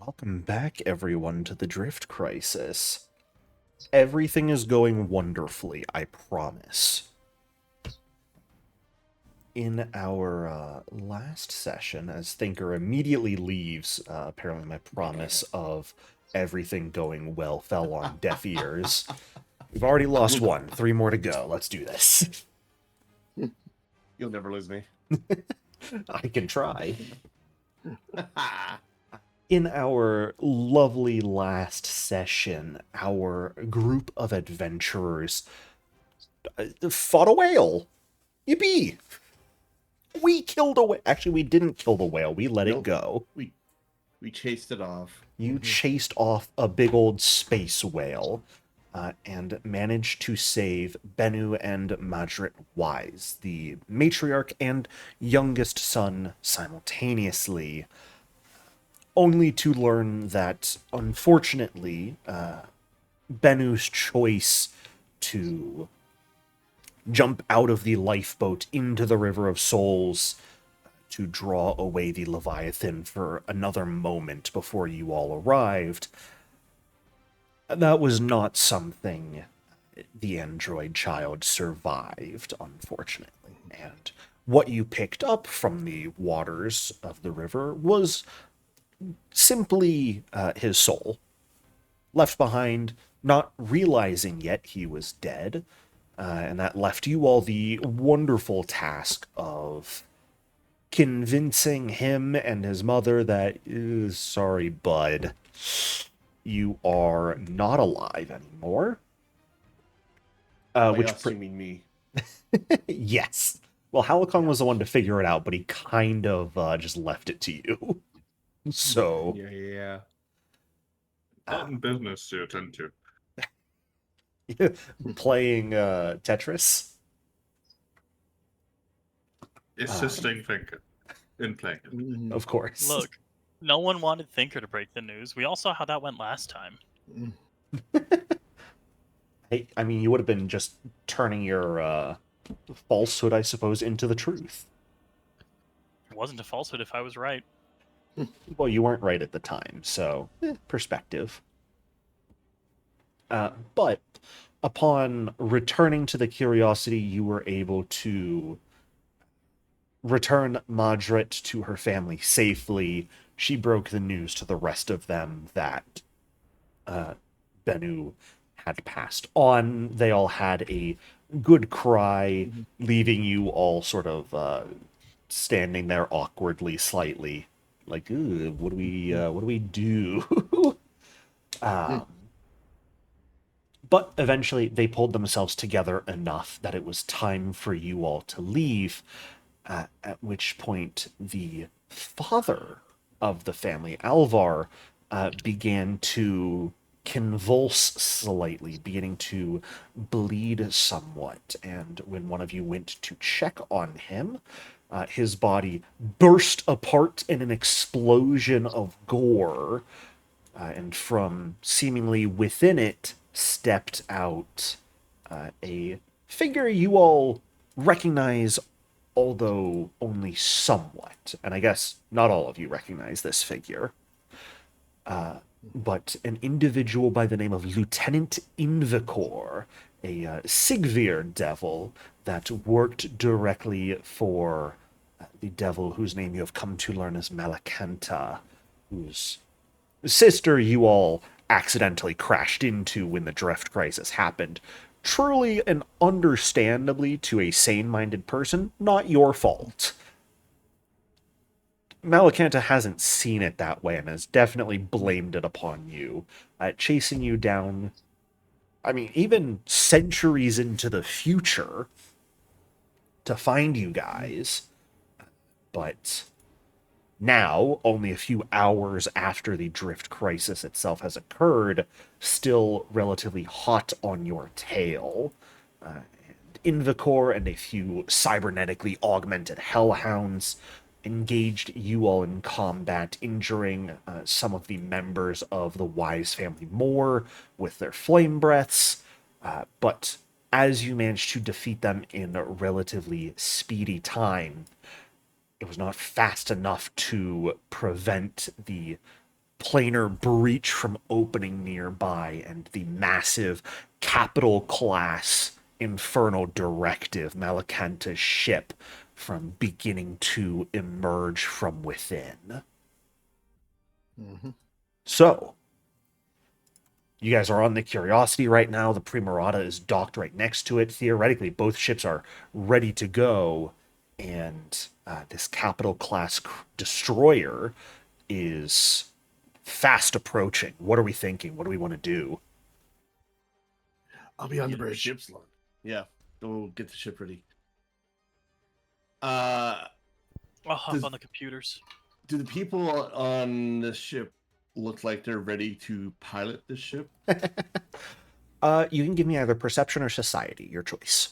Welcome back, everyone, to the Drift Crisis. Everything is going wonderfully, I promise. In our last session, as Thinker immediately leaves, apparently my promise of everything going well fell on deaf ears. We've already lost one. 3 more to go. Let's do this. You'll never lose me. I can try. In our lovely last session, our group of adventurers fought a whale. Yippee! We killed a whale. Actually, we didn't kill the whale. We let it go. We chased it off. You chased off a big old space whale and managed to save Bennu and Madrit Wise, the matriarch and youngest son, simultaneously, only to learn that, unfortunately, Bennu's choice to jump out of the lifeboat into the River of Souls to draw away the Leviathan for another moment before you all arrived, that was not something the android child survived, unfortunately. And what you picked up from the waters of the river was simply his soul, left behind, not realizing yet he was dead, and that left you all the wonderful task of convincing him and his mother that, sorry, bud, you are not alive anymore. By Which us, you mean me. Yes. Well, Halikon was the one to figure it out, but he kind of just left it to you. So, Yeah. Important business to attend to. playing Tetris. Assisting Thinker in playing. Of course. Look, no one wanted Thinker to break the news. We all saw how that went last time. Hey, I mean, you would have been just turning your falsehood, I suppose, into the truth. It wasn't a falsehood if I was right. Well, you weren't right at the time, so perspective. But upon returning to the Curiosity, you were able to return Madrit to her family safely. She broke the news to the rest of them that Bennu had passed on. They all had a good cry, leaving you all sort of standing there awkwardly, slightly, like, what do we do? But eventually they pulled themselves together enough that it was time for you all to leave, at which point the father of the family, Alvar, began to convulse slightly, beginning to bleed somewhat. And when one of you went to check on him, his body burst apart in an explosion of gore, and from seemingly within it stepped out a figure you all recognize, although only somewhat. And I guess not all of you recognize this figure. But an individual by the name of Lieutenant Invicor, a Sigvir devil that worked directly for the devil whose name you have come to learn as Malacanta, whose sister you all accidentally crashed into when the Drift Crisis happened. Truly and understandably, to a sane-minded person, not your fault. Malacanta hasn't seen it that way and has definitely blamed it upon you, chasing you down, I mean, even centuries into the future to find you guys. But now, only a few hours after the Drift Crisis itself has occurred, still relatively hot on your tail. Invicor and a few cybernetically augmented hellhounds engaged you all in combat, injuring some of the members of the Wise family more with their flame breaths. But as you managed to defeat them in a relatively speedy time, it was not fast enough to prevent the planar breach from opening nearby, and the massive capital class Infernal Directive, Malacanta's ship, from beginning to emerge from within. So, you guys are on the Curiosity right now. The Primarata is docked right next to it. Theoretically, both ships are ready to go, and this capital class destroyer is fast approaching. What are we thinking? What do we want to do? I'll be on the Get our bridge. Ship's loaded. Yeah, go get the ship ready. I'll hop Does- on the computers. Do the people on the ship look like they're ready to pilot the ship? You can give me either perception or society, your choice.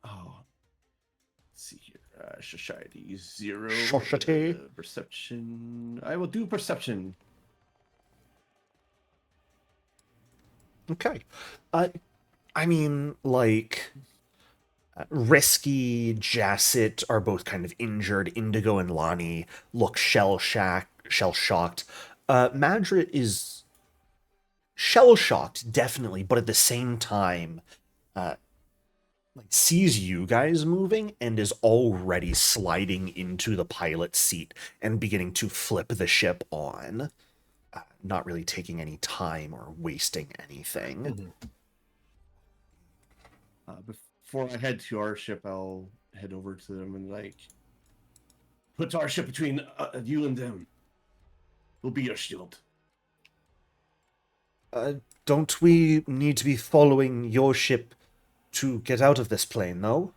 Oh, let's see here. Society 0. Society. Perception. I will do perception. Okay. I mean, like, Risky, Jacet are both kind of injured. Indigo and Lonnie look shell-shocked. Madrid is shell-shocked, definitely, but at the same time, sees you guys moving and is already sliding into the pilot's seat and beginning to flip the ship on. Not really taking any time or wasting anything. Before I head to our ship, I'll head over to them and put our ship between you and them. We'll be your shield. Don't we need to be following your ship to get out of this plane, though?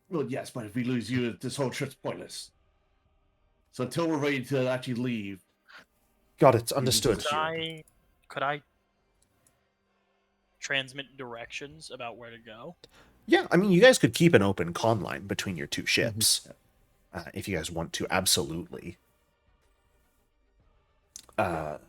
Well, yes, but if we lose you, this whole trip's pointless. So until we're ready to actually leave. Got it, understood. Could I transmit directions about where to go? Yeah, I mean, you guys could keep an open con line between your two ships. If you guys want to, absolutely. Amara,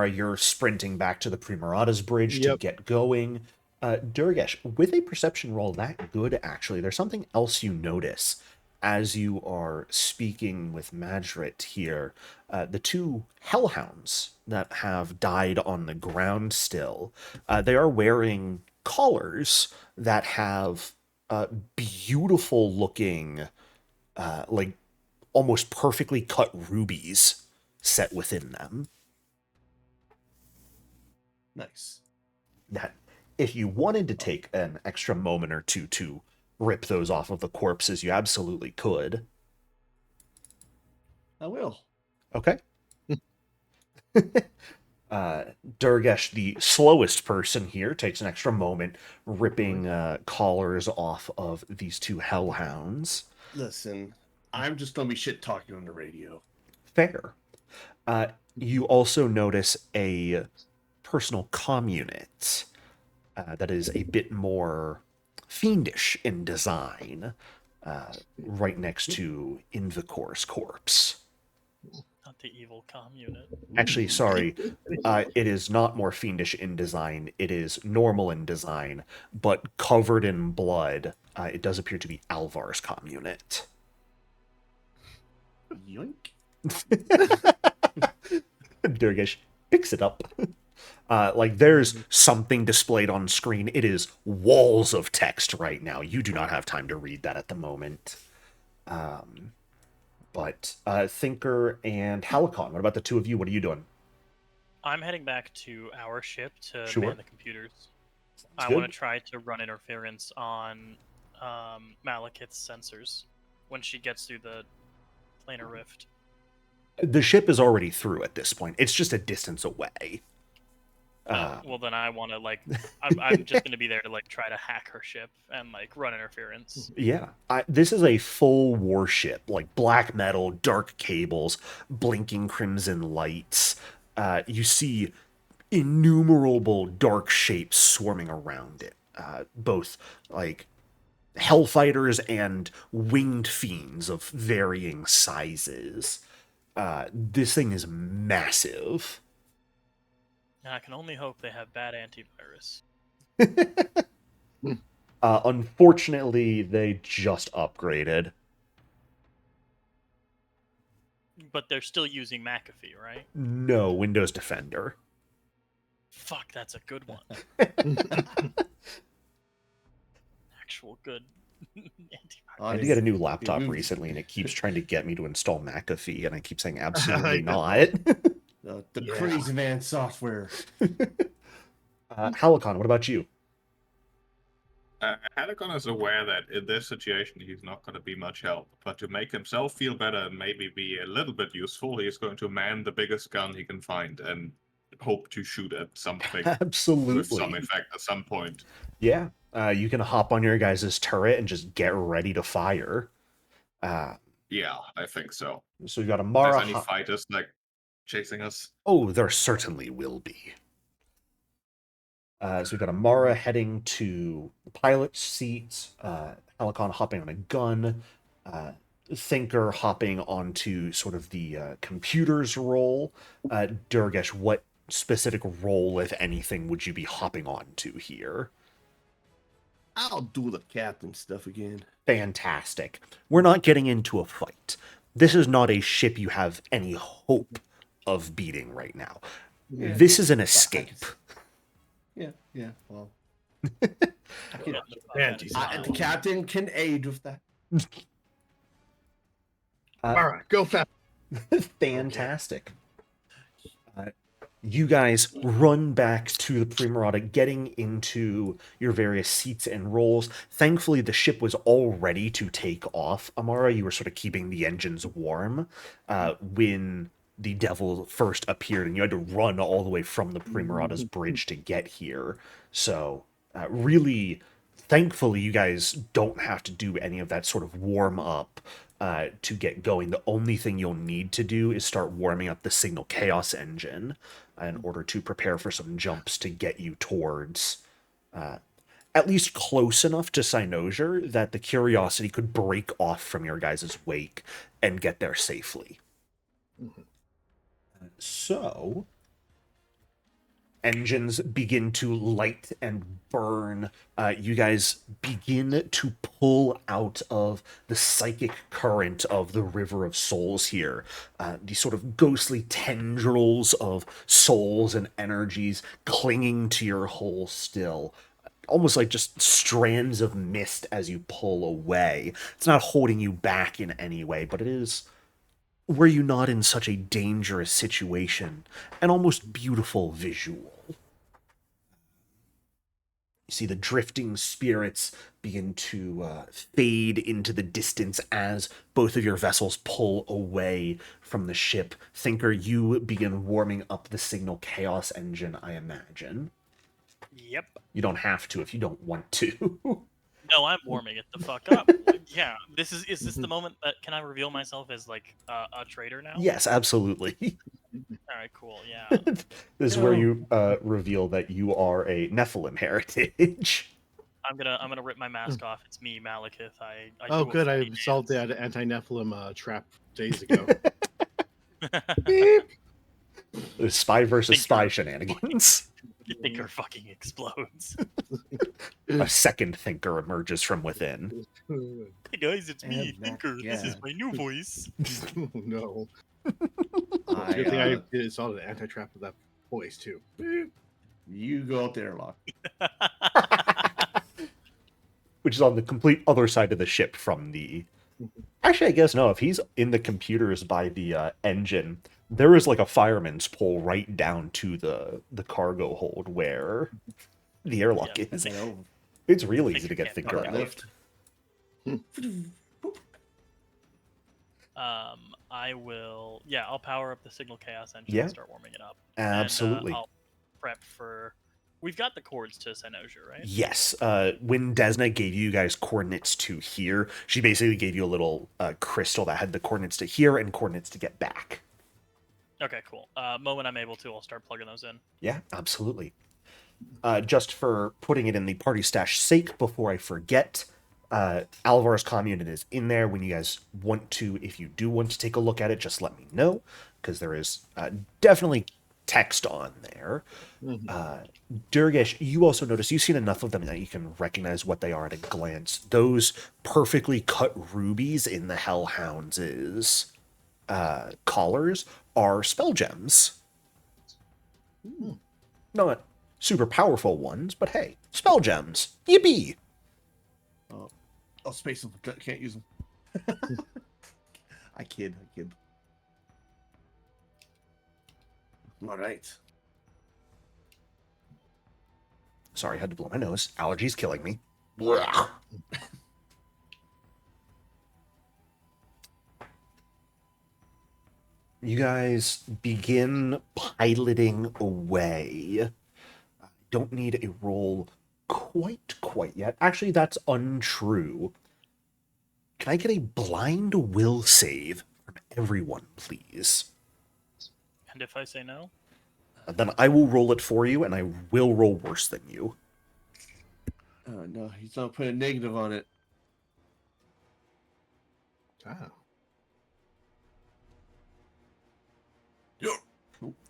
you're sprinting back to the Primarata's bridge to get going. Durgesh, with a perception roll that good, actually, there's something else you notice as you are speaking with Madrid here. The two hellhounds that have died on the ground still, they are wearing collars that have beautiful looking, almost perfectly cut rubies set within them. Nice. That if you wanted to take an extra moment or two to rip those off of the corpses, you absolutely could. I will. Okay. Durgesh, the slowest person here, takes an extra moment ripping collars off of these two hellhounds. Listen, I'm just gonna be shit talking on the radio. Fair. You also notice a personal comm unit that is a bit more fiendish in design, right next to Invicor's corpse. Not the evil comm unit. Actually, sorry, it is not more fiendish in design. It is normal in design, but covered in blood. It does appear to be Alvar's comm unit. Yoink. Durgesh picks it up. There's something displayed on screen. It is walls of text right now. You do not have time to read that at the moment. But Thinker and Halicon, what about the two of you? What are you doing? I'm heading back to our ship to Sure. man the computers. I good. want to try to run interference on Malekith's sensors when she gets through the planar rift. The ship is already through at this point. It's just a distance away. Well, then I want to I'm just going to be there to try to hack her ship and run interference. Yeah. This is a full warship, black metal, dark cables, blinking crimson lights. You see innumerable dark shapes swarming around it. Both hellfighters and winged fiends of varying sizes. This thing is massive. And I can only hope they have bad antivirus. Unfortunately, they just upgraded. But they're still using McAfee, right? No, Windows Defender. Fuck, that's a good one. Actual good antivirus. I did get a new They laptop moved- recently, and it keeps trying to get me to install McAfee, and I keep saying I absolutely know. not. The Yeah. crazy man software. Halicon, what about you? Halicon is aware that in this situation he's not going to be much help, but to make himself feel better and maybe be a little bit useful, he's going to man the biggest gun he can find and hope to shoot at something with some Absolutely. effect at some point. Yeah. You can hop on your guys' turret and just get ready to fire. Yeah, I think so. So we've got There's Amara. any fighters like chasing us? Oh, there certainly will be. So we've got Amara heading to the pilot's seat, Halicon hopping on a gun, Thinker hopping onto sort of the computer's role. Durgesh, what specific role, if anything, would you be hopping onto here? I'll do the captain stuff again. Fantastic. We're not getting into a fight. This is not a ship you have any hope of beating right now. Yeah. This is an escape. Yeah. Well, Get the fuck Man, out of Jesus. town. the captain can aid with that. All right, go fast. Fantastic. You guys run back to the Primarata, getting into your various seats and roles. Thankfully, the ship was all ready to take off. Amara, you were sort of keeping the engines warm when the devil first appeared, and you had to run all the way from the Primarata's bridge to get here. So, really, thankfully, you guys don't have to do any of that sort of warm up to get going. The only thing you'll need to do is start warming up the Signal Chaos engine in order to prepare for some jumps to get you towards at least close enough to Cynosure that the Curiosity could break off from your guys' wake and get there safely. So, engines begin to light and burn. You guys begin to pull out of the psychic current of the River of Souls here. These sort of ghostly tendrils of souls and energies clinging to your hull still. Almost like just strands of mist as you pull away. It's not holding you back in any way, but it is, were you not in such a dangerous situation, an almost beautiful visual. You see the drifting spirits begin to fade into the distance as both of your vessels pull away from the ship. Thinker, you begin warming up the Signal Chaos engine, I imagine. Yep. You don't have to if you don't want to. No, I'm warming it the fuck up. Yeah. Is this the moment that can I reveal myself as like a traitor now? Yes, absolutely. All right, cool. Yeah. This is where you reveal that you are a Nephilim heritage. I'm gonna rip my mask off. It's me, Malakith. I Oh, do a good. I funny solved dance. that anti-Nephilim trap days ago. Spy versus Thinker. spy shenanigans. Thinker fucking explodes. A second Thinker emerges from within. Hey guys, it's me, And Thinker. This is yeah. my new voice. No. I, Good thing I did install the anti-trap with that voice too. you go out there, Locke. Which is on the complete other side of the ship from the... Actually, I guess no. If he's in the computers by the engine, there is like a fireman's pole right down to the cargo hold where the airlock Yeah. is. I know. It's real easy Thinker to get can't Thinker fuck out. Lift. I will. Yeah, I'll power up the Signal Chaos engine Yeah. and start warming it up. Absolutely. And, I'll prep for. We've got the cords to Cynosure, right? Yes. When Desna gave you guys coordinates to here, she basically gave you a little crystal that had the coordinates to here and coordinates to get back. Okay, cool. Moment I'm able to, I'll start plugging those in. Yeah, absolutely. Just for putting it in the party stash sake, before I forget, Alvar's commune is in there. When you guys want to, if you do want to take a look at it, just let me know, because there is definitely text on there. Durgesh, you also notice you've seen enough of them that you can recognize what they are at a glance. Those perfectly cut rubies in the Hellhounds' collars are spell gems. Not super powerful ones, but hey, spell gems. Yippee! I'll space them. Can't use them. I kid. All right. Sorry, I had to blow my nose. Allergies killing me. Blah. You guys begin piloting away. I don't need a roll quite yet. Actually, that's untrue. Can I get a blind will save from everyone, please? And if I say no? Then I will roll it for you, and I will roll worse than you. Oh, no, he's not putting a negative on it. Ah.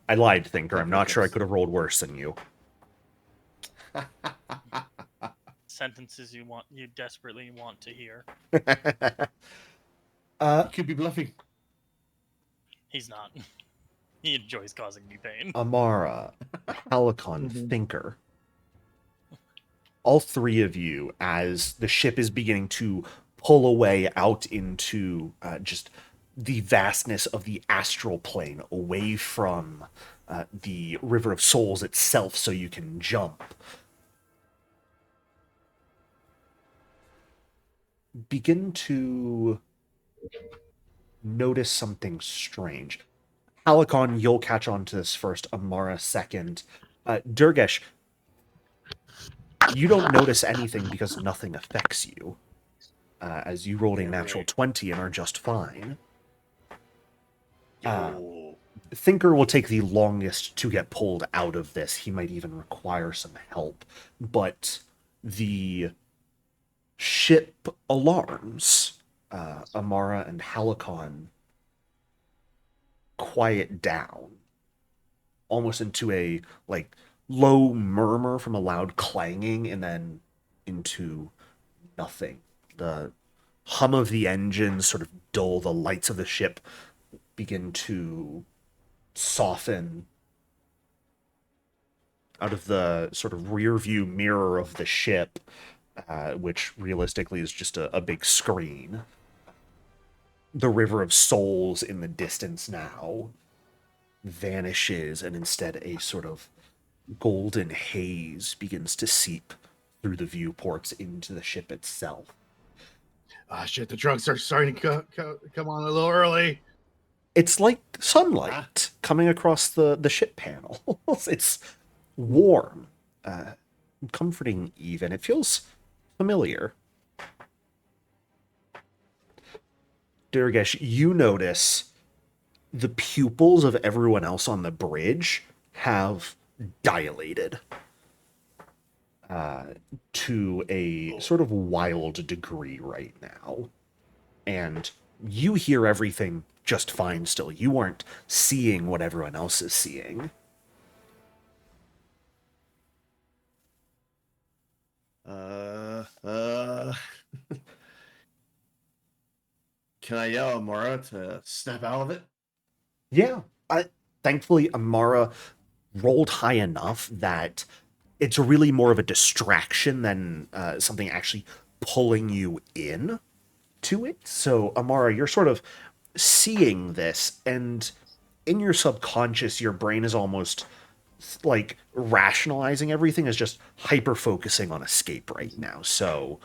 I lied, Thinker. I'm not sure I could have rolled worse than you. Sentences you desperately want to hear. He could be bluffing. He's not. He enjoys causing me pain. Amara, Helicon, Thinker. All three of you, as the ship is beginning to pull away out into just the vastness of the astral plane, away from the River of Souls itself, so you can jump. Begin to notice something strange. Halikon, you'll catch on to this first. Amara, second. Durgesh, you don't notice anything because nothing affects you, as you rolled a natural 20 and are just fine. Thinker will take the longest to get pulled out of this. He might even require some help. But the ship alarms, Amara and Halikon, quiet down, almost into a low murmur from a loud clanging, and then into nothing. The hum of the engines sort of dull. The lights of the ship begin to soften. Out of the sort of rear view mirror of the ship, which realistically is just a big screen, the River of Souls in the distance now vanishes, and instead a sort of golden haze begins to seep through the viewports into the ship itself. Ah, shit, the drugs are starting to come on a little early. It's like sunlight coming across the ship panels. It's warm, comforting even. It feels familiar. Durgesh, you notice the pupils of everyone else on the bridge have dilated to a sort of wild degree right now. And you hear everything just fine still. You aren't seeing what everyone else is seeing. Can I yell Amara to snap out of it? Yeah. Thankfully, Amara rolled high enough that it's really more of a distraction than something actually pulling you in to it. So, Amara, you're sort of seeing this, and in your subconscious, your brain is almost like rationalizing everything as just hyper-focusing on escape right now. So,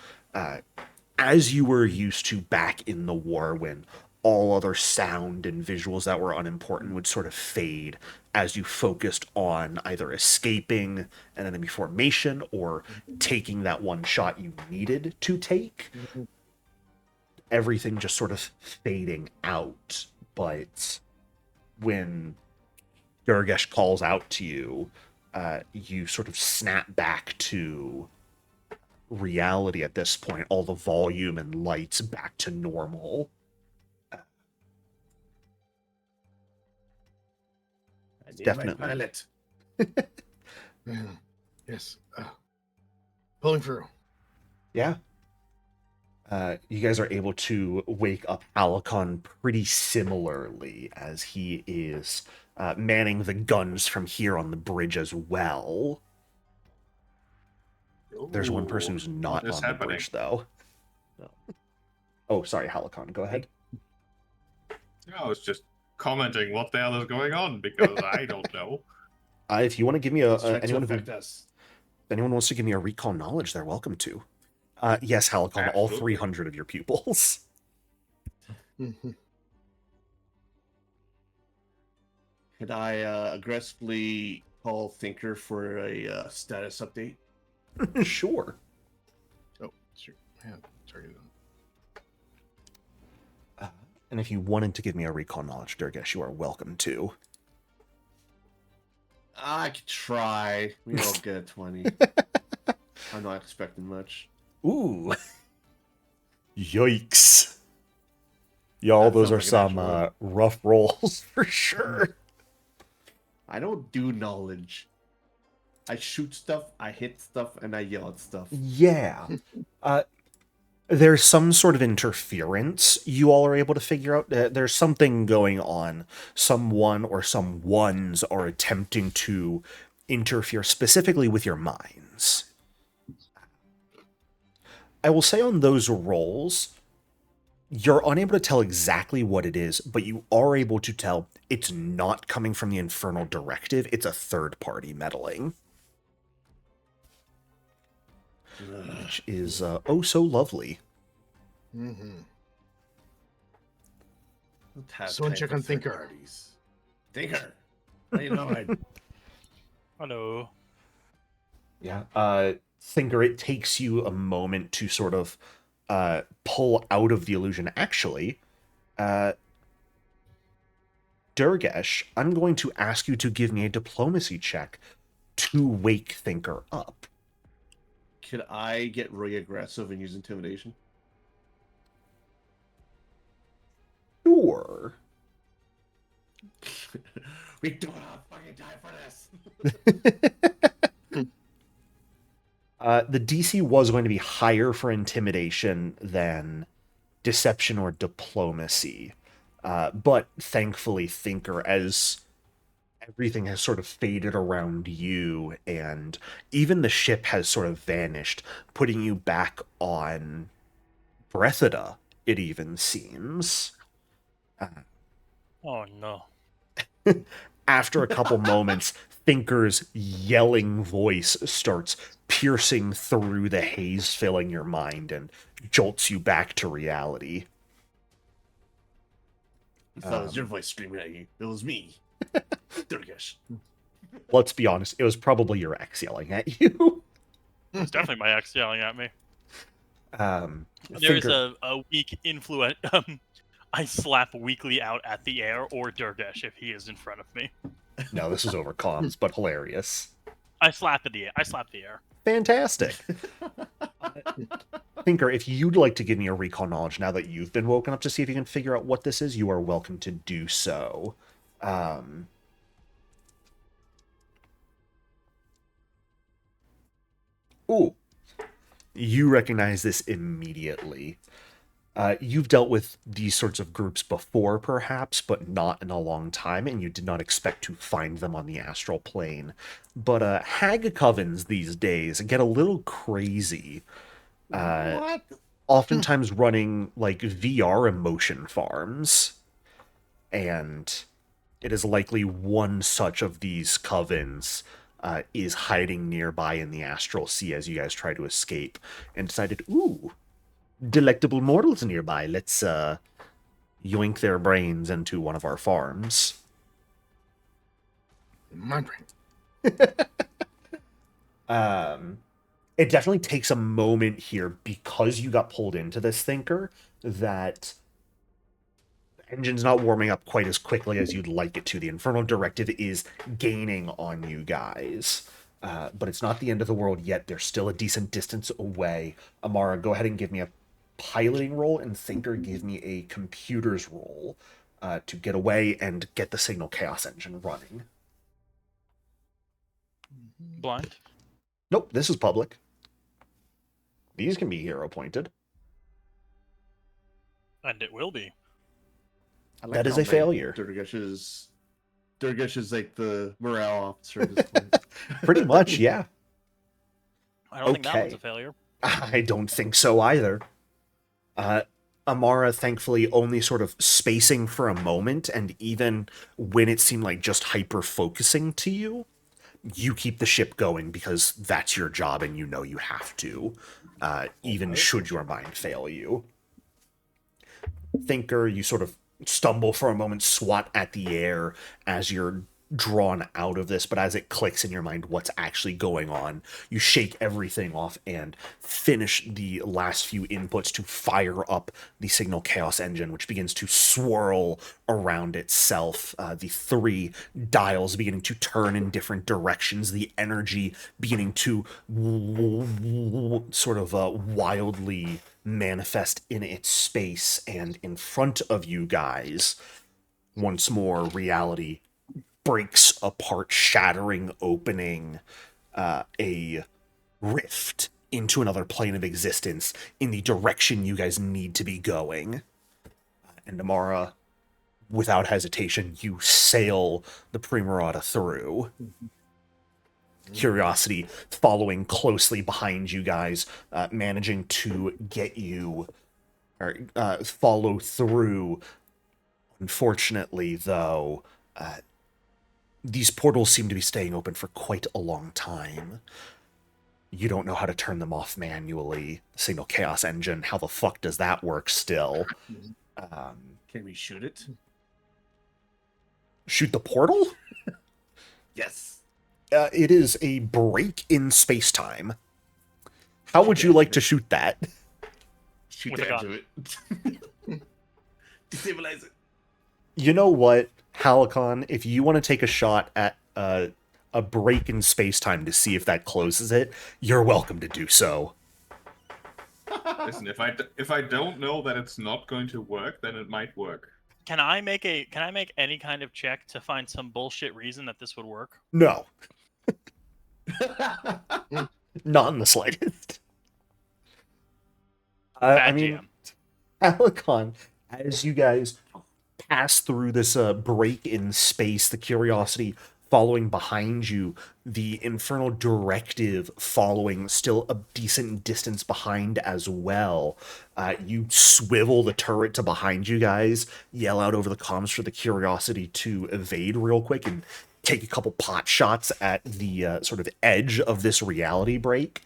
as you were used to back in the war when all other sound and visuals that were unimportant would sort of fade as you focused on either escaping an enemy formation or taking that one shot you needed to take, everything just sort of fading out. But when Durgesh calls out to you, you sort of snap back to reality at this point, all the volume and lights back to normal. I need Definitely. my pilot. Yes. Pulling through. Yeah. You guys are able to wake up Alacon pretty similarly as he is manning the guns from here on the bridge as well. There's one person who's not is on the happening? bridge, though. Oh, sorry, Halakon, go ahead. I was just commenting what the hell is going on because I don't know. If you want to give me a It's trying to anyone affect us. if anyone wants to give me a recall knowledge, they're welcome to. Yes, Halakon, all Absolutely. 300 of your pupils. Could I aggressively call Thinker for a status update? Sure. Oh, sure. Yeah, sorry. And if you wanted to give me a recall knowledge, Durgesh, you are welcome to. I could try. We all get a 20. I'm not expecting much. Ooh. Yikes. Y'all, That those are sounds like a natural some rough rolls for sure. I don't do knowledge. I shoot stuff, I hit stuff, and I yell at stuff. Yeah. There's some sort of interference you all are able to figure out. There's something going on. Someone or some ones are attempting to interfere specifically with your minds. I will say on those rolls, you're unable to tell exactly what it is, but you are able to tell it's not coming from the Infernal Directive. It's a third-party meddling. Which is oh so lovely. Mm-hmm. Let's have Someone time check for on third Thinker. parties. Thinker! How you doing? Hello. Yeah. Thinker, it takes you a moment to sort of pull out of the illusion. Actually, Durgesh, I'm going to ask you to give me a diplomacy check to wake Thinker up. Could I get really aggressive and use intimidation? Sure. We don't have fucking time for this. The DC was going to be higher for intimidation than deception or diplomacy. But thankfully, Thinker, as everything has sort of faded around you, and even the ship has sort of vanished, putting you back on Brethida, it even seems. Oh no. After a couple moments, Thinker's yelling voice starts piercing through the haze filling your mind and jolts you back to reality. You thought it was your voice screaming at you. It was me. Durgesh. Let's be honest, it was probably your ex yelling at you. It's definitely my ex yelling at me. Thinker, There's a weak influence. I slap weakly out at the air or Durgesh if he is in front of me. no, this is over comms, but hilarious. I slap at the air. I slap the air. Fantastic. Thinker, if you'd like to give me a recall knowledge now that you've been woken up to see if you can figure out what this is, you are welcome to do so. Ooh. You recognize this immediately. You've dealt with these sorts of groups before, perhaps, but not in a long time, and you did not expect to find them on the astral plane. But hag covens these days get a little crazy. What? Oftentimes running, like, VR emotion farms. And it is likely one such of these covens is hiding nearby in the astral sea as you guys try to escape, and decided, ooh, delectable mortals nearby. Let's yoink their brains into one of our farms. My brain. It definitely takes a moment here because you got pulled into this Thinker that the engine's not warming up quite as quickly as you'd like it to. The Infernal Directive is gaining on you guys. But it's not the end of the world yet. They're still a decent distance away. Amara, go ahead and give me a piloting roll, and Thinker, give me a computer's roll to get away and get the Signal Chaos Engine running. Blind. Nope, this is public. These can be hero pointed. And it will be. I like That is how a failure. Durgesh is like the morale officer at this point. Pretty much, yeah. I don't think that one's Okay. a failure. I don't think so either. Amara, thankfully, only sort of spacing for a moment, and even when it seemed like just hyper-focusing to you, you keep the ship going because that's your job and you know you have to, even should your mind fail you. Thinker, you sort of stumble for a moment, swat at the air as you're drawn out of this, but as it clicks in your mind what's actually going on, you shake everything off and finish the last few inputs to fire up the signal chaos engine, which begins to swirl around itself. The 3 dials beginning to turn in different directions, the energy beginning to sort of wildly manifest in its space, and in front of you guys, once more, reality breaks apart, shattering, opening a rift into another plane of existence in the direction you guys need to be going. And Amara, without hesitation, you sail the Primarata through. Curiosity following closely behind you guys, managing to get you, or follow through. Unfortunately, though, these portals seem to be staying open for quite a long time. You don't know how to turn them off manually. Signal Chaos Engine, how the fuck does that work still? Can we shoot it? Shoot the portal? Yes. It is a break in space-time. How would you like to shoot that? Shoot With the a edge of it. Destabilize it. You know what, Halicon? If you want to take a shot at a break in space-time to see if that closes it, you're welcome to do so. Listen, if I don't know that it's not going to work, then it might work. Can I make any kind of check to find some bullshit reason that this would work? No. Not in the slightest. I Bad mean, GM. Halicon, as you guys pass through this break in space, the Curiosity following behind you, the Infernal Directive following still a decent distance behind as well. You swivel the turret to behind you guys, yell out over the comms for the Curiosity to evade real quick, and take a couple pot shots at the sort of edge of this reality break.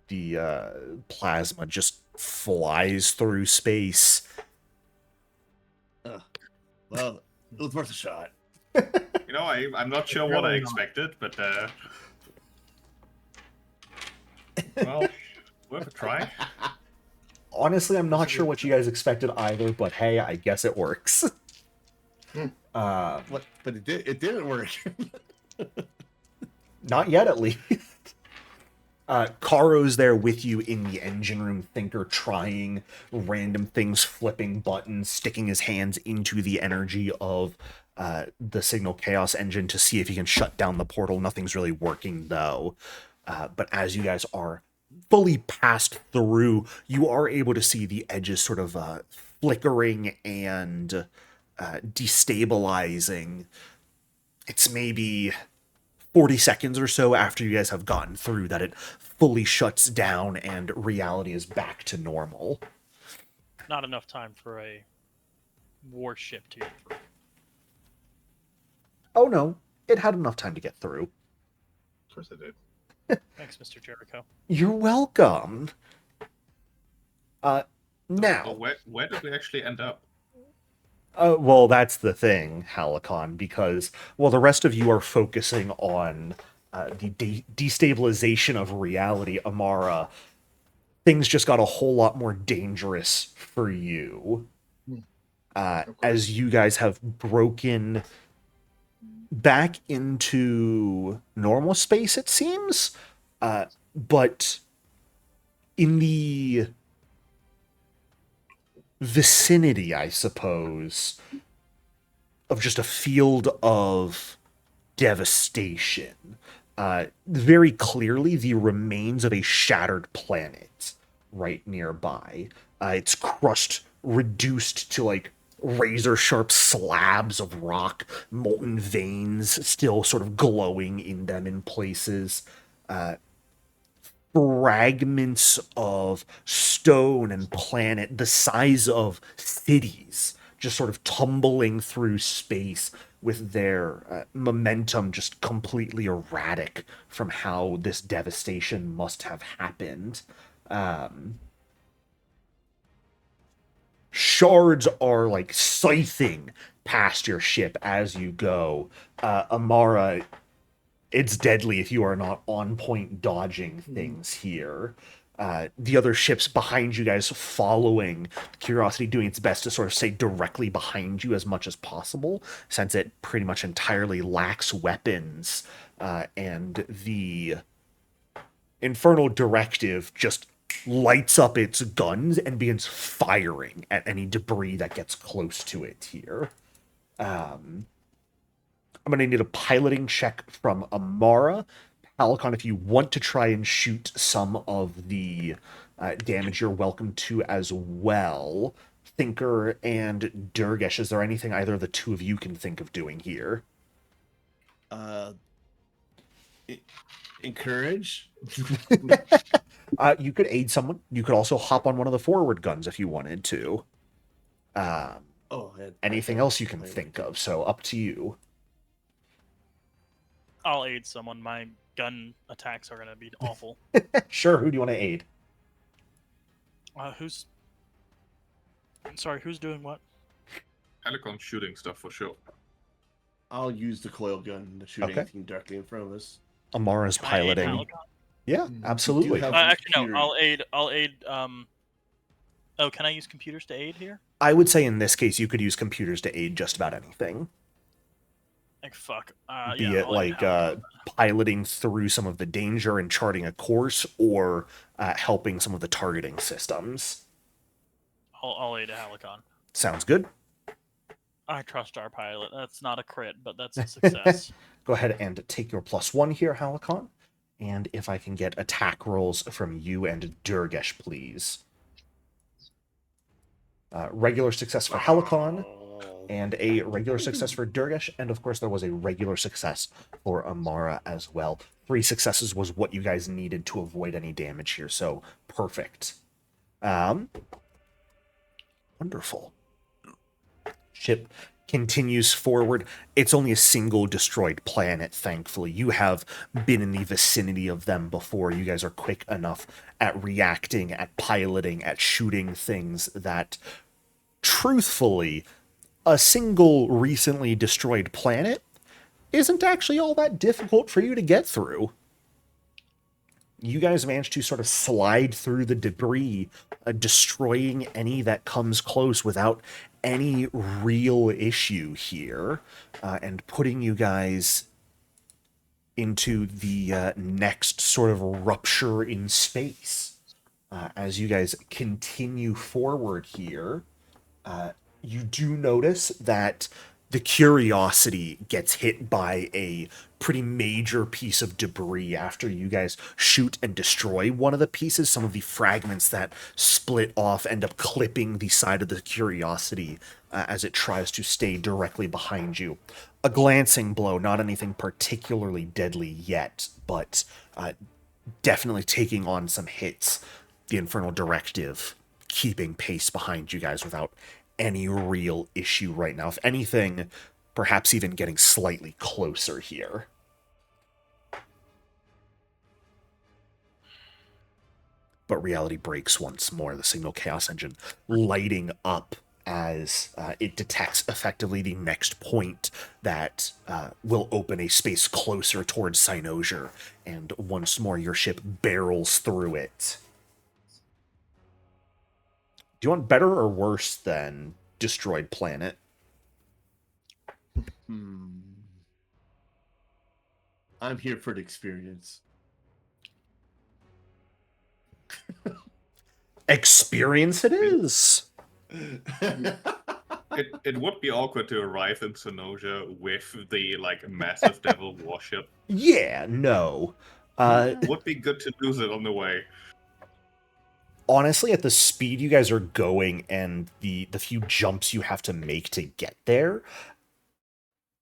The plasma just flies through space. Well, it was worth a shot. You know, I'm not sure what I expected, but well, worth a try. Honestly, I'm not sure what you guys expected either, but hey, I guess it works. What? But it did. It didn't work. Not yet, at least. Karo's there with you in the engine room, Thinker trying random things, flipping buttons, sticking his hands into the energy of the Signal Chaos Engine to see if he can shut down the portal. Nothing's really working, though. But as you guys are fully passed through, you are able to see the edges sort of flickering and destabilizing. It's maybe 40 seconds or so after you guys have gotten through that it fully shuts down and reality is back to normal. Not enough time for a warship to get through. Oh no, it had enough time to get through. Of course I did. Thanks, Mr. Jericho. You're welcome. Now. So where did we actually end up? Well, that's the thing, Halicon, because, well, the rest of you are focusing on the destabilization of reality, Amara. Things just got a whole lot more dangerous for you. As you guys have broken back into normal space, it seems. But in the vicinity, I suppose, of just a field of devastation. Very clearly the remains of a shattered planet right nearby. It's crushed, reduced to like razor sharp slabs of rock, molten veins still sort of glowing in them in places. Fragments of stone and planet the size of cities just sort of tumbling through space with their momentum just completely erratic from how this devastation must have happened. Shards are like scything past your ship as you go. Amara, it's deadly if you are not on point dodging things here. The other ships behind you guys following Curiosity, doing its best to sort of stay directly behind you as much as possible, since it pretty much entirely lacks weapons. And the Infernal Directive just lights up its guns and begins firing at any debris that gets close to it here. I'm going to need a piloting check from Amara. Palicon, if you want to try and shoot some of the damage, you're welcome to as well. Thinker and Durgesh, is there anything either of the two of you can think of doing here? Encourage. You could aid someone. You could also hop on one of the forward guns if you wanted to. Anything else you can think of, so up to you. I'll aid someone. My gun attacks are going to be awful. Sure, who do you want to aid? Who's... Sorry, who's doing what? Helicon's shooting stuff for sure. I'll use the coil gun to shoot Okay. anything directly in front of us. Amara's Can I aid piloting. Palicon? Yeah, absolutely. have- Actually, no. computer. I'll aid. Oh, can I use computers to aid here? I would say in this case you could use computers to aid just about anything. Like fuck. Be Yeah, it I'll aid like Palicon. piloting through some of the danger and charting a course, or helping some of the targeting systems. I'll aid a Halicon. Sounds good. I trust our pilot. That's not a crit, but that's a success. Go ahead and take your +1 here, Halicon. And if I can get attack rolls from you and Durgesh, please. Regular success for Halicon, and a regular success for Durgesh, and of course there was a regular success for Amara as well. 3 successes was what you guys needed to avoid any damage here, so perfect. Wonderful. Ship continues forward. It's only a single destroyed planet, thankfully. You have been in the vicinity of them before. You guys are quick enough at reacting, at piloting, at shooting things that, truthfully, a single recently destroyed planet isn't actually all that difficult for you to get through. You guys managed to sort of slide through the debris, destroying any that comes close without any real issue here, and putting you guys into the next sort of rupture in space. As you guys continue forward here, you do notice that the Curiosity gets hit by a pretty major piece of debris after you guys shoot and destroy one of the pieces. Some of the fragments that split off end up clipping the side of the Curiosity as it tries to stay directly behind you. A glancing blow, not anything particularly deadly yet, but definitely taking on some hits. The Infernal Directive keeping pace behind you guys without any real issue right now. If anything, perhaps even getting slightly closer here. But reality breaks once more, the Signal Chaos Engine lighting up as it detects effectively the next point that will open a space closer towards Cynosure, and once more your ship barrels through it. Do you want better or worse than Destroyed Planet? I'm here for the experience. Experience it is. It would be awkward to arrive in Cynosure with the massive devil warship. Yeah, no. Would be good to lose it on the way. honestly, at the speed you guys are going and the few jumps you have to make to get there,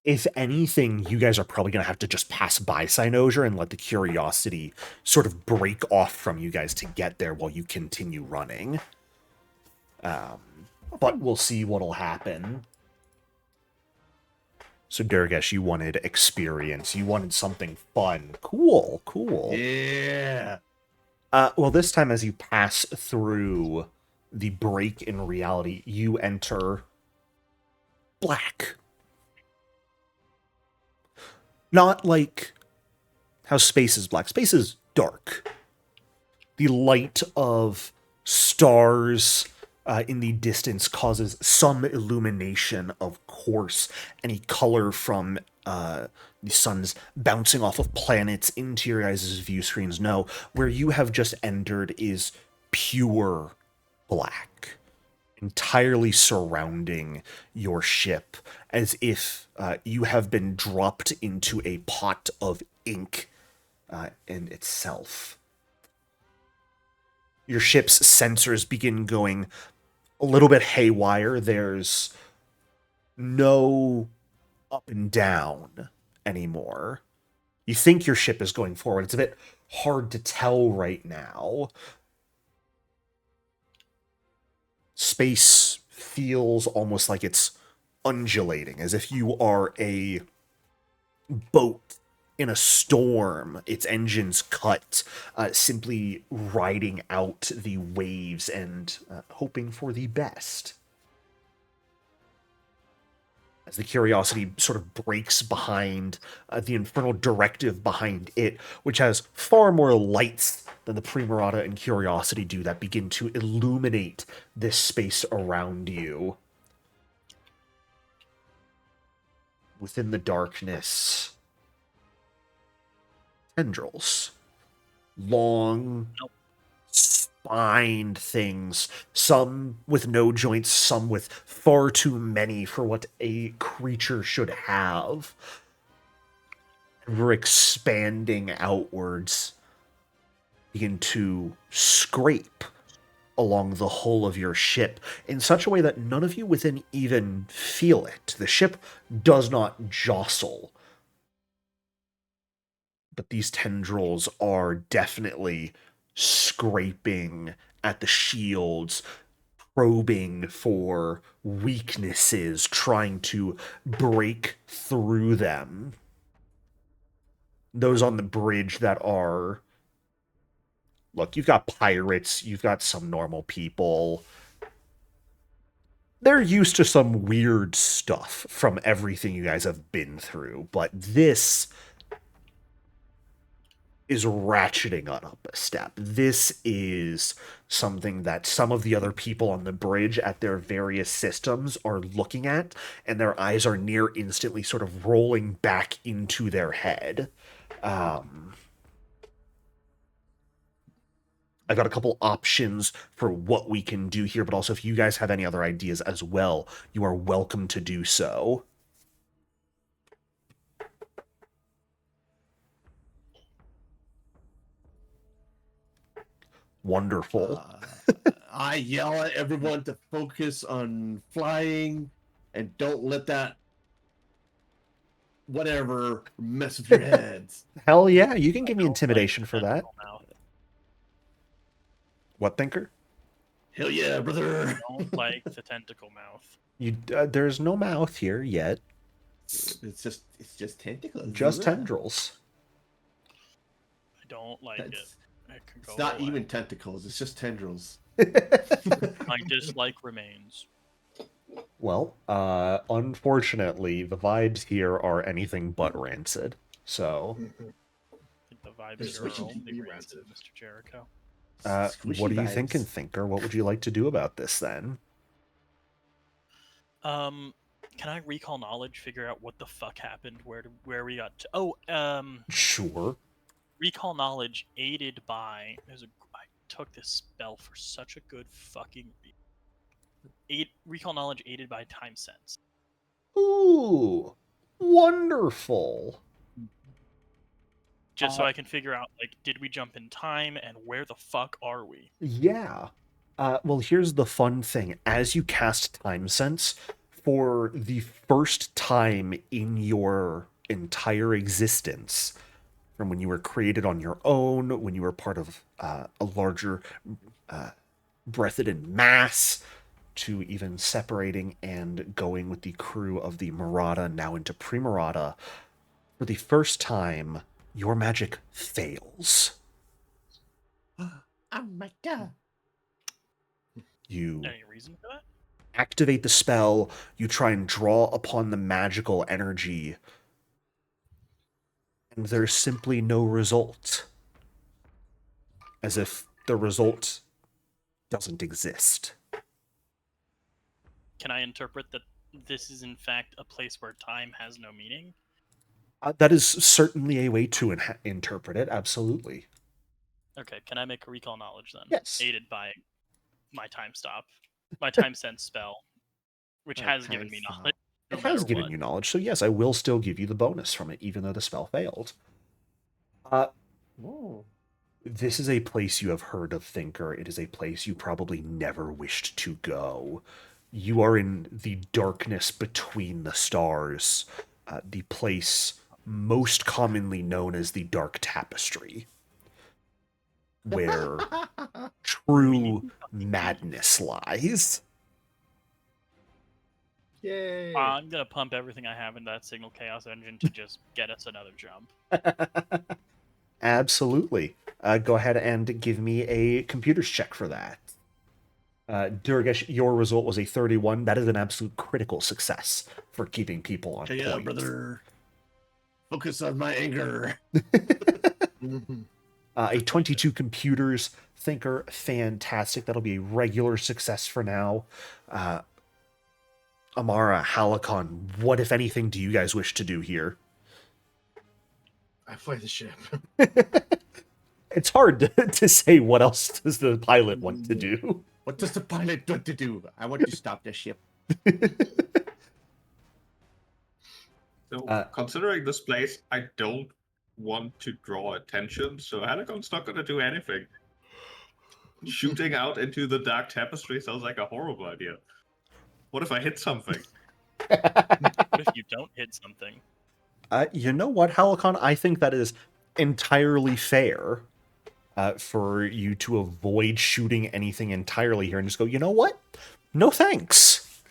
if anything, you guys are probably going to have to just pass by Cynosure and let the curiosity sort of break off from you guys to get there while you continue running. But we'll see what'll happen. So, Durgesh, you wanted experience. You wanted something fun. Cool, cool. Yeah. Well, this time as you pass through the break in reality, you enter black. Not like how space is black. Space is dark. The light of stars in the distance causes some illumination, of course. Any color from the sun's bouncing off of planets into your guys' view screens. No, where you have just entered is pure black, entirely surrounding your ship, as if you have been dropped into a pot of ink in itself. Your ship's sensors begin going a little bit haywire. There's no up and down anymore. You think your ship is going forward. It's a bit hard to tell right now. Space feels almost like it's undulating, as if you are a boat in a storm, its engines cut, simply riding out the waves and hoping for the best. As the Curiosity sort of breaks behind the Infernal Directive behind it, which has far more lights than the Primarata and Curiosity do that begin to illuminate this space around you. Within the darkness, tendrils. Long, spined things, some with no joints, some with far too many for what a creature should have. Ever expanding outwards, begin to scrape along the hull of your ship in such a way that none of you within even feel it. The ship does not jostle, but these tendrils are definitely scraping at the shields, probing for weaknesses, trying to break through them. Those on the bridge that are... Look, you've got pirates, you've got some normal people. They're used to some weird stuff from everything you guys have been through, but this is ratcheting on up a step. This is something that some of the other people on the bridge at their various systems are looking at, and their eyes are near instantly sort of rolling back into their head. I got a couple options for what we can do here, but also if you guys have any other ideas as well, you are welcome to do so. Wonderful. I yell at everyone to focus on flying and don't let that whatever mess with your heads. Hell yeah, you can give me Don't intimidation like for that. tentacle mouth. What, Thinker? Hell yeah, brother. Don't like the tentacle mouth. There's no mouth here yet. It's just tentacles. Just isn't it? tendrils. I don't like it. It's, It could go it's not away. even tentacles. It's just tendrils. My dislike remains. Well, unfortunately, the vibes here are anything but rancid. So, I think the vibes This are wish only to be rancid, rancid. Mr. Jericho. Squishy what are you vibes. thinking, Thinker? What would you like to do about this, then? Can I recall knowledge, figure out what the fuck happened, where we got to... Sure. recall knowledge aided by... I took this spell for such a good fucking reason. Recall knowledge aided by time sense. Ooh, wonderful. Just so I can figure out, like, did we jump in time, and where the fuck are we? Yeah. Well, here's the fun thing. As you cast Time Sense, for the first time in your entire existence, from when you were created on your own, when you were part of a larger Breathed mass, to even separating and going with the crew of the Murata now into Primarata, for the first time, your magic fails. Oh my god. You Any reason for that? activate the spell, you try and draw upon the magical energy, and there's simply no result. As if the result doesn't exist. Can I interpret that this is in fact a place where time has no meaning? That is certainly a way to interpret it, absolutely. Okay, can I make a recall knowledge then? Yes. Aided by my time sense spell, which My has time given me stop. knowledge. No It has matter given what. you knowledge, so yes, I will still give you the bonus from it, even though the spell failed. Whoa. This is a place you have heard of, Thinker. It is a place you probably never wished to go. You are in the darkness between the stars, the place most commonly known as the Dark Tapestry, where true madness lies. Yay! I'm gonna pump everything I have into that Signal Chaos engine to just get us another jump. Absolutely. Go ahead and give me a computers check for that. Durgesh, your result was a 31. That is an absolute critical success for keeping people on Yeah, point. brother. Focus on my anger. Mhm. A 22 computers, Thinker, fantastic. That'll be a regular success for now. Amara, Halakon, what, if anything, do you guys wish to do here? I fly the ship. It's hard to say what else does the pilot want to do. What does the pilot want to do? I want to stop the ship. So, considering this place, I don't want to draw attention, so Helicon's not going to do anything. Shooting out into the dark tapestry sounds like a horrible idea. What if I hit something? What if you don't hit something? You know what, Halakon? I think that is entirely fair for you to avoid shooting anything entirely here and just go, you know what? No thanks.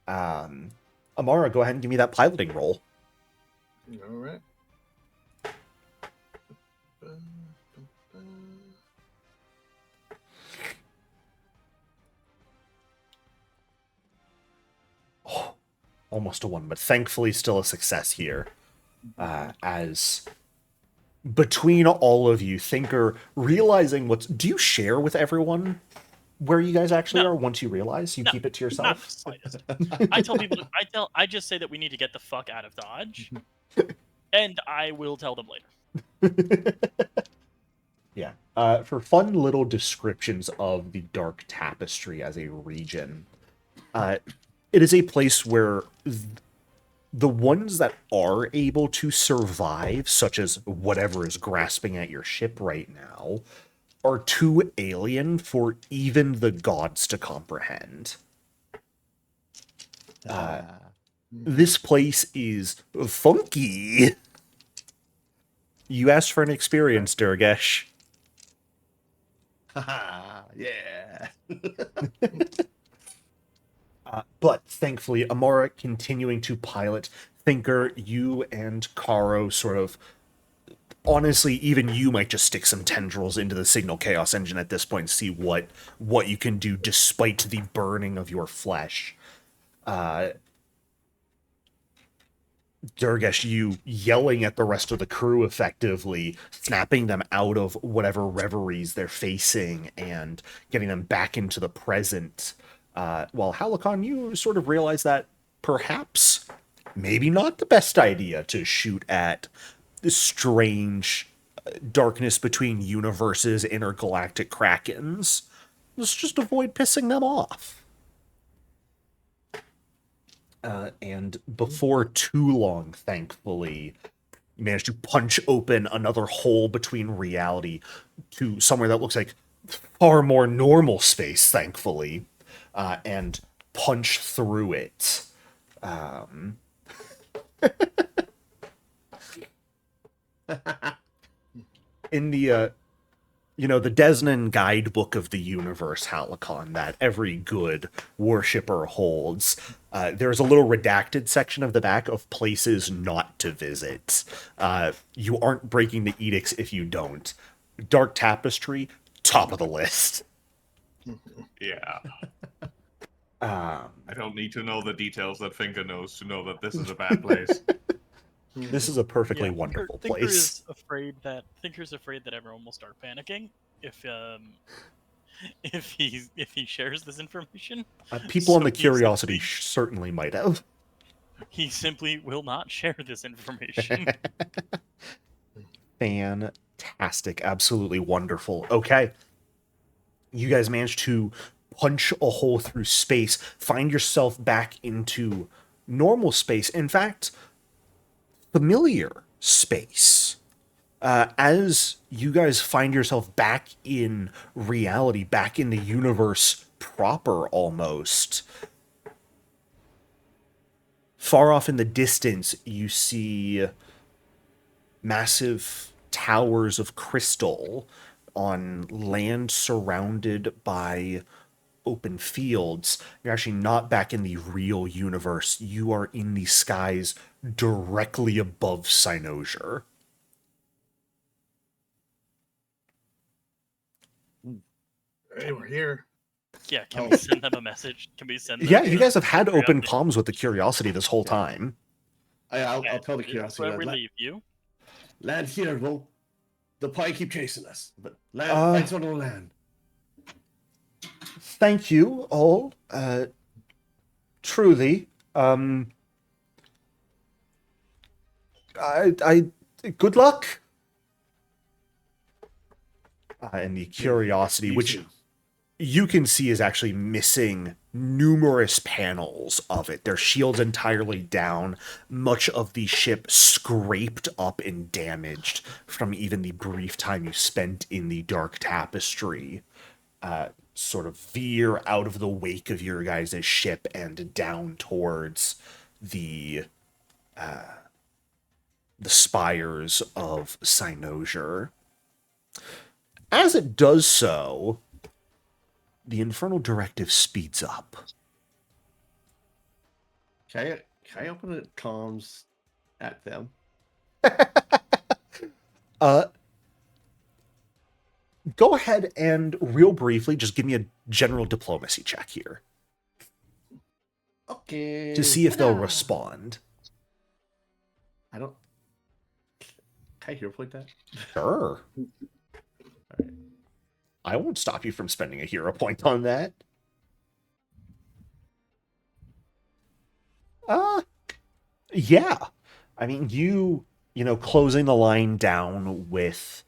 Amara, go ahead and give me that piloting roll. All right. Oh, almost a 1, but thankfully still a success here. As between all of you, Thinker, realizing what's... Do you share with everyone where you guys actually No. are once you realize? You No, keep it to Not yourself? the slightest. I tell people. I just say that we need to get the fuck out of Dodge, and I will tell them later. Yeah. For fun little descriptions of the Dark Tapestry as a region, it is a place where the ones that are able to survive, such as whatever is grasping at your ship right now, are too alien for even the gods to comprehend. This place is funky. You asked for an experience, Durgesh. Yeah. But thankfully, Amara continuing to pilot. Thinker, you and Karo sort of... Honestly, even you might just stick some tendrils into the Signal Chaos engine at this point and see what you can do despite the burning of your flesh. Durgesh, you yelling at the rest of the crew effectively, snapping them out of whatever reveries they're facing and getting them back into the present. While Halakon, you sort of realize that perhaps maybe not the best idea to shoot at this strange darkness between universes, intergalactic krakens. Let's just avoid pissing them off. And before too long, thankfully, You manage to punch open another hole between reality to somewhere that looks like far more normal space, thankfully, and punch through it. In the the Desnan guidebook of the universe, Halakon, that every good worshipper holds, there's a little redacted section of the back of places not to visit. You aren't breaking the edicts if you don't. Dark Tapestry, top of the list. Yeah. I don't need to know the details that Finger knows to know that this is a bad place. This is a perfectly Yeah, wonderful Thinker place. Thinker's afraid that everyone will start panicking if he shares this information. People on So the he Curiosity simply- certainly might have. He simply will not share this information. Fantastic. Absolutely wonderful. Okay. You guys managed to punch a hole through space, find yourself back into normal space. In fact, familiar space. As you guys find yourself back in reality, back in the universe proper almost, far off in the distance, you see massive towers of crystal on land surrounded by open fields. You're actually not back in the real universe. You are in the skies directly above Cynosure. Hey, we're here. Yeah, can we send them a message? Can we send them? Yeah, you guys have had open Curiosity? comms with the Curiosity this whole time. I'll tell the This is Curiosity. where we leave you. Land here, Will. They'll probably keep chasing us, but land, Uh, find somewhere to land. Thank you all. Truly. I good luck. And the Curiosity, You which too. you can see is actually missing numerous panels of it. Their shields entirely down, much of the ship scraped up and damaged from even the brief time you spent in the Dark Tapestry. Sort of veer out of the wake of your guys' ship and down towards the spires of Cynosure. As it does so, the Infernal Directive speeds up. Can I open the comms at them? Go ahead and, real briefly, just give me a general diplomacy check here Okay. to see if they'll Ta-da! respond. I don't. Can I hero point that? Sure. Alright. I won't stop you from spending a hero point on that. Yeah. I mean, closing the line down with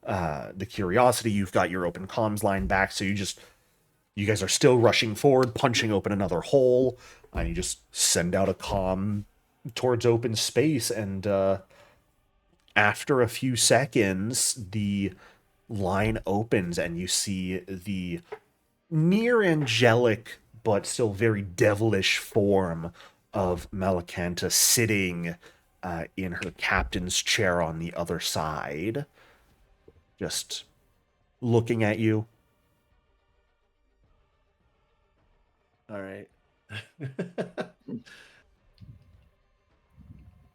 the Curiosity, you've got your open comms line back, so you guys are still rushing forward, punching open another hole, and you just send out a comm towards open space, and after a few seconds, the line opens, and you see the near angelic but still very devilish form of Malacanta sitting in her captain's chair on the other side, just looking at you. All right.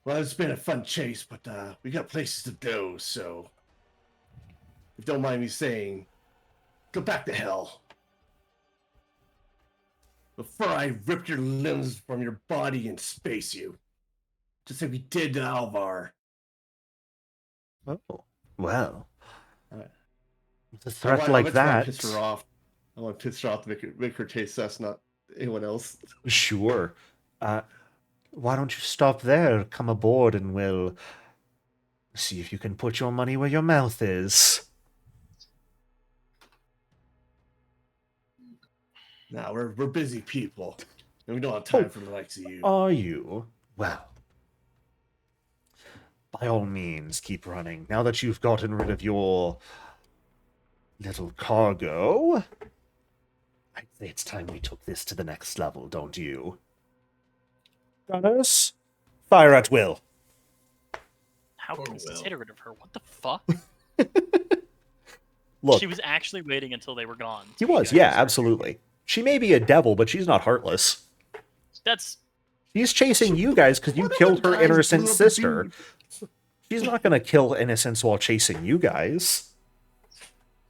Well, it's been a fun chase, but we got places to go, so if you don't mind me saying, go back to hell. Before I rip your limbs from your body and space you. Just like we did to Alvar. Oh, well. Alright. With a threat I like want that. to piss her off. I want to piss her off to make her taste us, not anyone else. Sure. Why don't you stop there, come aboard, and we'll see if you can put your money where your mouth is. Nah, we're busy people. And we don't have time for the likes of you. Are you? Well, by all means, keep running. Now that you've gotten rid of your little cargo, I'd say it's time we took this to the next level, don't you? Gunners, fire at will. How Poor Will. considerate of her. What the fuck? Look, She was actually waiting until they were gone. he to was, shoot yeah, us. absolutely. She may be a devil, but she's not heartless. That's She's chasing you guys because you One of killed the her guys innocent blew up a sister. dude. She's not going to kill innocents while chasing you guys.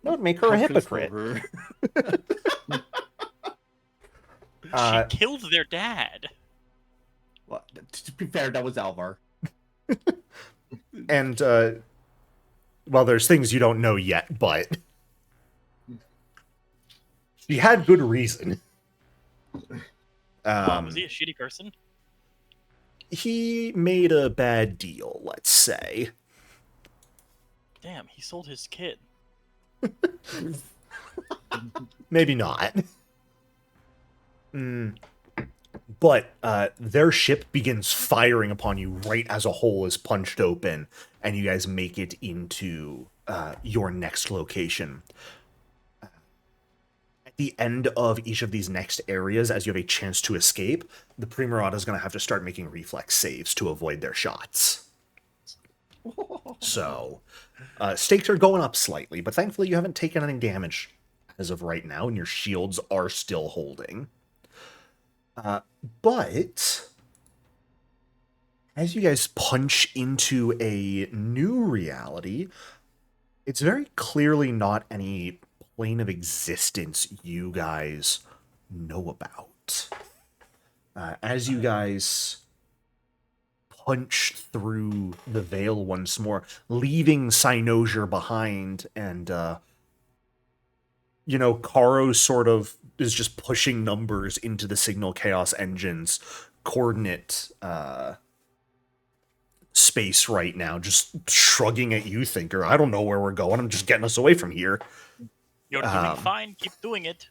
That would make her a How pissed hypocrite. over. she killed their dad. Well, to be fair, that was Alvar. And, well, there's things you don't know yet, but she had good reason. Was he a shitty person? He made a bad deal, let's say. Damn, he sold his kid. Maybe not. But their ship begins firing upon you right as a hole is punched open, and you guys make it into your next location. At the end of each of these next areas, as you have a chance to escape, the Primarata is going to have to start making reflex saves to avoid their shots. So, stakes are going up slightly, but thankfully you haven't taken any damage as of right now, and your shields are still holding. But as you guys punch into a new reality, it's very clearly not any plane of existence you guys know about. As you guys punch through the veil once more, leaving Cynosure behind, and Karo sort of is just pushing numbers into the Signal Chaos Engine's coordinate space right now, just shrugging at you, Thinker. I don't know where we're going. I'm just getting us away from here. You're doing fine. Keep doing it.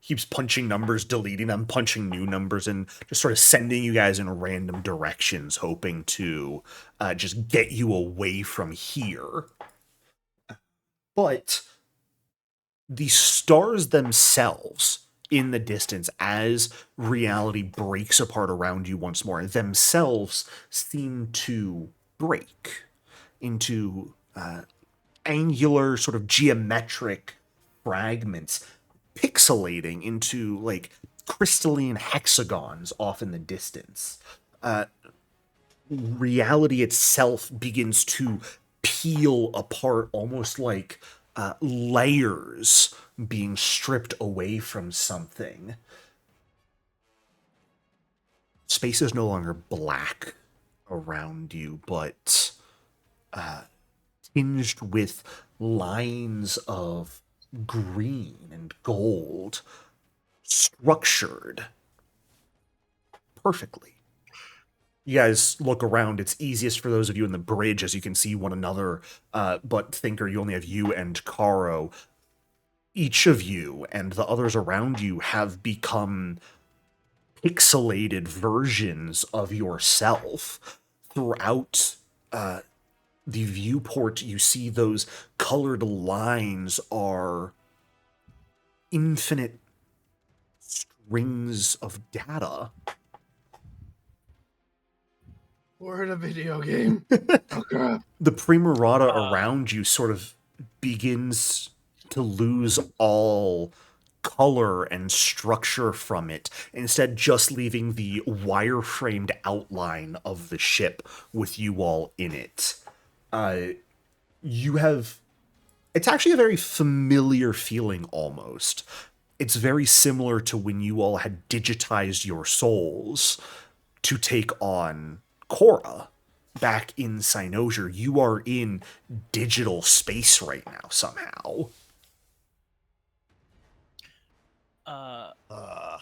Keeps punching numbers, deleting them, punching new numbers, and just sort of sending you guys in random directions, hoping to just get you away from here. But the stars themselves in the distance, as reality breaks apart around you once more, themselves seem to break into angular, sort of geometric fragments, pixelating into like crystalline hexagons off in the distance. Reality itself begins to peel apart, almost like layers being stripped away from something. Space is no longer black around you, but tinged with lines of green and gold, structured perfectly. You guys look around. It's easiest for those of you in the bridge, as you can see one another, but Thinker, you only have you and Karo. Each of you and the others around you have become pixelated versions of yourself. Throughout the viewport, you see those colored lines are infinite strings of data. We're in a video game. Oh, crap. The Primarata around you sort of begins to lose all color and structure from it, instead just leaving the wireframed outline of the ship with you all in it. It's actually a very familiar feeling almost. It's very similar to when you all had digitized your souls to take on Korra back in Cynosure. You are in digital space right now somehow.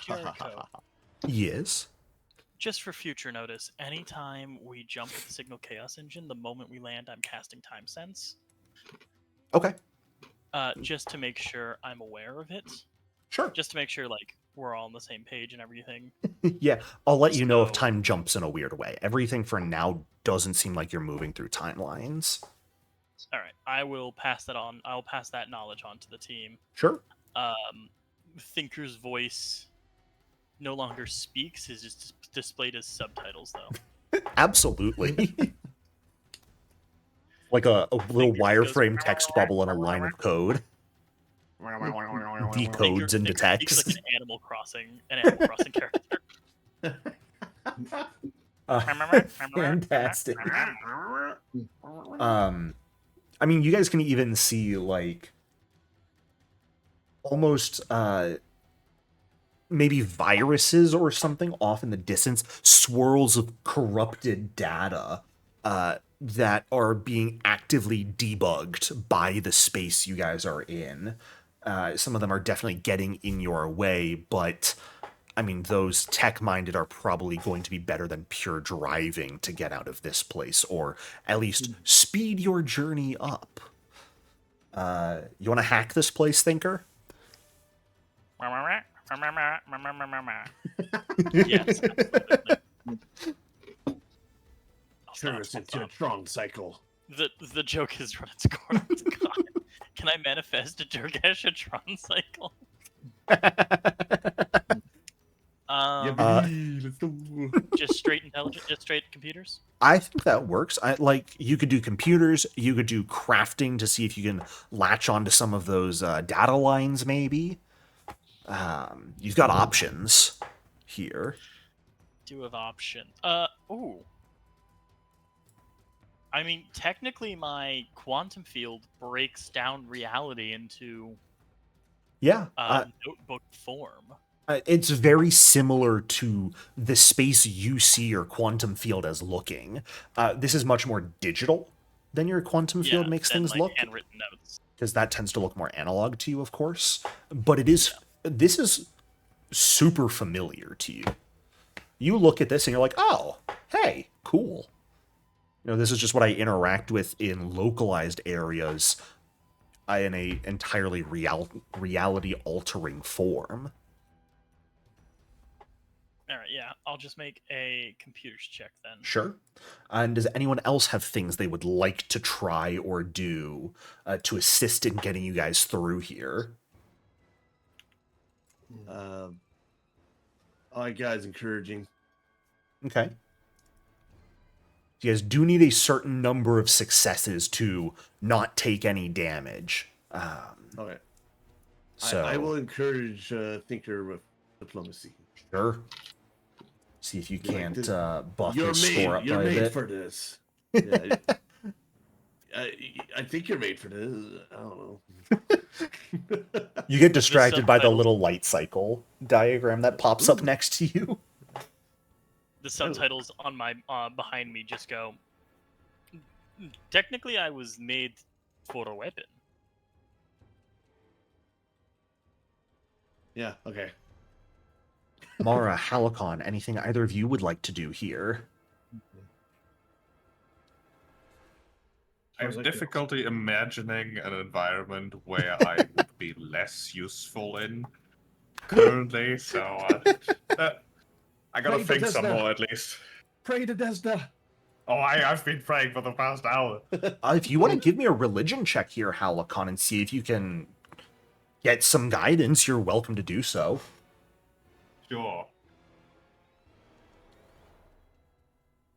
Jericho, Yes. just for future notice, anytime we jump with the Signal Chaos Engine, the moment we land, I'm casting Time Sense. Okay. Just to make sure I'm aware of it. Sure. Just to make sure, like, we're all on the same page and everything. Yeah, I'll let you know if So- time jumps in a weird way. Everything for now doesn't seem like you're moving through timelines. All right, I will pass that on. I'll pass that knowledge on to the team. Sure. Thinker's voice no longer speaks; is just displayed as subtitles, though. Absolutely. Like a little Thinker just goes, wireframe text bubble and a line of code. Decodes into Thinker speaks text. like an Animal Crossing character. Fantastic. I mean, you guys can even see like almost maybe viruses or something off in the distance, swirls of corrupted data that are being actively debugged by the space you guys are in. Some of them are definitely getting in your way, but I mean, those tech-minded are probably going to be better than pure driving to get out of this place, or at least speed your journey up. You want to hack this place, Thinker? Yes. Turn us into a Tron cycle. The joke is run its course. God. Can I manifest a Durgash Tron cycle? Let's go. Just straight intelligence, just straight computers. I think that works. Like, you could do computers, you could do crafting to see if you can latch onto some of those data lines, maybe. You've got options here. Do have option. Ooh. I mean, technically, my quantum field breaks down reality into Yeah. notebook form. It's very similar to the space you see your quantum field as looking. This is much more digital than your quantum field makes than, things like, look, handwritten notes. because that tends to look more analog to you, of course. But it is this is super familiar to you. You look at this and you're like, oh, hey, cool. You know, this is just what I interact with in localized areas in a entirely reality-altering form. All right, yeah, I'll just make a computers check then. Sure. And does anyone else have things they would like to try or do to assist in getting you guys through here? I guys encouraging. Okay. You guys do need a certain number of successes to not take any damage. Okay. So I will encourage Thinker with diplomacy. sure. See if you Be like, can't this- buff You're his score made. up You're by a made bit. for this. Yeah, I think you're made for this. I don't know. You get distracted by the subtitles- little light cycle diagram that pops up next to you. The subtitles on my behind me just go. Technically, I was made for a weapon. Yeah. Okay. Mara, Halicon, anything either of you would like to do here? I have Sounds like difficulty imagining an environment where I would be less useful in currently, so I gotta Pray think some Bethesda. more at least. Pray to Desda. Oh, I've been praying for the past hour. If you want to give me a religion check here, Halicon, and see if you can get some guidance, you're welcome to do so. Sure.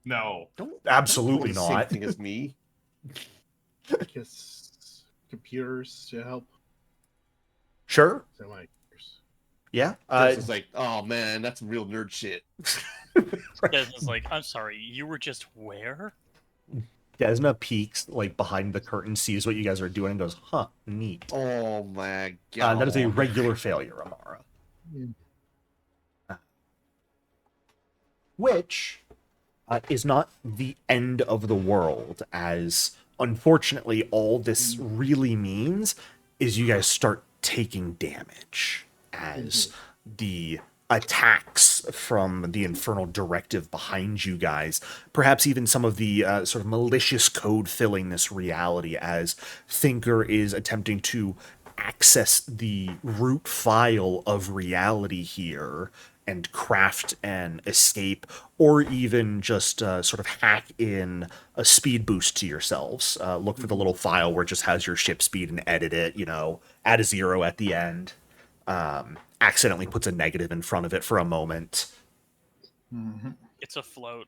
No. Absolutely Don't same not. thing as me. I guess computers to help. Sure. Semi. Yeah. This is like, oh man, that's real nerd shit. Desna's like, I'm sorry, you were just where? Desna peeks like behind the curtain, sees what you guys are doing, and goes, "Huh, neat." Oh my god. That is a regular failure, Amara. Which is not the end of the world, as unfortunately all this really means is you guys start taking damage as the attacks from the Infernal Directive behind you guys, perhaps even some of the sort of malicious code filling this reality as Thinker is attempting to access the root file of reality here and craft an escape, or even just sort of hack in a speed boost to yourselves. Look for the little file where it just has your ship speed and edit it, add a 0 at the end. Accidentally puts a negative in front of it for a moment. It's a float.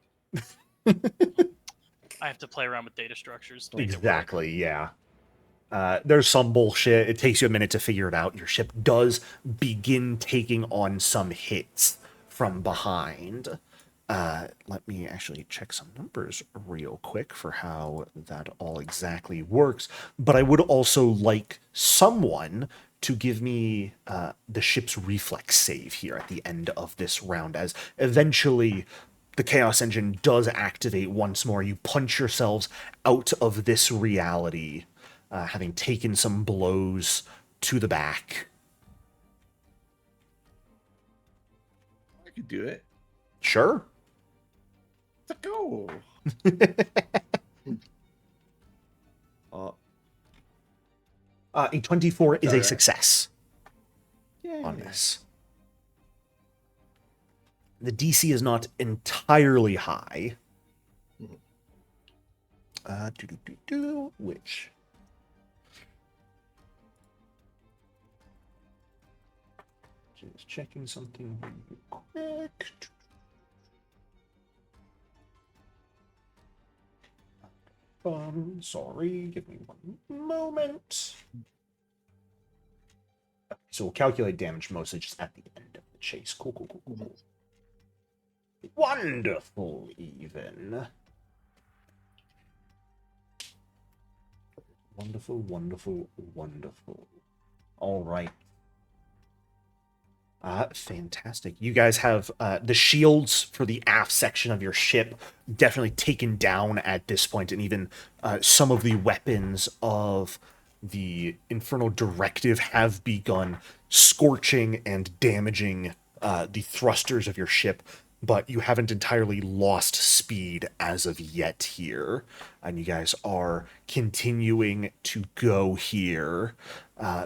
I have to play around with data structures to make it work. Exactly, yeah. There's some bullshit. It takes you a minute to figure it out. Your ship does begin taking on some hits from behind. Let me actually check some numbers real quick for how that all exactly works. But I would also like someone to give me the ship's reflex save here at the end of this round, as eventually the Chaos Engine does activate once more. You punch yourselves out of this reality, having taken some blows to the back. I could do it. Sure. Let's go. A 24 is a Alright. success on this. The DC is not entirely high. Which? Just checking something real quick. Sorry, give me one moment. Okay, so we'll calculate damage mostly just at the end of the chase. Cool. Wonderful, even. Wonderful. All right. Fantastic. You guys have the shields for the aft section of your ship definitely taken down at this point, and even some of the weapons of the Infernal Directive have begun scorching and damaging the thrusters of your ship, but you haven't entirely lost speed as of yet here, and you guys are continuing to go here.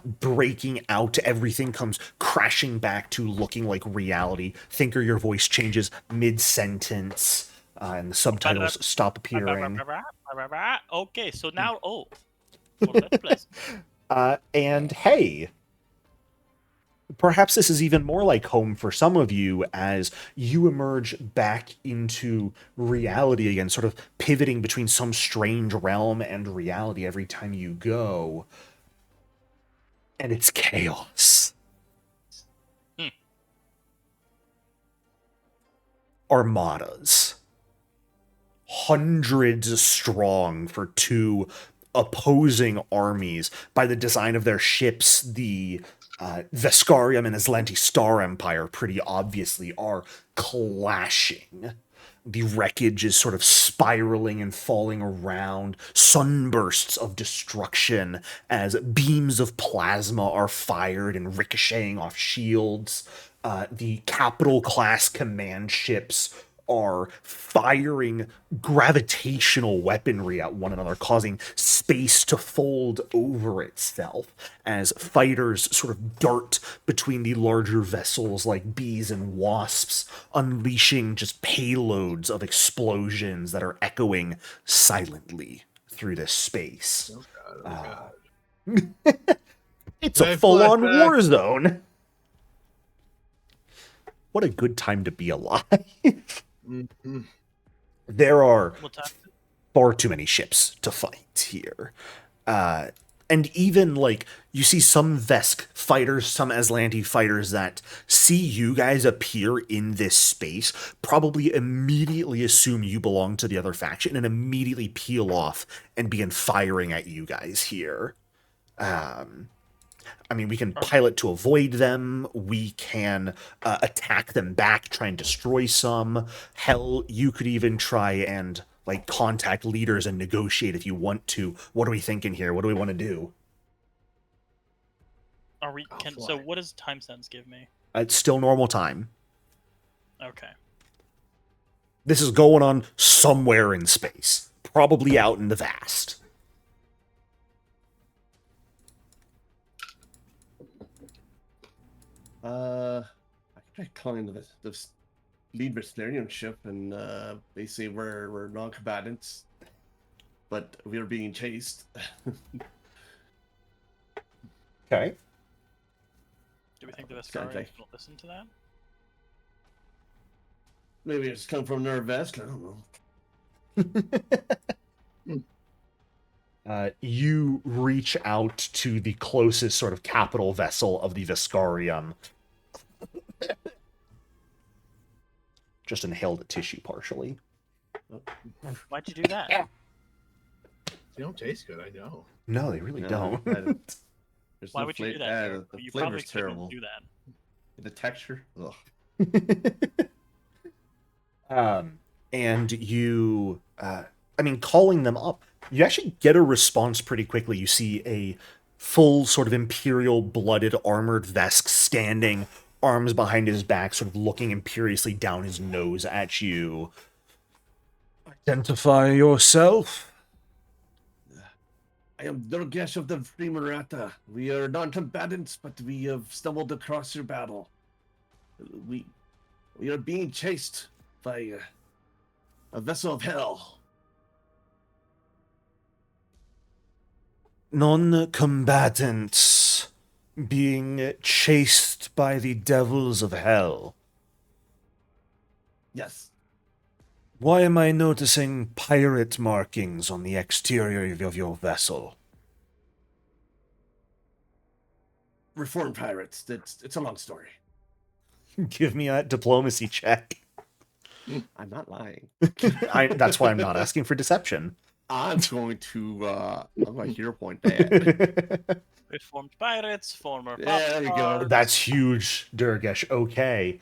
Breaking out, everything comes crashing back to looking like reality. Thinker, your voice changes mid-sentence, and the subtitles stop appearing. Okay, so now, well, that's pleasant. And hey, perhaps this is even more like home for some of you as you emerge back into reality again, sort of pivoting between some strange realm and reality every time you go. And it's chaos. Armadas. Hundreds strong for two opposing armies. By the design of their ships, the Veskarium and Aslanti Star Empire pretty obviously are clashing. The wreckage is sort of spiraling and falling around, sunbursts of destruction as beams of plasma are fired and ricocheting off shields. The capital-class command ships are firing gravitational weaponry at one another, causing space to fold over itself as fighters sort of dart between the larger vessels like bees and wasps, unleashing just payloads of explosions that are echoing silently through this space. Oh God. It's a Hey, full-on flashback. war zone. What a good time to be alive. Mhm. There are What time? far too many ships to fight here. And even, like, you see some Vesk fighters, some Aslanti fighters that see you guys appear in this space, probably immediately assume you belong to the other faction and immediately peel off and begin firing at you guys here. I mean, we can pilot to avoid them. We can attack them back, try and destroy some. Hell, you could even try and like contact leaders and negotiate if you want to. What are we thinking here? What do we want to do? Are we? So what does time sense give me? It's still normal time. Okay. This is going on somewhere in space, probably out in the vast. I can try calling the lead Vestlerian ship, and they say we're non-combatants, but we are being chased. Okay. Do we think the Sounds Veskarians like- will listen to that? Maybe it's come from their vest. I don't know. You reach out to the closest sort of capital vessel of the Veskarium. Just inhaled a tissue partially. Why'd you do that? They don't taste good, I know. No, they really No, don't. There's Why no would you do fla- that? Jared? the You probably flavor's couldn't terrible. do that. The texture. Ugh. And you, calling them up, you actually get a response pretty quickly. You see a full sort of imperial blooded armored Vesk standing, arms behind his back, sort of looking imperiously down his nose at you. Identify yourself. I am Durgesh of the Primarata. We are non-combatants, but we have stumbled across your battle. We are being chased by a vessel of hell. Non-combatants being chased by the devils of hell. Yes. Why am I noticing pirate markings on the exterior of your vessel? Reformed pirates. It's a long story. Give me a diplomacy check. I'm not lying. That's why I'm not asking for deception. I'm going to I'm my hero point that. Reformed pirates, former Yeah, there you go. pop-stars. That's huge, Durgesh. Okay.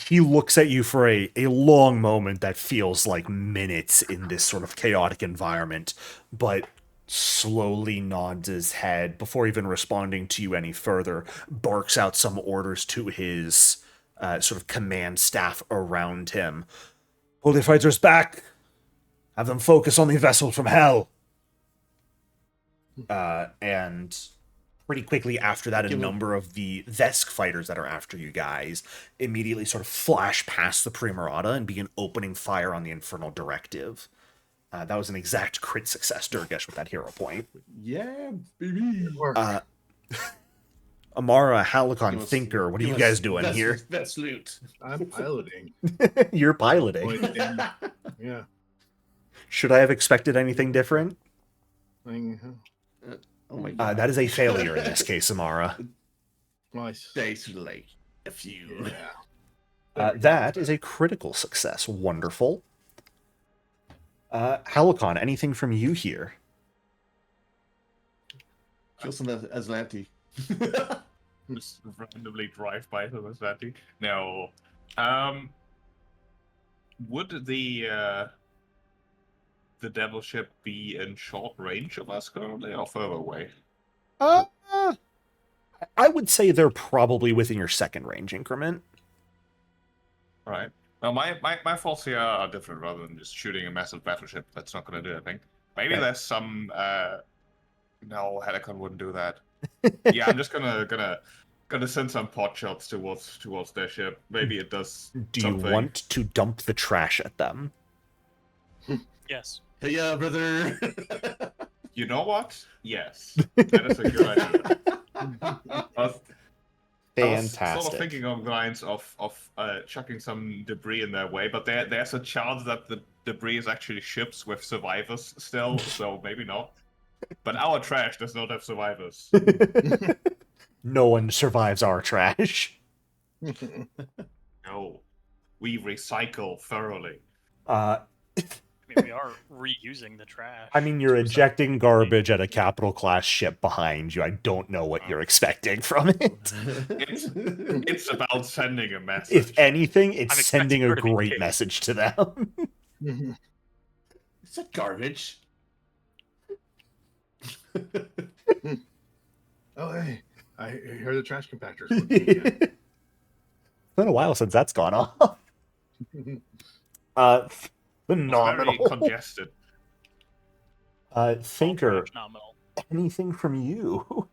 He looks at you for a long moment that feels like minutes in this sort of chaotic environment, but slowly nods his head before even responding to you any further, barks out some orders to his sort of command staff around him. Pull the fighters back! Have them focus on the vessel from hell! And pretty quickly after that, a number of the Vesk fighters that are after you guys immediately sort of flash past the Primarata and begin opening fire on the Infernal Directive. That was an exact crit success, Durgesh, with that hero point. Yeah, baby. Amara, Halicon, Give us- Thinker, what are give you us guys doing best- here? Best loot. I'm piloting. You're piloting. Point in. Yeah. Should I have expected anything different? Oh my god. That is a failure in this case, Amara. Nice. Days like a few. Yeah. That is a critical success. Wonderful. Halicon, anything from you here? Kill some Aslanti. Just randomly drive by the Mazati. No. Would the devil ship be in short range of us currently or further away? I would say they're probably within your second range increment. Right. Well, my thoughts here are different rather than just shooting a massive battleship. That's not going to do anything. Maybe Okay. there's some. No, Helicon wouldn't do that. Yeah, I'm just gonna send some pot shots towards their ship. Maybe it does. Do something. you want to dump the trash at them? Yes. Hey, brother. You know what? Yes, that is a good idea. I was Fantastic. sort of thinking on the lines of chucking some debris in their way, but there's a chance that the debris is actually ships with survivors still, so maybe not. But our trash does not have survivors. No one survives our trash. No, we recycle thoroughly. Uh, I mean, we are reusing the trash. I mean, you're to ejecting garbage at a capital class ship behind you. I don't know what you're expecting from it. It's about sending a message. If anything, I'm it's expecting sending a her to be great pissed. message to them. Is that garbage? Oh, hey. I hear the trash compactors. It's been a while since that's gone off. Very Phenomenal. congested. Thinker, trash nominal. anything from you?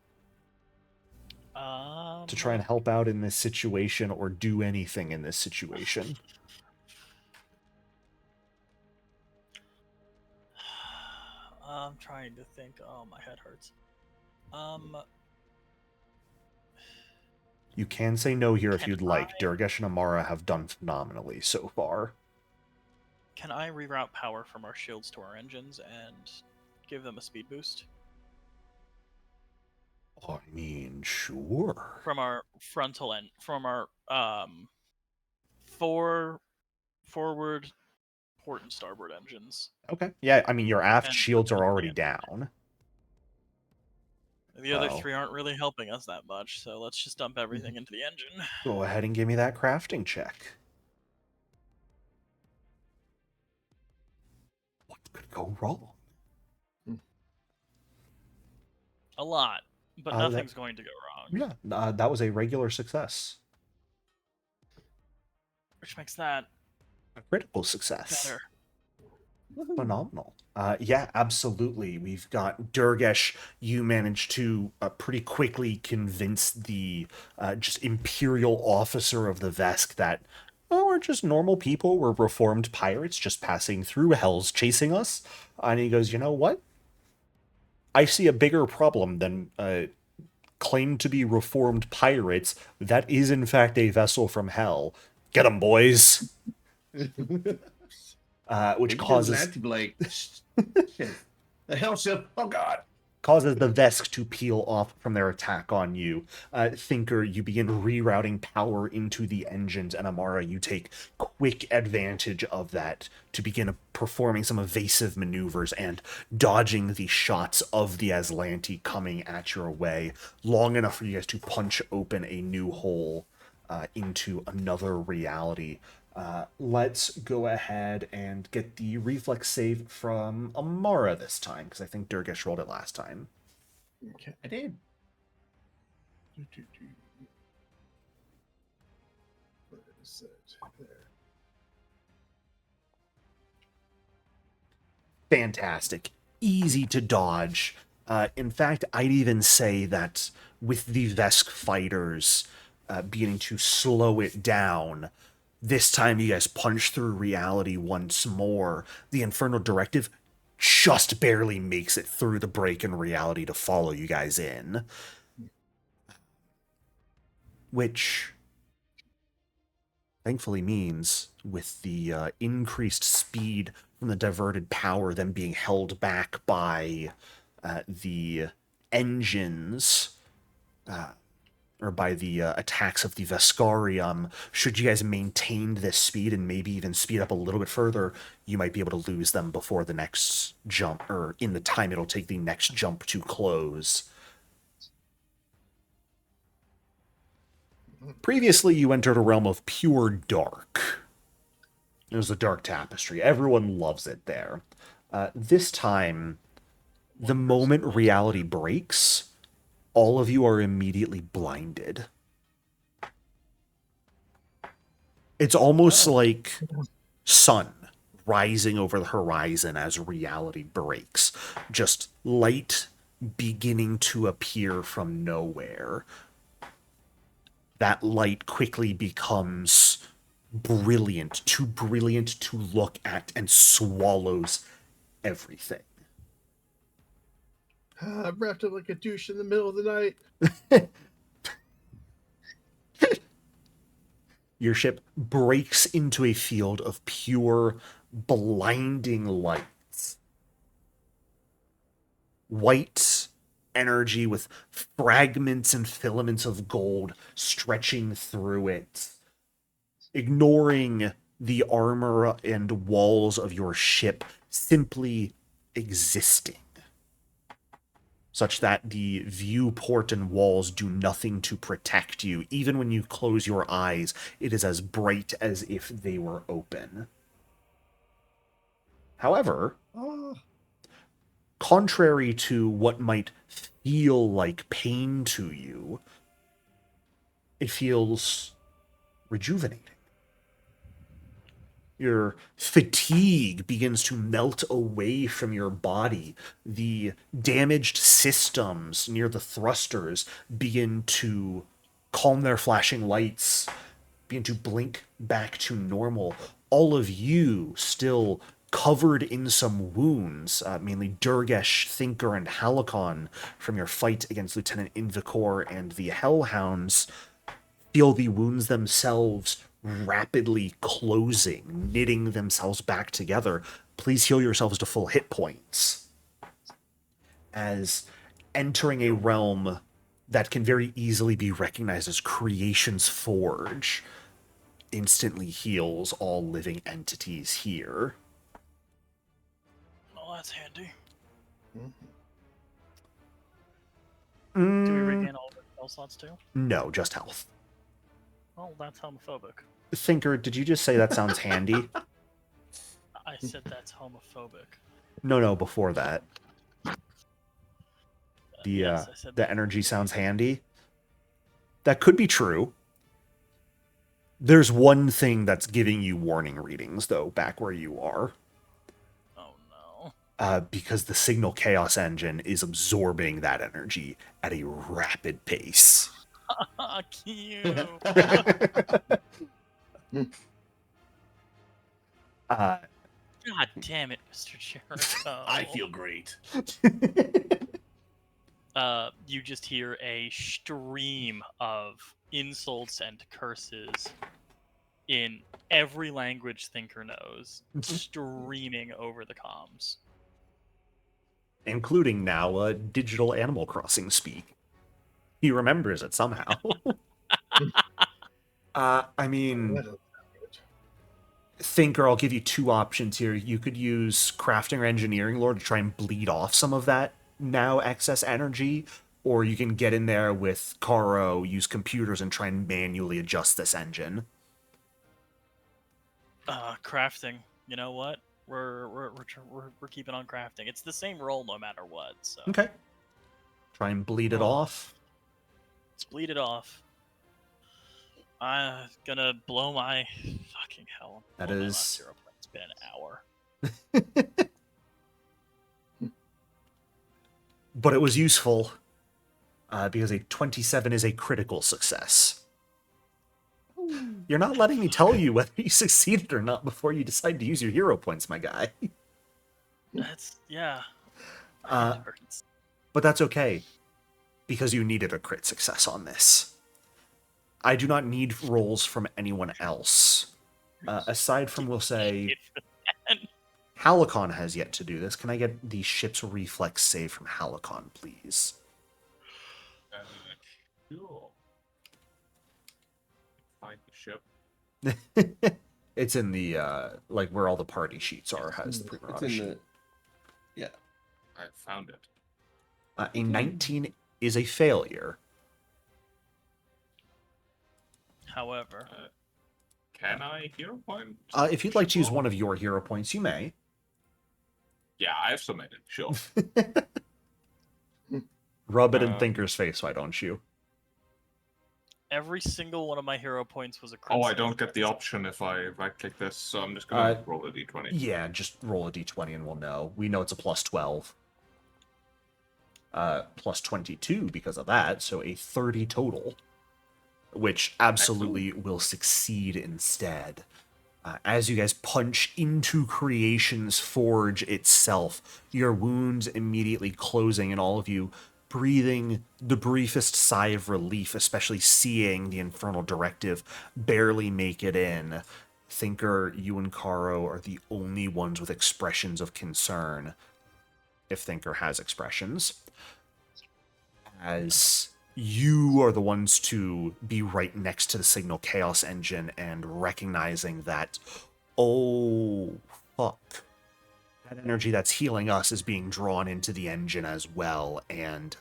to try and help out in this situation or do anything in this situation? I'm trying to think. Oh, my head hurts. You can say no here if Can you'd like. Durgesh and Amara have done phenomenally so far. Can I reroute power from our shields to our engines and give them a speed boost? I mean, sure. From our frontal end, from our forward port and starboard engines. Okay. Yeah, I mean, your aft And shields put are them into already the down. The other So, 3 aren't really helping us that much, so let's just dump everything into the engine. go ahead and give me that crafting check. What could go wrong? A lot, but That- nothing's going to go wrong. Yeah, that was a regular success. Which makes that A critical success. better. Phenomenal. Yeah, absolutely. We've got Durgesh. You managed to pretty quickly convince the just imperial officer of the Vesk that, oh, we're just normal people. We're reformed pirates just passing through hells chasing us. And he goes, you know what? I see a bigger problem than claimed to be reformed pirates. That is, in fact, a vessel from hell. Get 'em, boys. Which causes like, shit. The hell ship. Oh god. causes the Vesk to peel off from their attack on you. Thinker, you begin rerouting power into the engines, and Amara, you take quick advantage of that to begin performing some evasive maneuvers and dodging the shots of the Aslanti coming at your way, long enough for you guys to punch open a new hole into another reality. Let's go ahead and get the reflex save from Amara this time, because I think Durgesh rolled it last time. Okay. I did. What is it? There. Fantastic. Easy to dodge. In fact, I'd even say that with the Vesk fighters beginning to slow it down, this time you guys punch through reality once more. The Infernal Directive just barely makes it through the break in reality to follow you guys in. Which thankfully means, with the increased speed from the diverted power, them being held back by the engines, or by the attacks of the Vescarium, should you guys maintain this speed and maybe even speed up a little bit further, you might be able to lose them before the next jump, or in the time it'll take the next jump to close. Previously, you entered a realm of pure dark. It was a dark tapestry. Everyone loves it there. This time, the moment reality breaks, all of you are immediately blinded. It's almost like sun rising over the horizon as reality breaks. Just light beginning to appear from nowhere. That light quickly becomes brilliant to look at, and swallows everything. I'm wrapped up like a douche in the middle of the night. Your ship breaks into a field of pure, blinding lights. White energy with fragments and filaments of gold stretching through it, ignoring the armor and walls of your ship, simply existing, such that the viewport and walls do nothing to protect you. Even when you close your eyes, it is as bright as if they were open. However, contrary to what might feel like pain to you, it feels rejuvenating. Your fatigue begins to melt away from your body. The damaged systems near the thrusters begin to calm their flashing lights, begin to blink back to normal. All of you still covered in some wounds, mainly Durgesh, Thinker, and Halakon from your fight against Lieutenant Invicor and the Hellhounds, feel the wounds themselves rapidly closing, knitting themselves back together. Please heal yourselves to full hit points. As entering a realm that can very easily be recognized as Creation's Forge instantly heals all living entities here. Oh, that's handy. Mhm. Do we regain all the spell slots too? No, just health. Oh, that's homophobic. Thinker, did you just say that sounds handy? I said that's homophobic. No, before that. Yes, I said The that. energy sounds handy. That could be true. There's one thing that's giving you warning readings, though, back where you are. Oh no. Because the Signal Chaos Engine is absorbing that energy at a rapid pace. Cute. Uh, God damn it, Mr. Jericho. I feel great. You just hear a stream of insults and curses in every language Thinker knows, streaming over the comms. including now digital Animal Crossing speak. He remembers it somehow. I mean, What a- Thinker, I'll give you two options here. You could use crafting or engineering lore to try and bleed off some of that now excess energy, or you can get in there with Karo, use computers, and try and manually adjust this engine. Crafting. You know what? We're keeping on crafting. It's the same roll no matter what. So Okay. Try and bleed it Oh. off. let's bleed it off. I'm gonna blow my fucking hell. That Blow my is- last 0 point. It's been an hour. But it was useful, because a 27 is a critical success. You're not letting me tell you whether you succeeded or not before you decide to use your hero points, my guy. That's yeah. Uh, It hurts. But that's okay, because you needed a crit success on this. I do not need rolls from anyone else. Aside from, we'll say, It- and Halakon has yet to do this. Can I get the ship's reflex save from Halakon, please? Cool. Find the ship. It's in the, like, where all the party sheets are, has the It's Primarata in sheet. the. Yeah. I found it. A 19 is a failure. However, Can I hero point? If you'd like to use Roll? one of your hero points, you may. Yeah, I've submitted. Sure. Rub it in Thinker's face, why don't you? every single one of my hero points was a crit. Oh, I save. don't get the option if I right click this, so I'm just gonna roll a d20. Yeah, just roll a d20 and we'll know. We know it's a plus 12. Plus 22 because of that, so a 30 total. Which absolutely will succeed instead. As you guys punch into Creation's Forge itself, your wounds immediately closing, and all of you breathing the briefest sigh of relief, especially seeing the Infernal Directive barely make it in. Thinker, you and Karo are the only ones with expressions of concern, if Thinker has expressions. As you are the ones to be right next to the Signal Chaos Engine and recognizing that, oh, fuck. That energy that's healing us is being drawn into the engine as well, and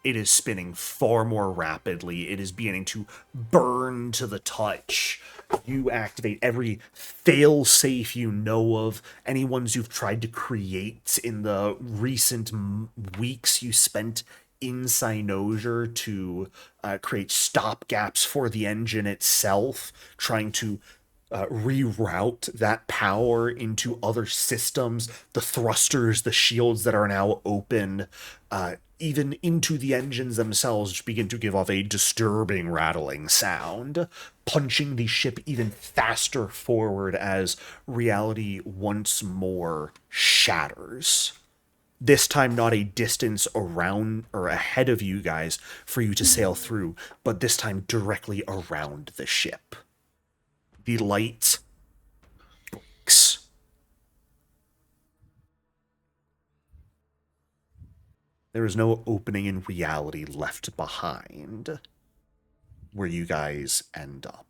it is spinning far more rapidly. It is beginning to burn to the touch. You activate every fail-safe you know of, any ones you've tried to create in the recent weeks you spent in Cynosure to create stopgaps for the engine itself, trying to reroute that power into other systems, the thrusters, the shields that are now open, even into the engines themselves, which begin to give off a disturbing rattling sound, punching the ship even faster forward as reality once more shatters. This time, not a distance around or ahead of you guys for you to sail through, but this time directly around the ship. The light breaks. There is no opening in reality left behind where you guys end up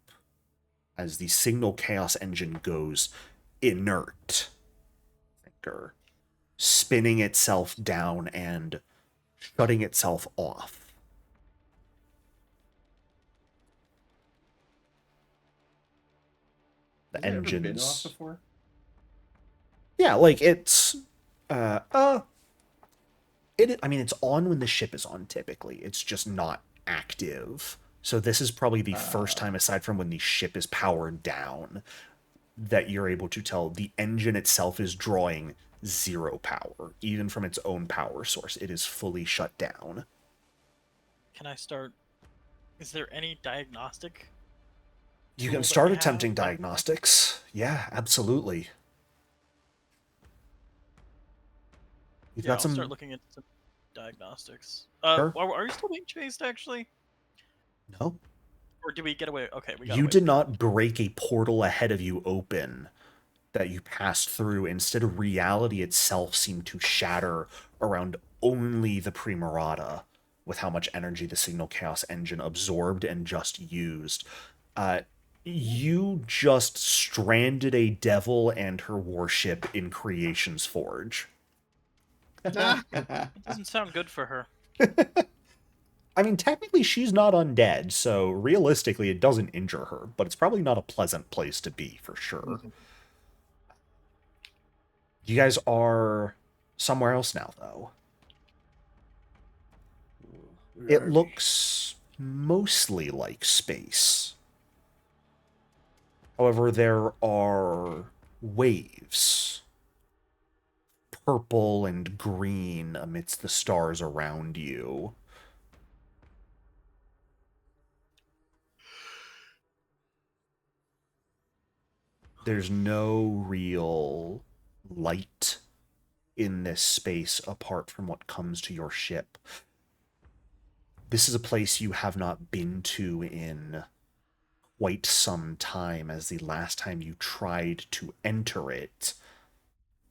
as the signal chaos engine goes inert, thinker, spinning itself down and shutting itself off. The Has it ever been off engines. before? Yeah, like it's I mean, it's on when the ship is on, typically. It's just not active. So this is probably the first time, aside from when the ship is powered down, that you're able to tell the engine itself is drawing zero power. Even from its own power source, it is fully shut down. Can I start? Is there any diagnostic? You tool can that start we have? attempting diagnostics. Yeah, absolutely. You've Yeah, got I'll some... start looking into some diagnostics. Sure. Are you still being chased, actually? No. Or did we get away? Okay, we got You away. did not break a portal ahead of you open that you passed through. Instead, reality itself seemed to shatter around only the Primarata with how much energy the Signal Chaos engine absorbed and just used. You just stranded a devil and her warship in Creation's Forge. It doesn't sound good for her. I mean, technically she's not undead, so realistically it doesn't injure her, but it's probably not a pleasant place to be, for sure. You guys are somewhere else now, though. It looks mostly like space. However, there are waves, purple and green amidst the stars around you. There's no real light in this space apart from what comes to your ship. This is a place you have not been to in quite some time, as the last time you tried to enter it,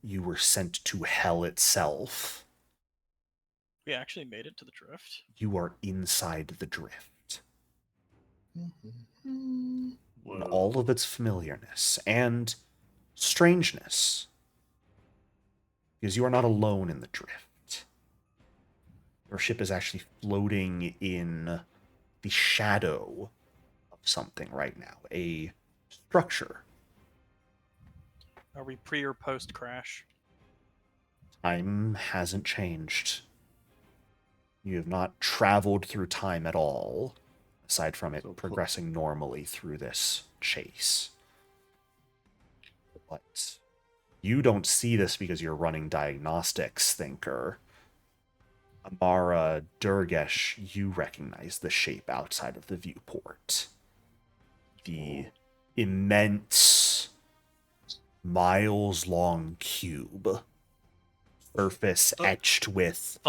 you were sent to hell itself. We actually made it to the drift. You are inside the drift. In all of its familiarness and strangeness. Because you are not alone in the drift. Your ship is actually floating in the shadow of something right now. A structure. Are we pre or post crash? Time hasn't changed. You have not traveled through time at all, aside from it progressing normally through this chase. But you don't see this because you're running diagnostics, thinker. Amara, Durgesh, you recognize the shape outside of the viewport. The immense, miles-long cube. Surface etched with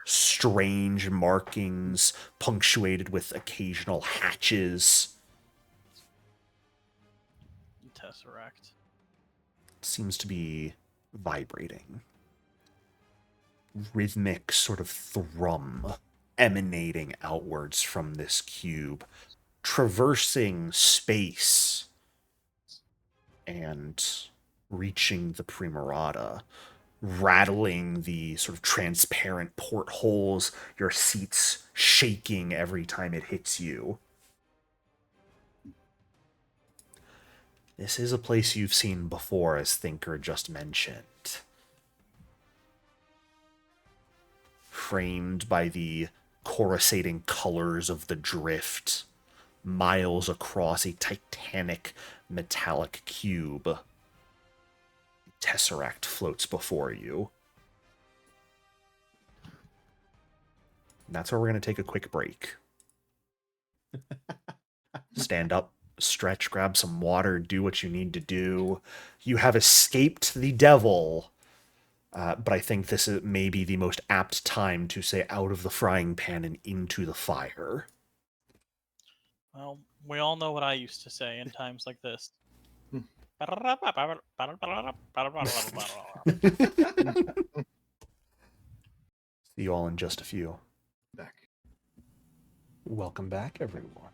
strange markings, punctuated with occasional hatches. Tesseract. Seems to be vibrating. Rhythmic sort of thrum emanating outwards from this cube, traversing space and reaching the Primarata, rattling the sort of transparent portholes, your seats shaking every time it hits you. This is a place you've seen before, as Thinker just mentioned. Framed by the coruscating colors of the drift, miles across, a titanic metallic cube. Tesseract floats before you. And that's where we're going to take a quick break. Stand up, stretch, grab some water, do what you need to do. You have escaped the devil, but I think this is maybe the most apt time to say out of the frying pan and into the fire. Well, we all know what I used to say in times like this. See you all in just a few. Back. Welcome back, everyone.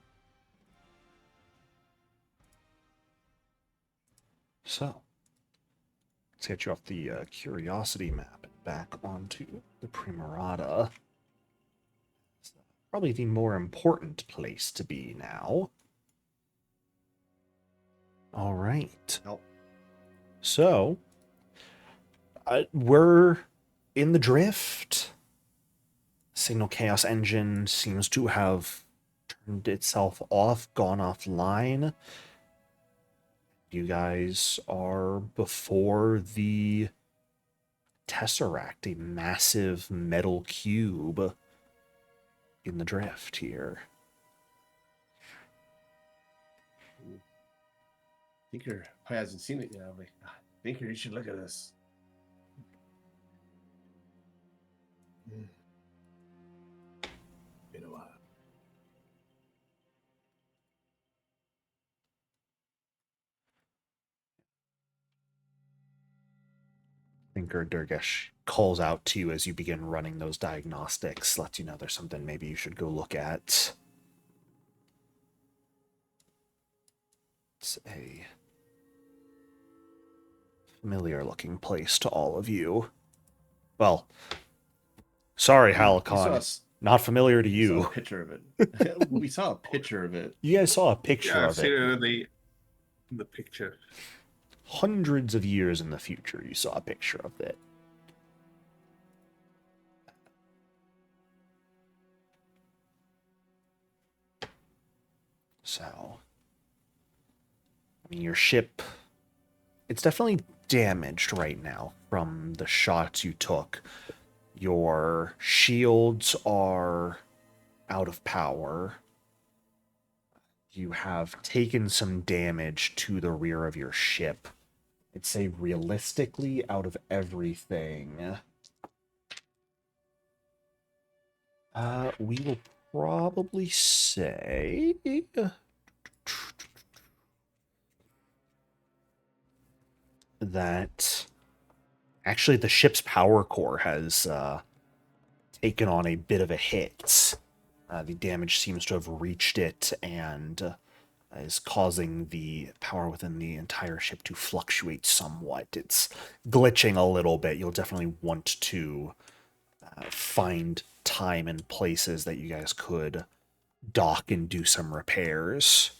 So, let's get you off the curiosity map and back onto the Primarata. It's probably the more important place to be now. All right. Nope. So, we're in the drift. Signal Chaos Engine seems to have turned itself off, gone offline. You guys are before the Tesseract, a massive metal cube in the drift here. Tinker hasn't seen it yet. I'm like, Tinker, you should look at this. Been a while. Thinker Durgesh calls out to you as you begin running those diagnostics, lets you know there's something maybe you should go look at. It's a familiar looking place to all of you. Well, sorry, Halakon. Not familiar to We saw you. a picture of it. We saw a picture of it. You guys saw a picture Yeah, I've of seen it. it in the picture. Hundreds of years in the future, you saw a picture of it. So, I mean, your ship, it's definitely damaged right now from the shots you took. Your shields are out of power. You have taken some damage to the rear of your ship. I'd say realistically, out of everything, we will probably say that actually the ship's power core has taken on a bit of a hit. The damage seems to have reached it and is causing the power within the entire ship to fluctuate somewhat. It's glitching a little bit. You'll definitely want to find time and places that you guys could dock and do some repairs.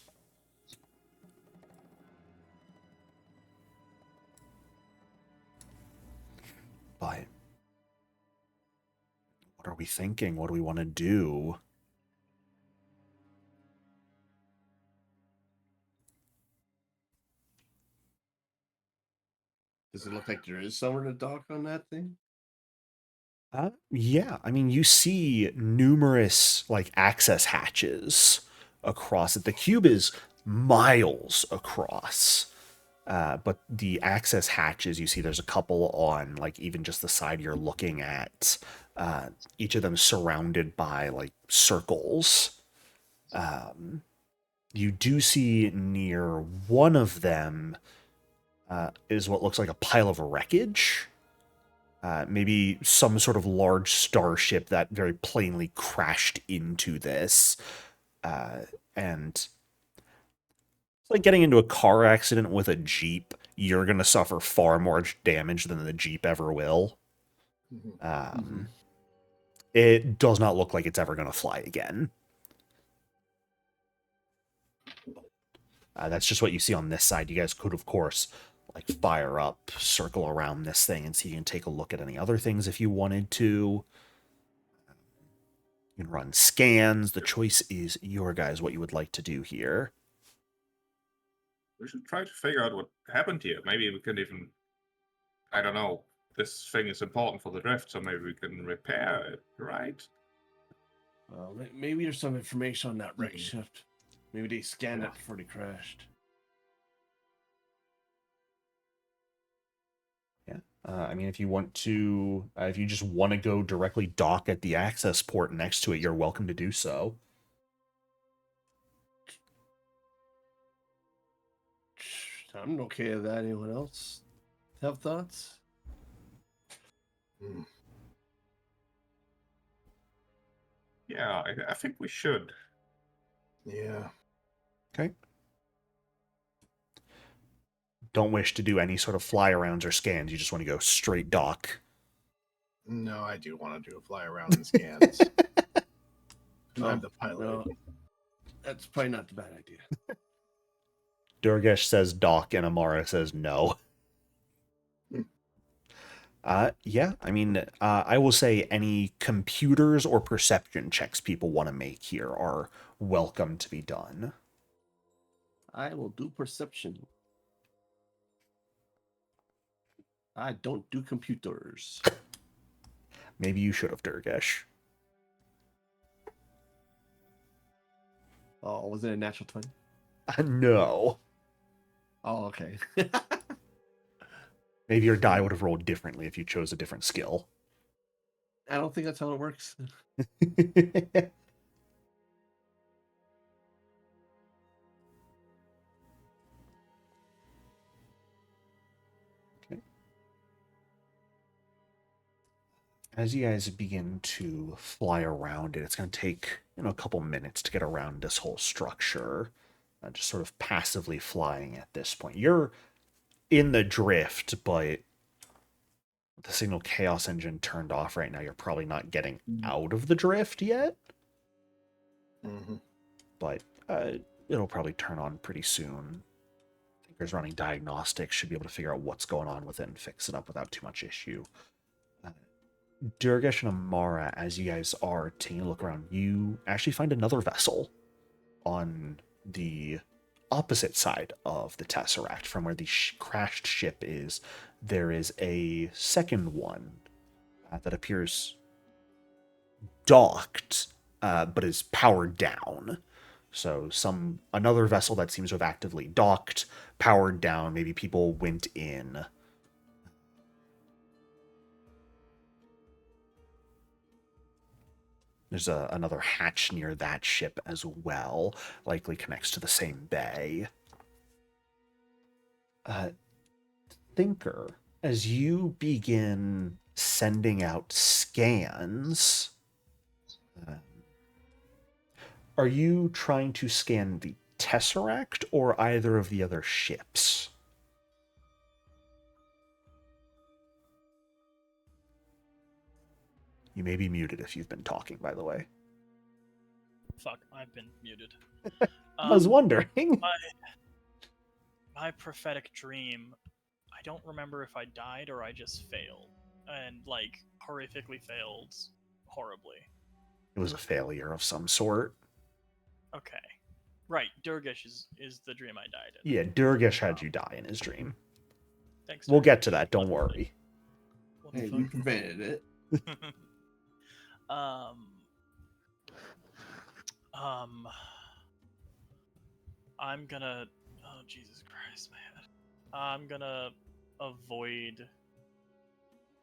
But what are we thinking? What do we want to do? Does it look like there is somewhere to dock on that thing? Yeah, I mean, you see numerous like access hatches across it. The cube is miles across, but the access hatches, you see there's a couple on like even just the side you're looking at, each of them surrounded by like circles. You do see near one of them is what looks like a pile of wreckage. Maybe some sort of large starship that very plainly crashed into this. And it's like getting into a car accident with a Jeep. You're going to suffer far more damage than the Jeep ever will. It does not look like it's ever going to fly again. That's just what you see on this side. You guys could, of course, like fire up, circle around this thing and see if you can take a look at any other things if you wanted to. You can run scans. The choice is your guys, what you would like to do here. We should try to figure out what happened here. Maybe we can even, I don't know, this thing is important for the drift, so maybe we can repair it, right? Well, maybe there's some information on that wreck Mhm. ship. Maybe they scanned it before they crashed. I mean, if you want to, if you just want to go directly dock at the access port next to it, you're welcome to do so. I'm okay with that. Anyone else have thoughts? Hmm. Yeah, I think we should. Yeah. Okay. Don't wish to do any sort of fly arounds or scans. You just want to go straight dock. No, I do want to do a fly around and scans. I'm the pilot. No, that's probably not the bad idea. Durgesh says dock, and Amara says no. Yeah, I mean, I will say any computers or perception checks people want to make here are welcome to be done. I will do perception. I don't do computers. Maybe you should have, Durgesh. Oh, was it a natural 20? No. Oh, okay. Maybe your die would have rolled differently if you chose a different skill. I don't think that's how it works. As you guys begin to fly around it, it's going to take, a couple minutes to get around this whole structure. Just sort of passively flying at this point. You're in the drift, but with the signal chaos engine turned off right now, you're probably not getting out of the drift yet. Mm-hmm. But it'll probably turn on pretty soon. Thinkers running diagnostics should be able to figure out what's going on with it and fix it up without too much issue. Durgesh and Amara, as you guys are taking a look around, you actually find another vessel on the opposite side of the Tesseract from where the crashed ship is. There is a second one that appears docked, but is powered down. So another vessel that seems to have actively docked, powered down. Maybe people went in. There's another hatch near that ship as well. Likely connects to the same bay. Thinker, as you begin sending out scans, are you trying to scan the Tesseract or either of the other ships? You may be muted if you've been talking, by the way. Fuck, I've been muted. I was wondering. My prophetic dream, I don't remember if I died or I just failed. And, horrifically failed horribly. It was a failure of some sort. Okay. Right, Durgesh is the dream I died in. Yeah, Durgesh had you die in his dream. Thanks, We'll Durgesh. get to that, don't worry. What the Hey, fuck? we prevented it. I'm gonna. Oh Jesus Christ, man! I'm gonna avoid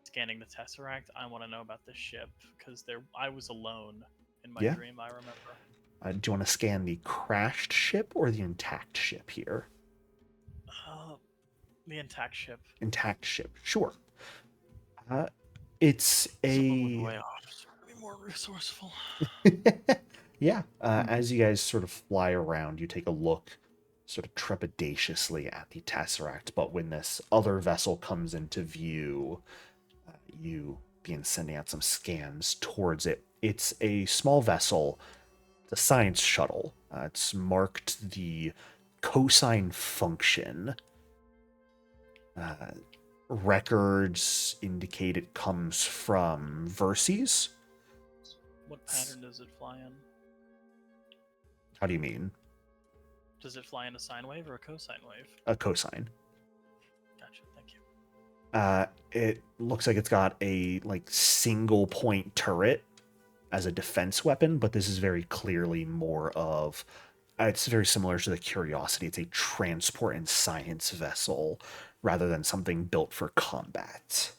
scanning the Tesseract. I want to know about the ship because I was alone in my dream. I remember. Do you want to scan the crashed ship or the intact ship here? The intact ship. Intact ship, sure. It's a way off. So be more resourceful. Yeah. As you guys sort of fly around, you take a look sort of trepidatiously at the Tesseract, but when this other vessel comes into view, you begin sending out some scans towards it. It's a small vessel, the science shuttle. It's marked the cosine function. Records indicate it comes from Verces. What pattern does it fly in? How do you mean? Does it fly in a sine wave or a cosine wave? A cosine. Gotcha, thank you. It looks like it's got a single point turret as a defense weapon, but this is very clearly more of it's very similar to the Curiosity. It's a transport and science vessel rather than something built for combat.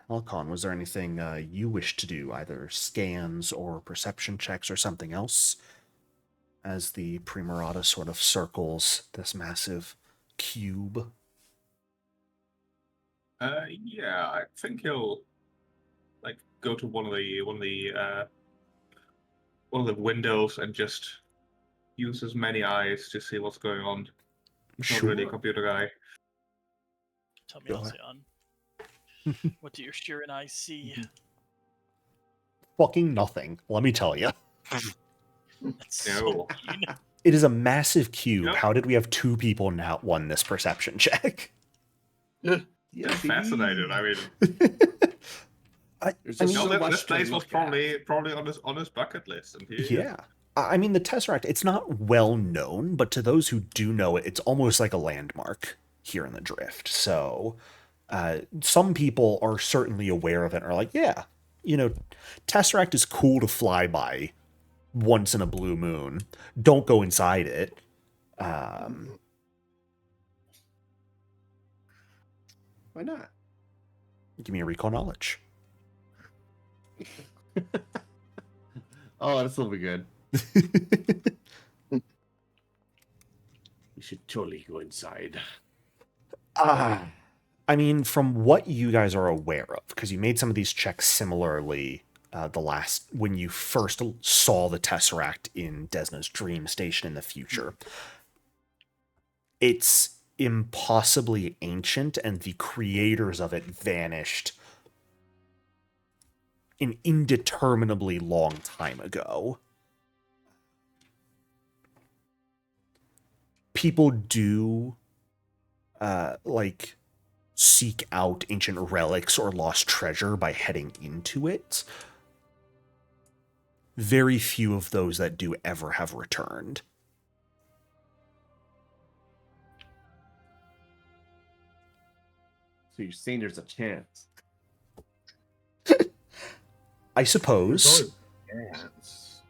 Halcon, was there anything you wish to do, either scans or perception checks or something else, as the Primarata sort of circles this massive cube? Yeah, I think he'll go to one of the windows and just use as many eyes to see what's going on. Not really a computer guy. Tell me, Go ahead. Alcyon. What do your Sheeran eyes see? Fucking nothing, let me tell you. That's so mean. It is a massive cube. Yep. How did we have 2 people not won this perception check? Yeah, Just fascinated. I mean, There's I just mean, so much this to place was look at. probably on his bucket list, and here he is. Yeah. I mean, the Tesseract, it's not well known, but to those who do know it, it's almost like a landmark here in the Drift. So some people are certainly aware of it and are like, yeah, Tesseract is cool to fly by once in a blue moon. Don't go inside it. Why not? Give me a recall knowledge. Oh, this will be good. We should totally go inside. I mean, from what you guys are aware of, because you made some of these checks similarly when you first saw the Tesseract in Desna's dream station in the future, it's impossibly ancient, and the creators of it vanished an indeterminably long time ago. People do seek out ancient relics or lost treasure by heading into it. Very few of those that do ever have returned. So you're saying there's a chance? I suppose. Yes.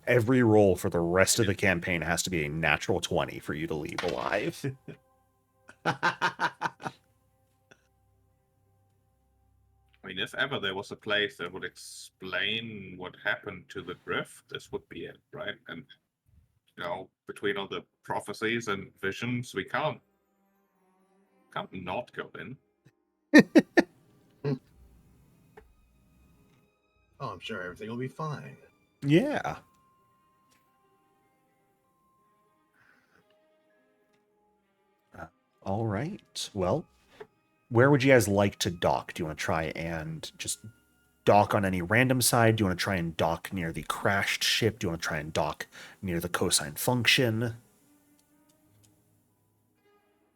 Every roll for the rest of the campaign has to be a natural 20 for you to leave alive. I mean, if ever there was a place that would explain what happened to the Drift, this would be it, right? And between all the prophecies and visions, we can't not go in. Oh, I'm sure everything will be fine. Yeah. All right. Well, where would you guys like to dock? Do you want to try and just dock on any random side? Do you want to try and dock near the crashed ship? Do you want to try and dock near the cosine function?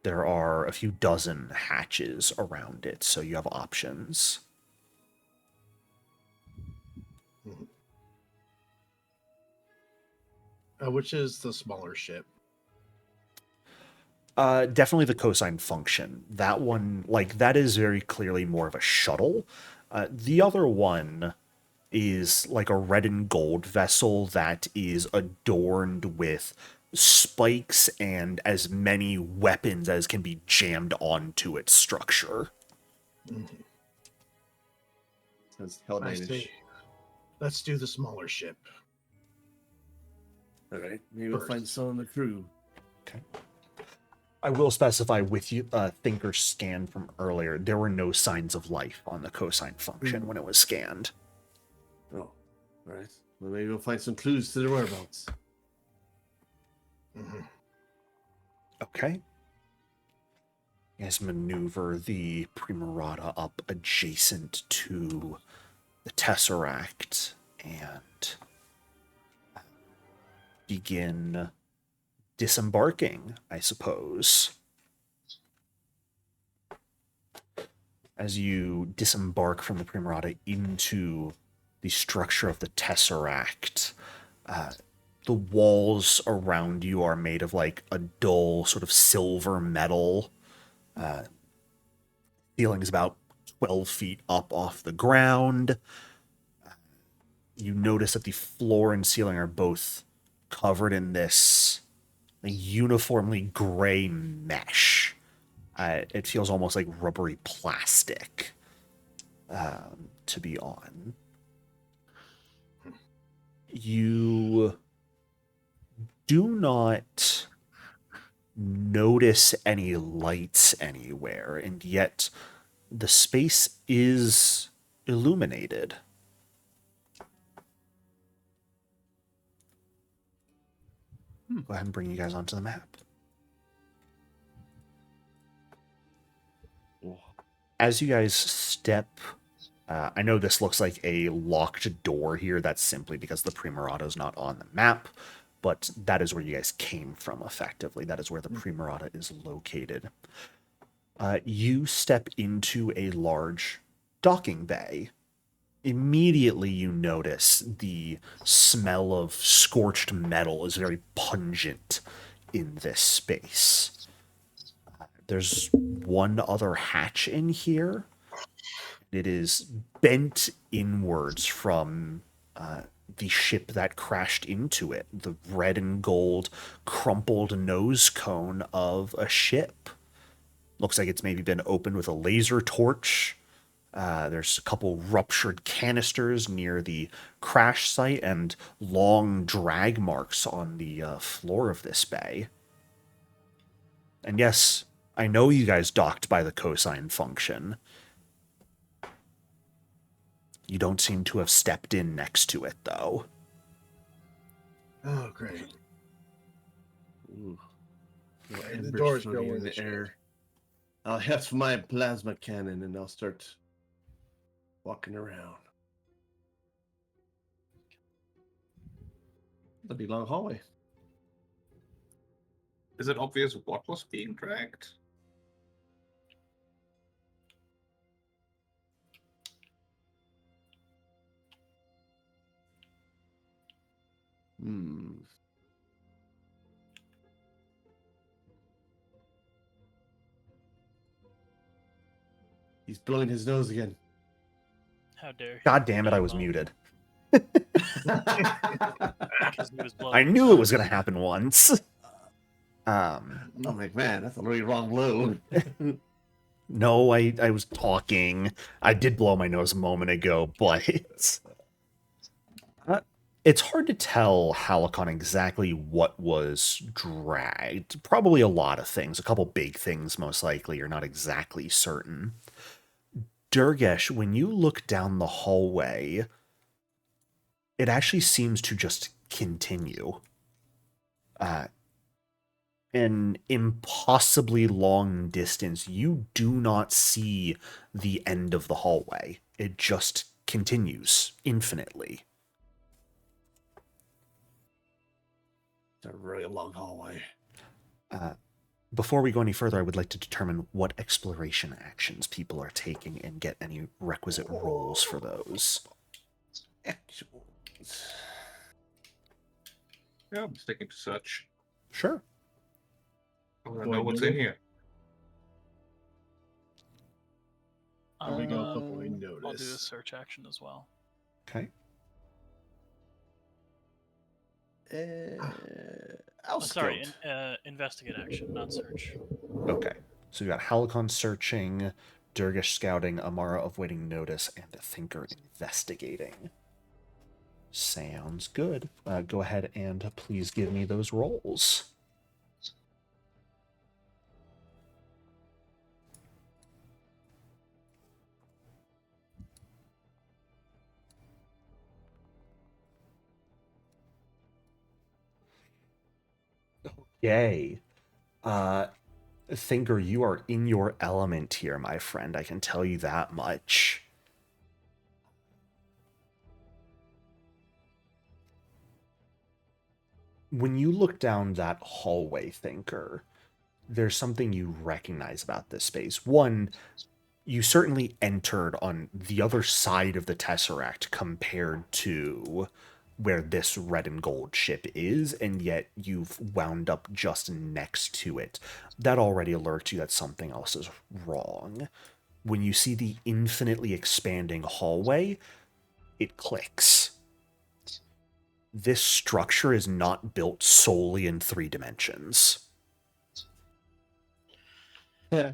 There are a few dozen hatches around it, so you have options. Which is the smaller ship? Definitely the cosine function. That one, that is very clearly more of a shuttle. The other one is like a red and gold vessel that is adorned with spikes and as many weapons as can be jammed onto its structure. Sounds hell I Danish. see. Let's do the smaller ship. All right, maybe we'll find some on the crew. Okay. I will specify with you, Thinker's scan from earlier, there were no signs of life on the cosine function when it was scanned. Oh, all right. Well, maybe we'll find some clues to the whereabouts. Okay. You guys maneuver the Primarata up adjacent to the Tesseract and begin disembarking, I suppose. As you disembark from the Primarata into the structure of the Tesseract, the walls around you are made of like a dull sort of silver metal. Ceiling's about 12 feet up off the ground. You notice that the floor and ceiling are both covered in this uniformly gray mesh. It feels almost like rubbery plastic to be on. You do not notice any lights anywhere, and yet the space is illuminated. Go ahead and bring you guys onto the map. As you guys step, I know this looks like a locked door here. That's simply because the Primarata is not on the map, but that is where you guys came from, effectively. That is where the Primarata is located. You step into a large docking bay. Immediately you notice the smell of scorched metal is very pungent in this space. There's one other hatch in here. It is bent inwards from the ship that crashed into it. The red and gold crumpled nose cone of a ship. Looks like it's maybe been opened with a laser torch. There's a couple ruptured canisters near the crash site and long drag marks on the floor of this bay. And yes, I know you guys docked by the cosine function. You don't seem to have stepped in next to it, though. Oh, great. Ooh. And the Embers doors floating go in in the air. I'll heft my plasma cannon and I'll start walking around. That'll be a long hallway. Is it obvious what was being dragged? He's blowing his nose again. How dare he? God damn it, be I was alone muted. because he was blowing I his knew it was nose. going to happen once. I'm like, man, that's a really wrong blow. No, I was talking. I did blow my nose a moment ago, but it's hard to tell Halakon exactly what was dragged. Probably a lot of things. A couple big things, most likely, are not exactly certain. Durgesh, when you look down the hallway, it actually seems to just continue. An impossibly long distance, you do not see the end of the hallway. It just continues infinitely. It's a really long hallway. Before we go any further, I would like to determine what exploration actions people are taking and get any requisite rolls for those. Actual. Yeah, I'm sticking to search. Sure. I want to know what's in here. There we go. Avoid I'll do a notice. search action as well. Okay. Uh, I'll Sorry, scout. investigate action, not search. Okay. So you got Halakon searching, Durgish scouting, Amara avoiding notice, and Thinker investigating. Sounds good. Go ahead and please give me those rolls. Yay. Thinker, you are in your element here, my friend. I can tell you that much. when you look down that hallway, Thinker, there's something you recognize about this space. One, you certainly entered on the other side of the Tesseract compared to where this red and gold ship is, and yet you've wound up just next to it. That already alerts you that something else is wrong. When you see the infinitely expanding hallway, it clicks. This structure is not built solely in 3 dimensions. Yeah.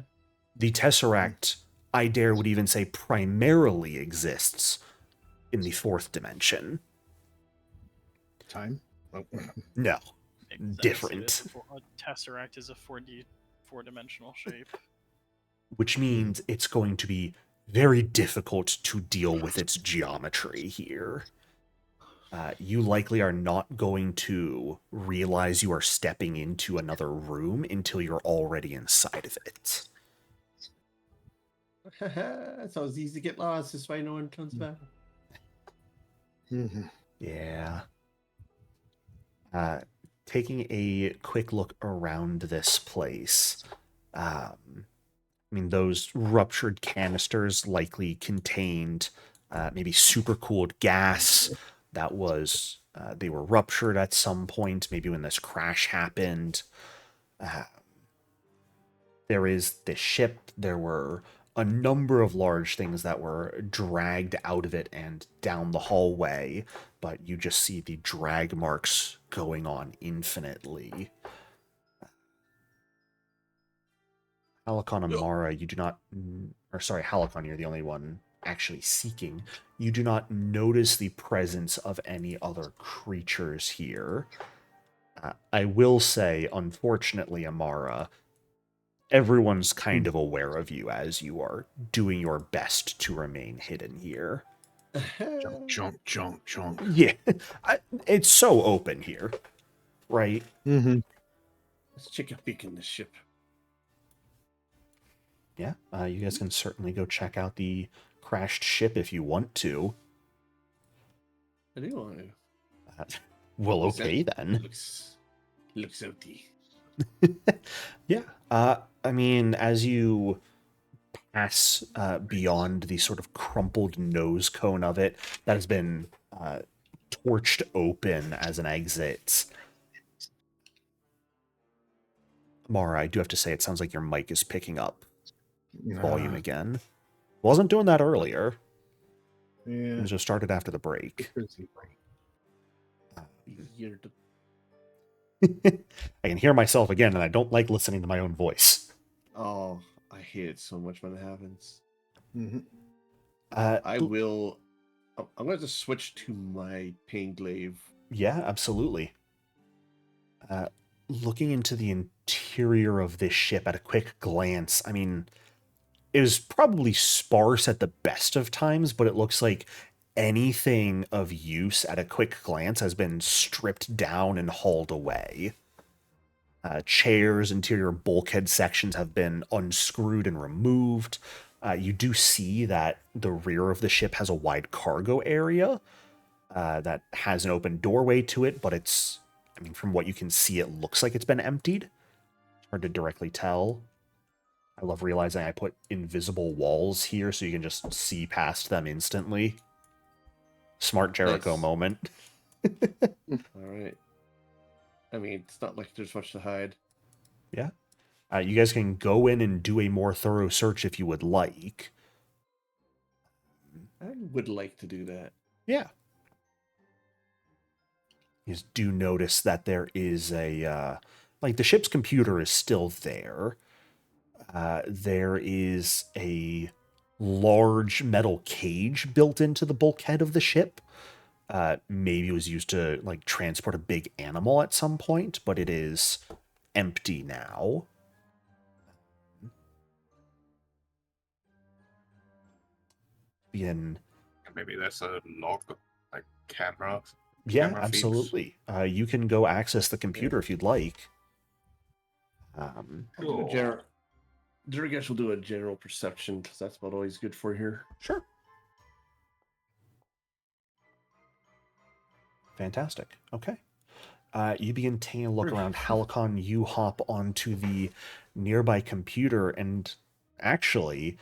The Tesseract, I dare would even say, primarily exists in the 4th dimension. Time? Oh. No, Makes sense. different. It is a Tesseract is a 4-dimensional shape. Which means it's going to be very difficult to deal with its geometry here. You likely are not going to realize you are stepping into another room until you're already inside of it. So it's easy to get lost. This way no one turns back. Mhm. Yeah. Taking a quick look around this place. I mean, those ruptured canisters likely contained maybe supercooled gas that was, they were ruptured at some point, maybe when this crash happened. There is this ship. There were a number of large things that were dragged out of it and down the hallway, but you just see the drag marks going on infinitely. Halakon and Mara, you do not, or sorry, Halakon, you're the only one actually seeking. You do not notice the presence of any other creatures here. I will say, unfortunately, Amara, everyone's kind of aware of you as you are doing your best to remain hidden here. Junk, junk, junk, junk. Yeah, it's so open here, right? Mm-hmm. Let's take a peek in the ship. Yeah, you guys can certainly go check out the crashed ship if you want to. I do want to. Well, Looks okay empty. then. Looks empty. Yeah, I mean, as you pass beyond the sort of crumpled nose cone of it that has been torched open as an exit. Mara, I do have to say, it sounds like your mic is picking up volume again. Wasn't doing that earlier. Yeah. It just started after the break. You're the... I can hear myself again, and I don't like listening to my own voice. Oh, I hate it so much when it happens. Mm-hmm. I will. I'm going to switch to my pain glaive. Yeah, absolutely. Looking into the interior of this ship at a quick glance, I mean, it was probably sparse at the best of times, but it looks like anything of use at a quick glance has been stripped down and hauled away. Chairs, interior bulkhead sections have been unscrewed and removed. You do see that the rear of the ship has a wide cargo area that has an open doorway to it, but it's, I mean, from what you can see, it looks like it's been emptied. Hard to directly tell. I love realizing I put invisible walls here so you can just see past them instantly. Smart Jericho Nice. moment. All right. I mean, it's not like there's much to hide. Yeah. You guys can go in and do a more thorough search if you would like. I would like to do that. Yeah. You just do notice that there is a, like, the ship's computer is still there. There is a large metal cage built into the bulkhead of the ship. Maybe it was used to, like, transport a big animal at some point, but it is empty now. Maybe there's a log, like camera. Yeah, Camera feeds. absolutely. You can go access the computer if you'd like. I'll do a general. Durgash will do a general perception because that's about always good for here. Sure. Fantastic. Okay. You begin taking a look around. Halicon, you hop onto the nearby computer, and actually,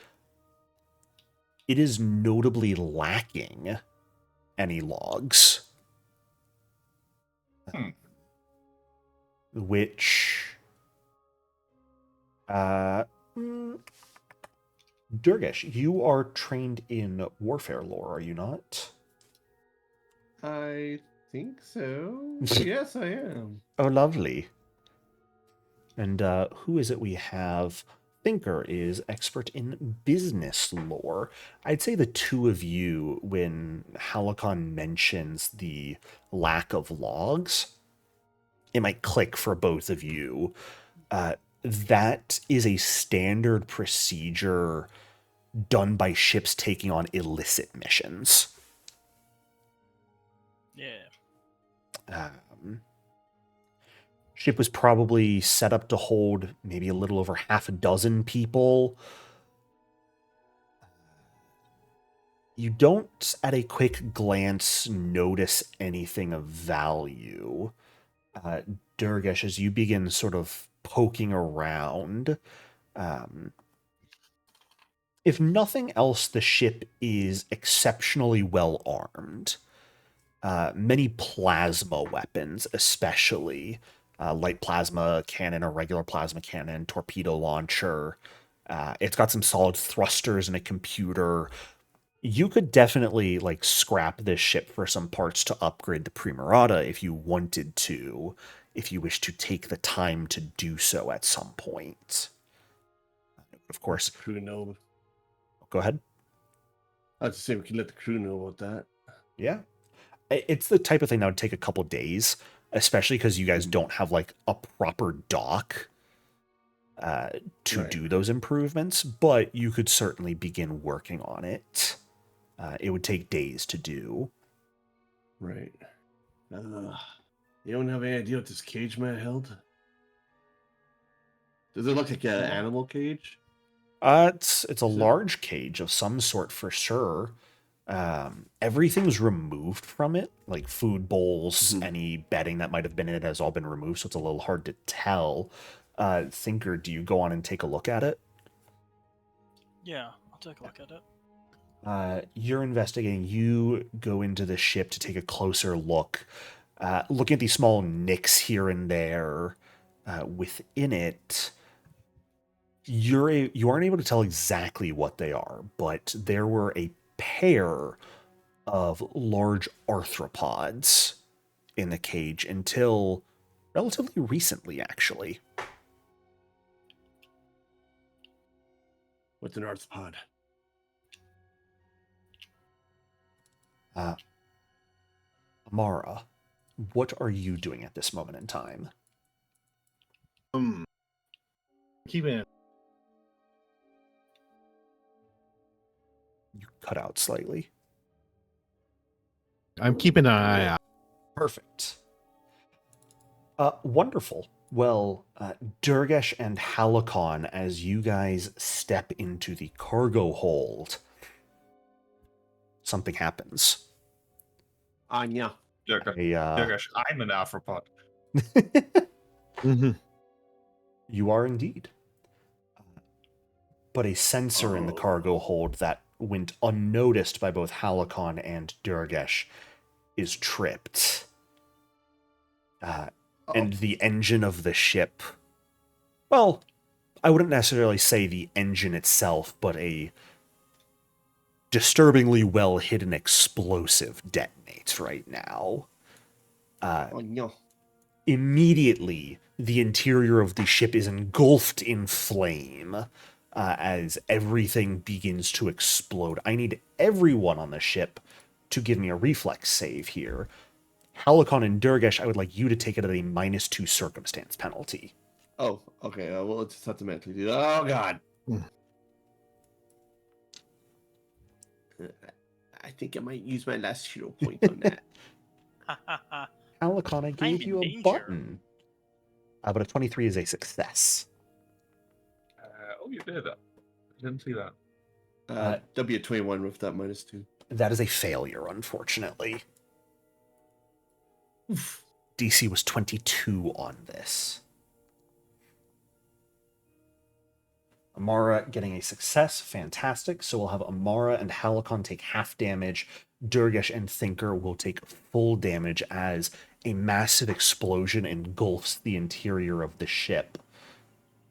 it is notably lacking any logs. Hmm. Which, Durgesh, you are trained in warfare lore, are you not? I think so. Yes, I am. Oh, lovely. And who is it we have? Thinker is expert in business lore. I'd say the two of you, when Halicon mentions the lack of logs, it might click for both of you. That is a standard procedure done by ships taking on illicit missions. Yeah. Ship was probably set up to hold maybe a little over half a dozen people. You don't, at a quick glance, notice anything of value. Durgesh, as you begin sort of poking around, if nothing else, the ship is exceptionally well armed. Many plasma weapons, especially light plasma cannon, a regular plasma cannon, torpedo launcher. It's got some solid thrusters and a computer. You could definitely like scrap this ship for some parts to upgrade the Primarata if you wanted to, if you wish to take the time to do so at some point. Of course, Crew know. go ahead. I was just saying we can let the crew know about that. Yeah. It's the type of thing that would take a couple days, especially because you guys don't have like a proper dock to Right. do those improvements, but you could certainly begin working on it. It would take days to do. Right. You don't have any idea what this cage man held? Does it look like an animal cage? It's a Is it? large cage of some sort for sure. Everything's removed from it, like food bowls, any bedding that might have been in it has all been removed, so it's a little hard to tell. Thinker, do you go on and take a look at it? Yeah, I'll take a look at it. You're investigating. You go into the ship to take a closer look, looking at these small nicks here and there within it. You aren't able to tell exactly what they are, but there were a pair of large arthropods in the cage until relatively recently, actually. What's an arthropod? Amara, what are you doing at this moment in time? Keeping it. You cut out slightly. I'm keeping an eye out. Perfect. Wonderful. Well, Durgesh and Halicon, as you guys step into the cargo hold, something happens. Anya. Durgesh, I'm an arthropod. You are indeed. But a sensor in the cargo hold that went unnoticed by both Halicon and Durgesh is tripped. And the engine of the ship, well, I wouldn't necessarily say the engine itself, but a disturbingly well-hidden explosive detonates right now. No. Immediately, the interior of the ship is engulfed in flame as everything begins to explode. I need everyone on the ship to give me a reflex save here. Halicon and Durgesh, I would like you to take it at a -2 circumstance penalty. Oh, okay. Well, let's just have to mentally do that. Oh, God. I think I might use my last hero point on that. Halicon, I gave in you a danger. button. But a 23 is a success. Oh, you did. I didn't see that. That'll be a 21 with that -2. That is a failure, unfortunately. Oof. DC was 22 on this. Amara getting a success, fantastic. So we'll have Amara and Halcon take half damage. Durgesh and Thinker will take full damage as a massive explosion engulfs the interior of the ship.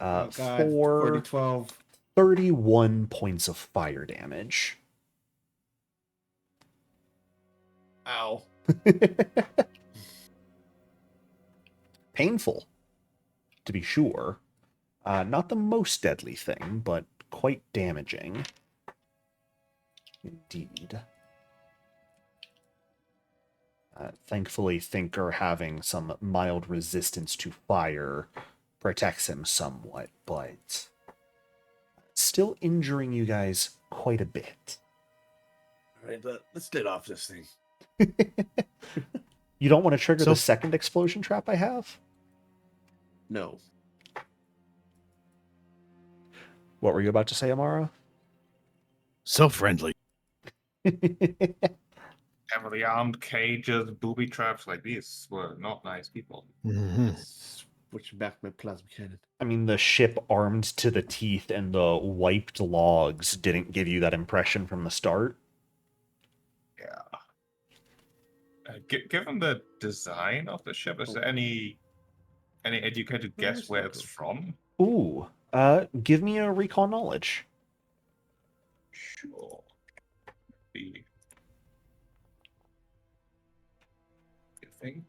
Oh God, For 40-12. 31 points of fire damage. Ow. Painful, to be sure. Not the most deadly thing, but quite damaging. Indeed. Thankfully, Thinker having some mild resistance to fire protects him somewhat, but still injuring you guys quite a bit. All right, let's get off this thing. You don't want to trigger So- the second explosion trap I have? No. What were you about to say, Amara? So friendly. Heavily armed cages, booby traps, like these were not nice people. Mhm. Switch back my plasma cannon. I mean, the ship armed to the teeth and the wiped logs didn't give you that impression from the start. Yeah. Given the design of the ship, is there any educated guess where it's from? Ooh, give me a recall knowledge. Sure. Be. You think?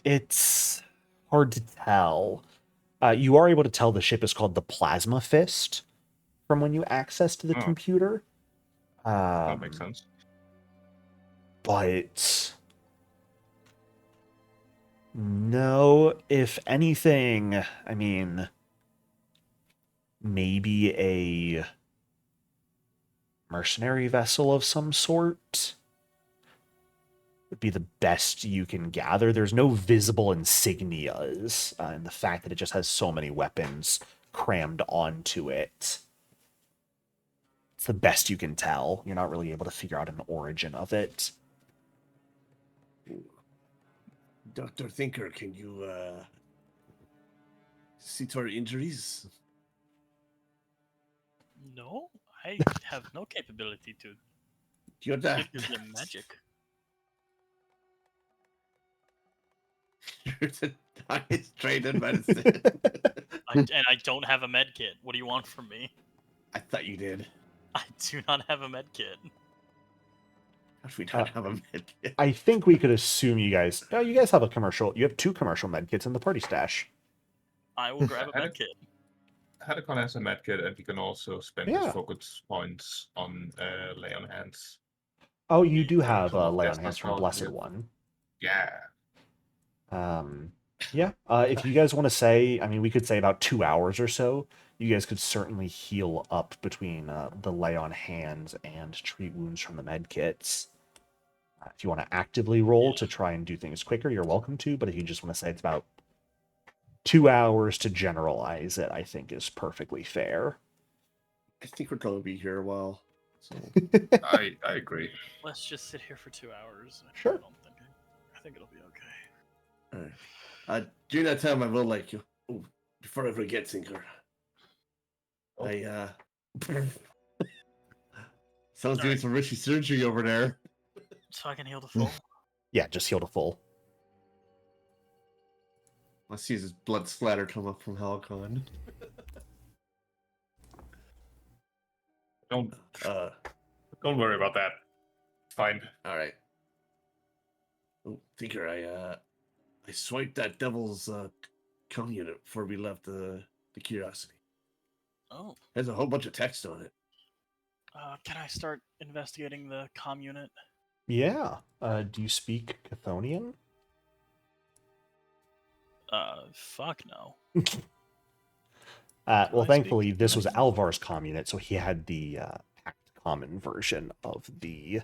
It's hard to tell. You are able to tell the ship is called the Plasma Fist from when you access to the Oh. computer. That makes sense. But no, if anything, I mean, maybe a mercenary vessel of some sort would be the best you can gather. There's no visible insignias, and the fact that it just has so many weapons crammed onto it. It's the best you can tell. You're not really able to figure out an origin of it. Dr. Thinker, can you see to our injuries? No, I have no capability to You're the, give you magic. you're the highest trained in medicine. And I don't have a med kit. What do you want from me? I thought you did. I do not have a med kit. How do we not have a med kit? I think we could assume you guys... Oh, you guys have a commercial... You have 2 commercial medkits in the party stash. I will grab a med kit. Hadakon has a medkit, and he can also spend Yeah. his focus points on lay on hands. Oh, you do Yeah, have come on, Lay on that's Hands not from wrong, Blessed yeah. One. Yeah. Yeah. If you guys want to say... I mean, we could say about 2 hours or so. You guys could certainly heal up between the Lay on Hands and treat wounds from the medkits. If you want to actively roll to try and do things quicker, you're welcome to. But if you just want to say it's about 2 hours to generalize it, I think is perfectly fair. I think we're going to be here a while. So I agree. Let's just sit here for 2 hours. Sure. I think it'll be okay. all right. During that time, I will like you. Oh, before I forget, Thinker. I sounds doing Alright. some risky surgery over there. So I can heal to full. Yeah, just heal to full. I see his blood splatter come up from Halcon. Don't Uh, don't worry about that. It's fine. all right. Oh, Thinker, I swiped that devil's com unit before we left the Curiosity. Oh. There's a whole bunch of text on it. Can I start investigating the comm unit? Yeah. Do you speak Chthonian? Fuck no. Well, I speak thankfully, this was Chthonian? Alvar's comm unit, so he had the Pact common version of the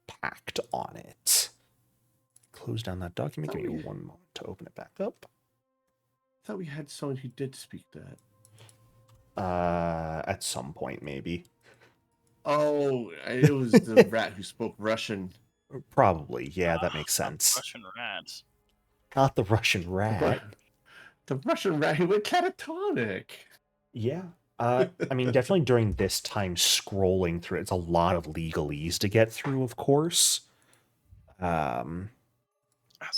Pact on it. Close down that document. Give me 1 moment to open it back up. I thought we had someone who did speak that. At some point, maybe. Oh, it was the rat who spoke Russian. Probably, yeah, that makes Not the sense. Russian rats. Not the Russian rat. The Russian rat who went catatonic. Yeah. I mean, definitely during this time, scrolling through it's a lot of legalese to get through, of course. As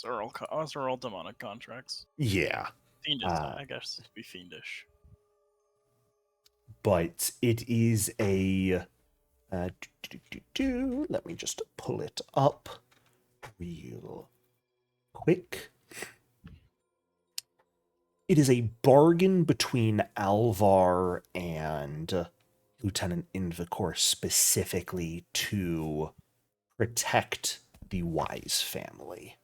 are all demonic contracts. Yeah. Fiendish, I guess it'd be fiendish. But it is a... let me just pull it up real quick. It is a bargain between Alvar and Lieutenant Invicor specifically to protect the Wise family.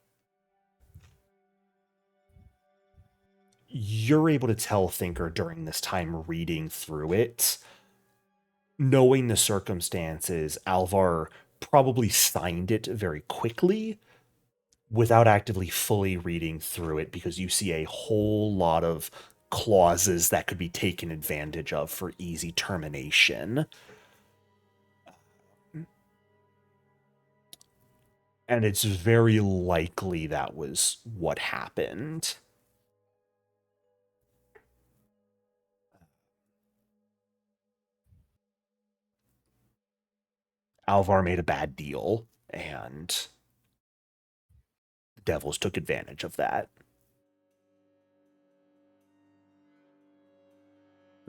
You're able to tell, Thinker, during this time reading through it, knowing the circumstances, Alvar probably signed it very quickly without actively fully reading through it, because you see a whole lot of clauses that could be taken advantage of for easy termination. And it's very likely that was what happened. Alvar made a bad deal, and the Devils took advantage of that.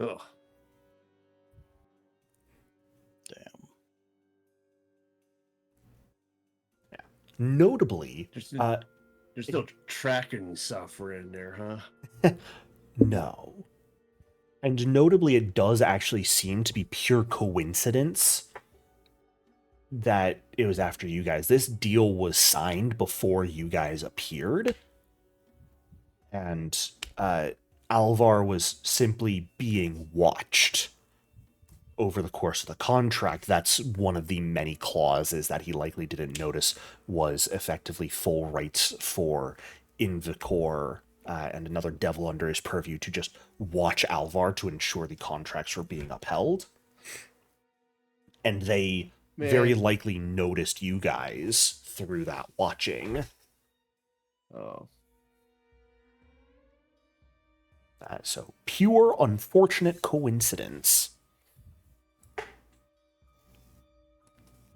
Ugh. Damn. Notably, There's no tracking software in there, huh? no. And notably, it does actually seem to be pure coincidence that it was after you guys. This deal was signed before you guys appeared. And Alvar was simply being watched over the course of the contract. That's one of the many clauses that he likely didn't notice was effectively full rights for Invicor and another devil under his purview to just watch Alvar to ensure the contracts were being upheld. And they very likely noticed you guys through that watching. Oh. So, pure unfortunate coincidence.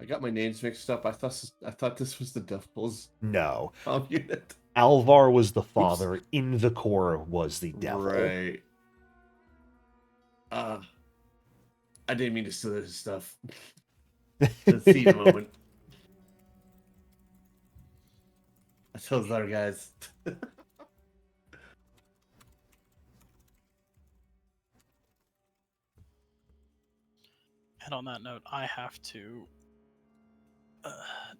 I got my names mixed up. I thought this was the Devils No. unit. Alvar was the father, Invicor was the devil. Right. I didn't mean to steal his stuff. Let's see the moment. I told the other guys. And on that note, I have to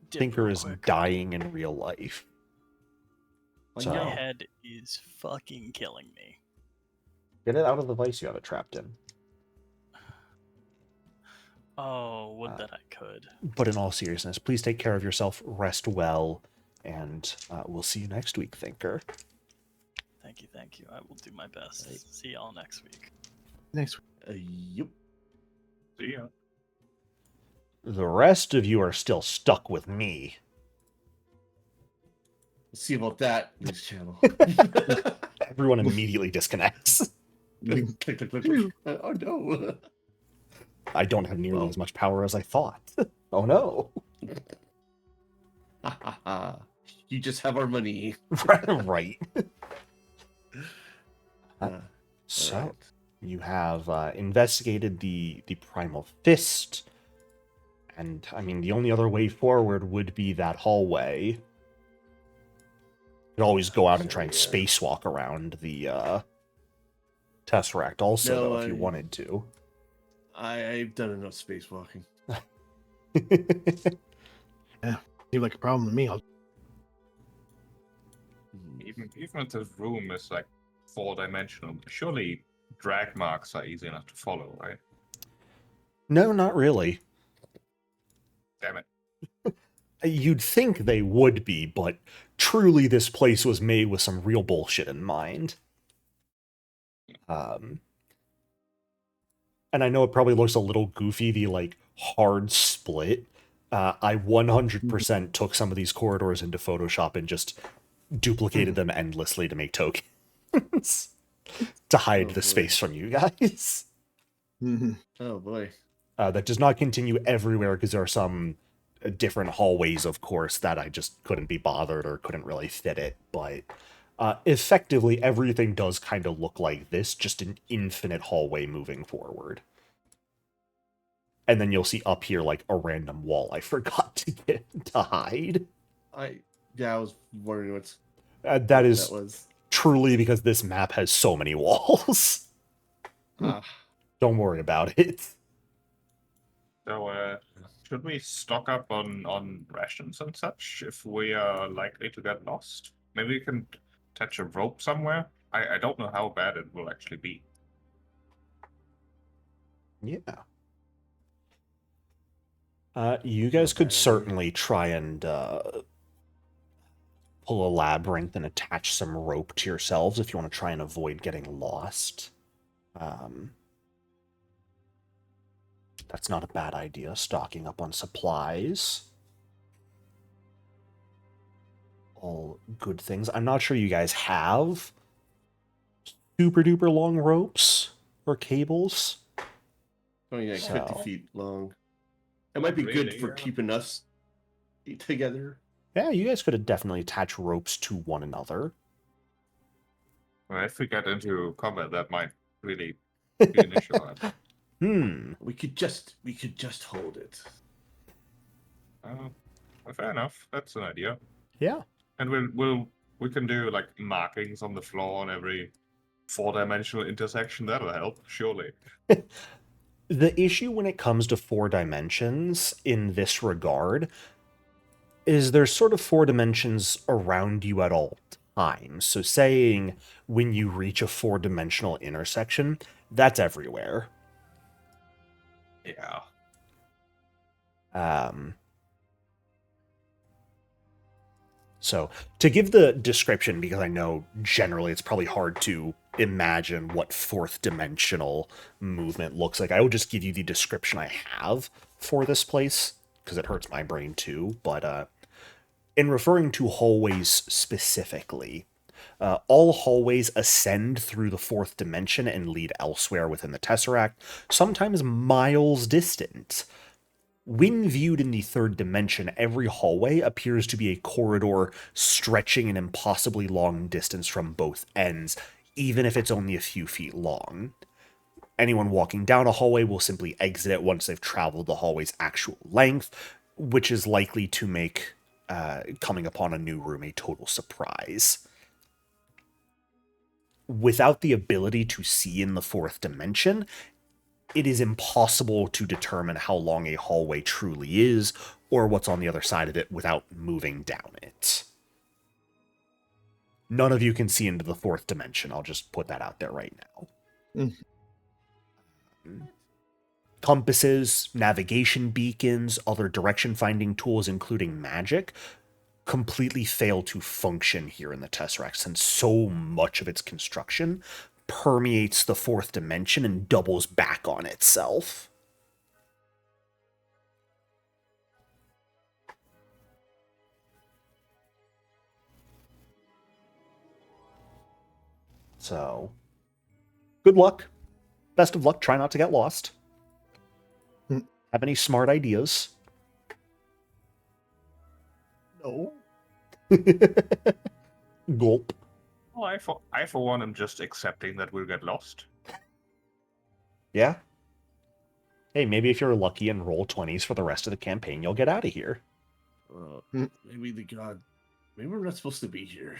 dip Thinker real is quick. dying in real life. So, My head is fucking killing me. get it out of the vice you have it trapped in. Oh, would that I could. But in all seriousness, please take care of yourself, rest well, and we'll see you next week, Thinker. Thank you. I will do my best. See y'all next week. Next Yep. See ya. The rest of you are still stuck with me. Let's see about that news channel. Everyone immediately disconnects. Click, click, click, click. Oh no. I don't have nearly as much power as I thought. Oh no. You just have our money. Right. So, Alright. you have investigated the Primal Fist, and, I mean, the only other way forward would be that hallway. You could always go out and try and spacewalk around the Tesseract also, No, though, if you wanted to. I've done enough spacewalking. seemed like a problem to me. Even if this room is like 4-dimensional, surely drag marks are easy enough to follow, right? No, not really. Damn it. You'd think they would be, but truly this place was made with some real bullshit in mind. And I know it probably looks a little goofy, the, like, hard split. I 100% took some of these corridors into Photoshop and just duplicated them endlessly to make tokens to hide Oh, the boy. space from you guys. Oh boy. That does not continue everywhere because there are some different hallways, of course, that I just couldn't be bothered or couldn't really fit it. But effectively, everything does kind of look like this, just an infinite hallway moving forward. And then you'll see up here like a random wall I forgot to get to hide. I was wondering what That is that was. truly because this map has so many walls. Ah, Don't worry about it. So, should we stock up on rations and such if we are likely to get lost? Maybe we can attach a rope somewhere. I don't know how bad it will actually be. Yeah. You guys could bad idea. certainly try and pull a labyrinth and attach some rope to yourselves if you want to try and avoid getting lost. That's not a bad idea, stocking up on supplies. All good things. I'm not sure you guys have super duper long ropes or cables. only like So- 50 feet long. It might be Really, good for yeah. keeping us together. Yeah, you guys could definitely attach ropes to one another. Well, if we get into combat, that might really be an issue. We could just hold it. Well, fair enough. That's an idea. Yeah. And we can do like markings on the floor on every 4-dimensional intersection. That'll help, surely. The issue when it comes to 4 dimensions in this regard is there's sort of 4 dimensions around you at all times. So saying when you reach a 4-dimensional intersection, that's everywhere. Yeah. So to give the description, because I know generally it's probably hard to imagine what 4th dimensional movement looks like, I will just give you the description I have for this place, because it hurts my brain too. But in referring to hallways specifically, all hallways ascend through the 4th dimension and lead elsewhere within the Tesseract, sometimes miles distant. When viewed in the 3rd dimension, every hallway appears to be a corridor stretching an impossibly long distance from both ends, even if it's only a few feet long. Anyone walking down a hallway will simply exit it once they've traveled the hallway's actual length, which is likely to make coming upon a new room a total surprise. Without the ability to see in the 4th dimension, it is impossible to determine how long a hallway truly is, or what's on the other side of it without moving down it. None of you can see into the 4th dimension, I'll just put that out there right now. Compasses, navigation beacons, other direction-finding tools, including magic, completely fail to function here in the Tesseract, since so much of its construction permeates the 4th dimension and doubles back on itself. So, good luck. Best of luck. Try not to get lost. Have any smart ideas? No. Gulp. Well, I for one am just accepting that we'll get lost. Yeah. Hey, maybe if you're lucky and roll 20s for the rest of the campaign, you'll get out of here. Maybe maybe we're not supposed to be here.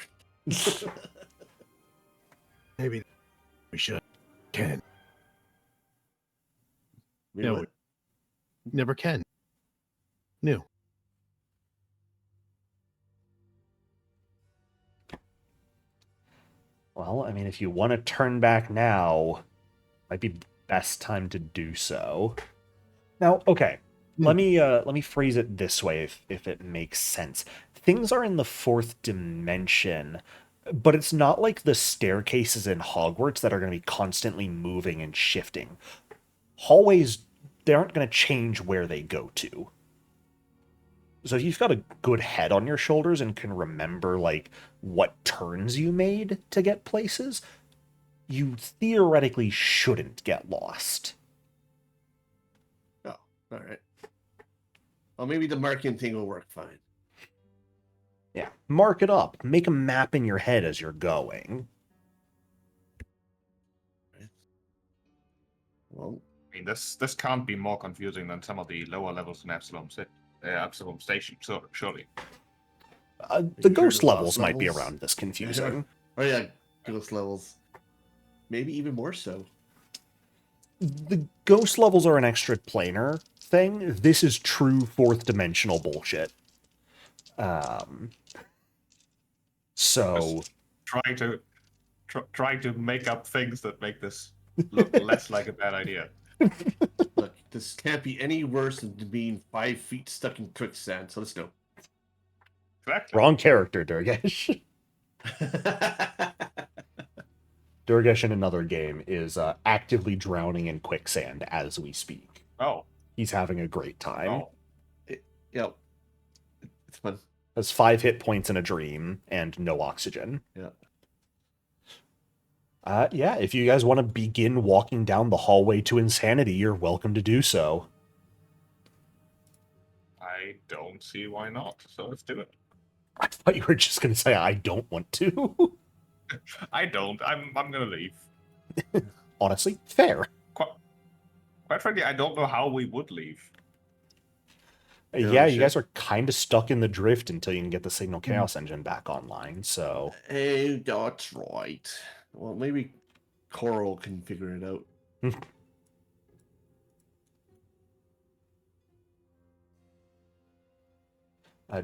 Maybe we should. Can. Maybe No, what? never can. New. Well, I mean, if you want to turn back now, might be best time to do so. Now, okay, let me phrase it this way, if it makes sense. Things are in the 4th dimension, but it's not like the staircases in Hogwarts that are going to be constantly moving and shifting. Hallways, they aren't going to change where they go to. So if you've got a good head on your shoulders and can remember, like, what turns you made to get places, you theoretically shouldn't get lost. Oh, all right. Well, maybe the marking thing will work fine. Yeah, mark it up. Make a map in your head as you're going. Well, I mean, this can't be more confusing than some of the lower levels in Absalom Station, surely. The you ghost heard of levels lost might be levels? around this confusing. Oh yeah, ghost levels. Maybe even more so. The ghost levels are an extra planar thing. This is true fourth dimensional bullshit. So Trying to make up things that make this look less like a bad idea. Look, this can't be any worse than being 5 feet stuck in quicksand. So let's go. Exactly. wrong character, Durgesh. Durgesh in another game is actively drowning in quicksand as we speak. Oh. He's having a great time. Oh. Yeah, it's fun. Has 5 hit points in a dream and no oxygen. Yeah. Yeah, if you guys want to begin walking down the hallway to insanity, you're welcome to do so. I don't see why not. So let's do it. I thought you were just going to say, I don't want to. I don't. I'm gonna leave. Honestly, fair. Quite frankly, I don't know how we would leave. Yeah, you shit. guys are kind of stuck in the drift until you can get the Signal Chaos engine back online, so... Hey, that's right. Well, maybe Coral can figure it out.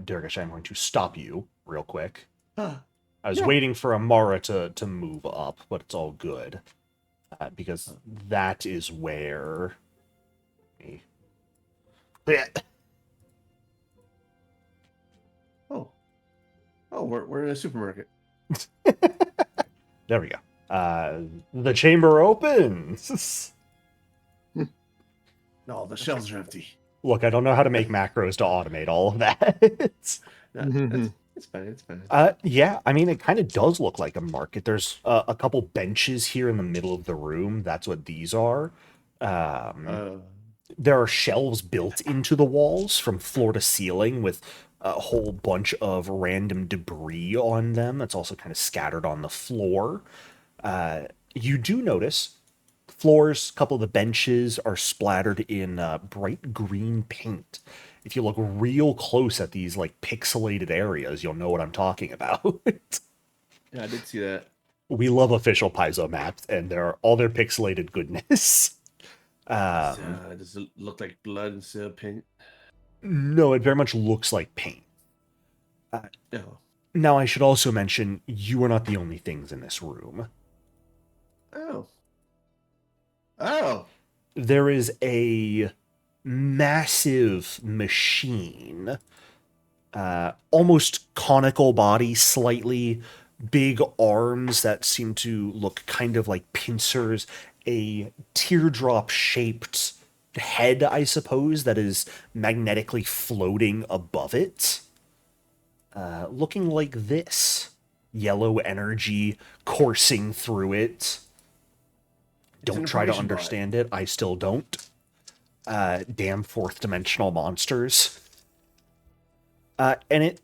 Durgesh, I'm going to stop you real quick. Ah, I was yeah. waiting for Amara to move up, but it's all good. Because that is where... Oh, we're in a supermarket. There we go. The chamber opens! No, the shelves are empty. Look, I don't know how to make macros to automate all of that. It's fine. It's fine. Yeah, I mean, it kind of does look like a market. There's a couple benches here in the middle of the room. That's what these are. There are shelves built into the walls from floor to ceiling with a whole bunch of random debris on them. That's also kind of scattered on the floor. You do notice floors, a couple of the benches are splattered in bright green paint. If you look real close at these like pixelated areas, you'll know what I'm talking about. Yeah, I did see that. We love official Paizo maps, and they're all their pixelated goodness. Does it look like blood instead of paint? No, it very much looks like paint. No. Now, I should also mention, you are not the only things in this room. Oh. There is a massive machine, almost conical body, slightly big arms that seem to look kind of like pincers, a teardrop-shaped head, I suppose, that is magnetically floating above it. Looking like this. Yellow energy coursing through it. Don't try to understand it. I still don't. Damn fourth dimensional monsters. And it...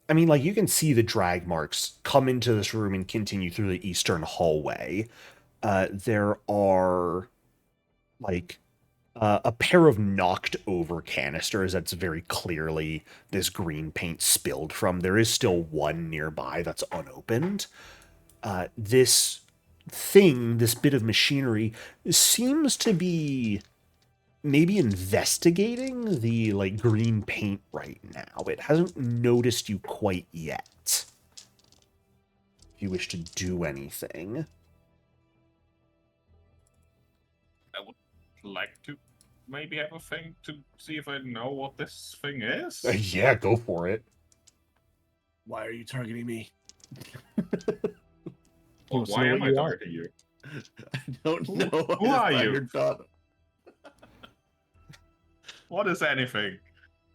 I mean, like, you can see the drag marks come into this room and continue through the eastern hallway. There are, like, a pair of knocked over canisters that's very clearly this green paint spilled from. There is still one nearby that's unopened. This thing, this bit of machinery, seems to be maybe investigating the, like, green paint right now. It hasn't noticed you quite yet. If you wish to do anything. I would like to maybe have a thing to see if I know what this thing is. Yeah, go for it. Why are you targeting me? Well, why am I targeting you? I don't know. Who are you? Thought. What is anything?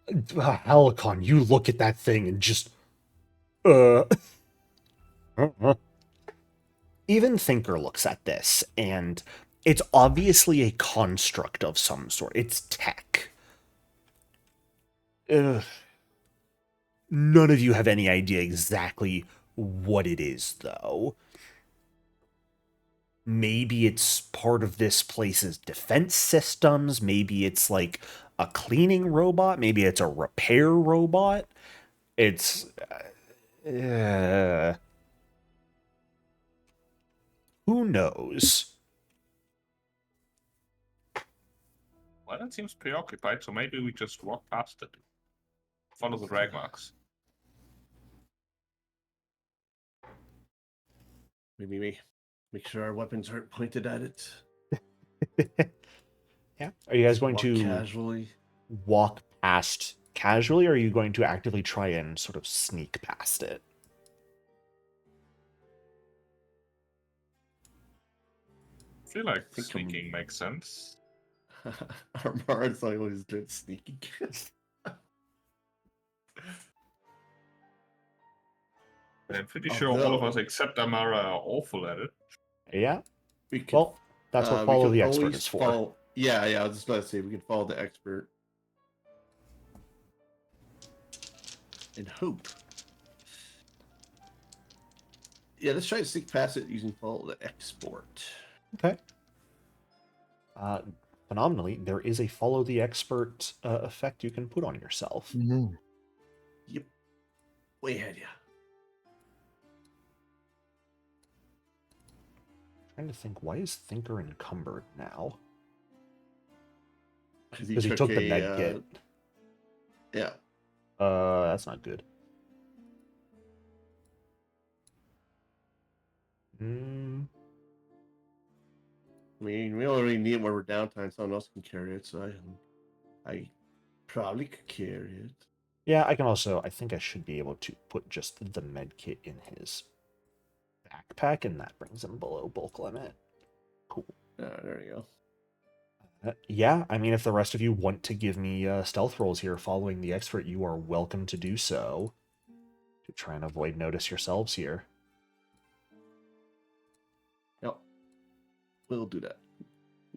Helicon, you look at that thing and just... Uh... Even Thinker looks at this, and it's obviously a construct of some sort. It's tech. None of you have any idea exactly what it is, though. Maybe it's part of this place's defense systems. Maybe it's like a cleaning robot. Maybe it's a repair robot. It's... who knows? Well, it seems preoccupied, so maybe we just walk past it. Follow the drag marks. Maybe we make sure our weapons aren't pointed at it. Yeah. Are you guys going Walk to casually? walk past casually, or are you going to actively try and sort of sneak past it? I feel like think sneaking makes sense. Our Mars always did sneaking. I'm pretty sure all of Although- us except Amara are awful at it. Yeah. We could, Well, that's what we follow could the expert always is for. follow- Yeah, I was just about to say we can follow the expert and hope. Yeah, let's try to sneak past it using follow the export. Okay. Phenomenally, there is a follow the expert effect you can put on yourself. Mhm. Yep. Way ahead, yeah. Trying to think, why is Thinker encumbered now? Because Because he took the med kit. Yeah. That's not good. I mean, we don't really need it when we're downtime. Someone else can carry it, so I probably could carry it. Yeah, I can also, I think I should be able to put just the med kit in his backpack, and that brings him below bulk limit. Cool. There you go. Yeah, I mean, if the rest of you want to give me stealth rolls here following the expert, you are welcome to do so. To try and avoid notice yourselves here. Yep. We'll do that.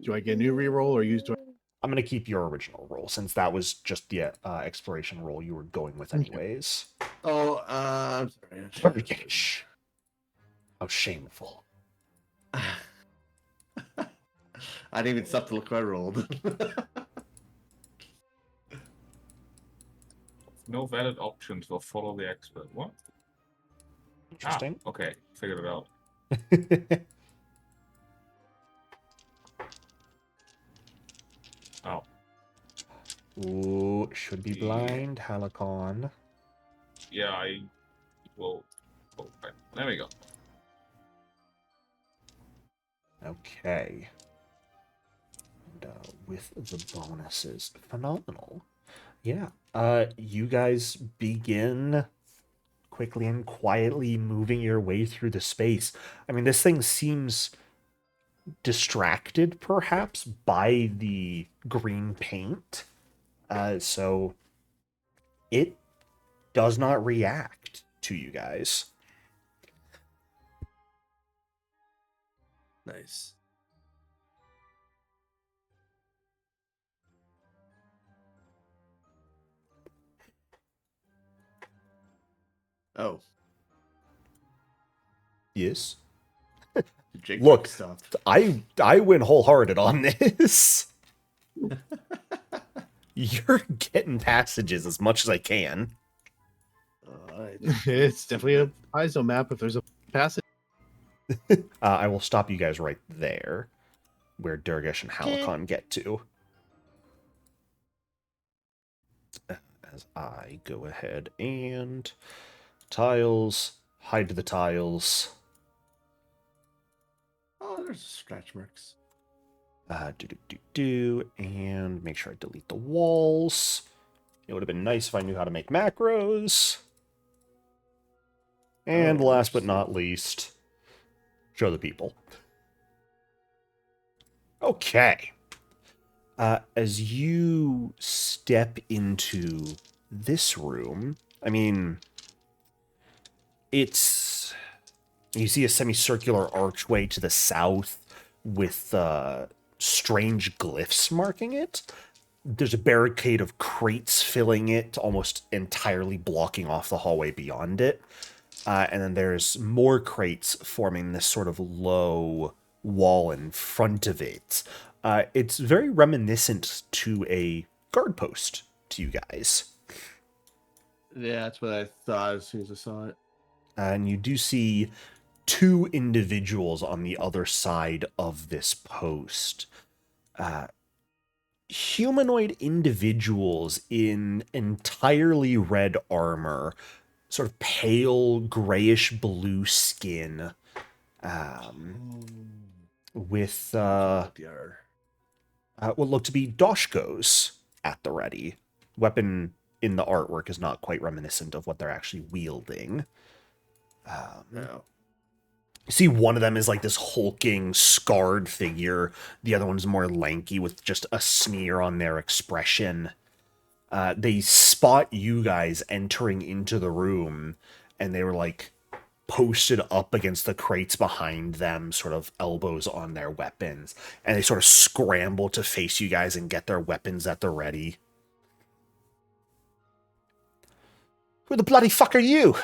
Do I get a new reroll or use? I'm going to keep your original roll, since that was just the exploration roll you were going with anyways. Oh, I'm sorry. Yeesh. How shameful. I didn't even stop to look what I rolled. No valid options will follow the expert. What? Interesting. Ah, okay, figured it out. Oh. Ooh, should be blind, Halicon. Yeah, I will. Oh, right. There we go. Okay. And with the bonuses, phenomenal. Yeah. You guys begin quickly and quietly moving your way through the space. I mean, this thing seems distracted, perhaps, by the green paint. So it does not react to you guys. Nice. Oh, Yes. Jake Look, stuff. I went wholehearted on this. You're getting passages as much as I can. It's definitely a ISO map if there's a passage. I will stop you guys right there, where Durgish and Halicon get to. As I go ahead and tiles, hide the tiles. Oh, there's scratch marks. And make sure I delete the walls. It would have been nice if I knew how to make macros. And last but not least, show the people. Okay. As you step into this room, I mean, it's... You see a semicircular archway to the south with strange glyphs marking it. There's a barricade of crates filling it, almost entirely blocking off the hallway beyond it. And then there's more crates forming this sort of low wall in front of it. It's very reminiscent to a guard post to you guys. Yeah, that's what I thought as soon as I saw it. And you do see two individuals on the other side of this post. Humanoid individuals in entirely red armor, sort of pale grayish blue skin, with what look to be doshkos at the ready. Weapon in the artwork is not quite reminiscent of what they're actually wielding. No. You see one of them is like this hulking, scarred figure. The other one's more lanky with just a sneer on their expression. They spot you guys entering into the room, and they were like posted up against the crates behind them, sort of elbows on their weapons. And they sort of scramble to face you guys and get their weapons at the ready. Who the bloody fuck are you?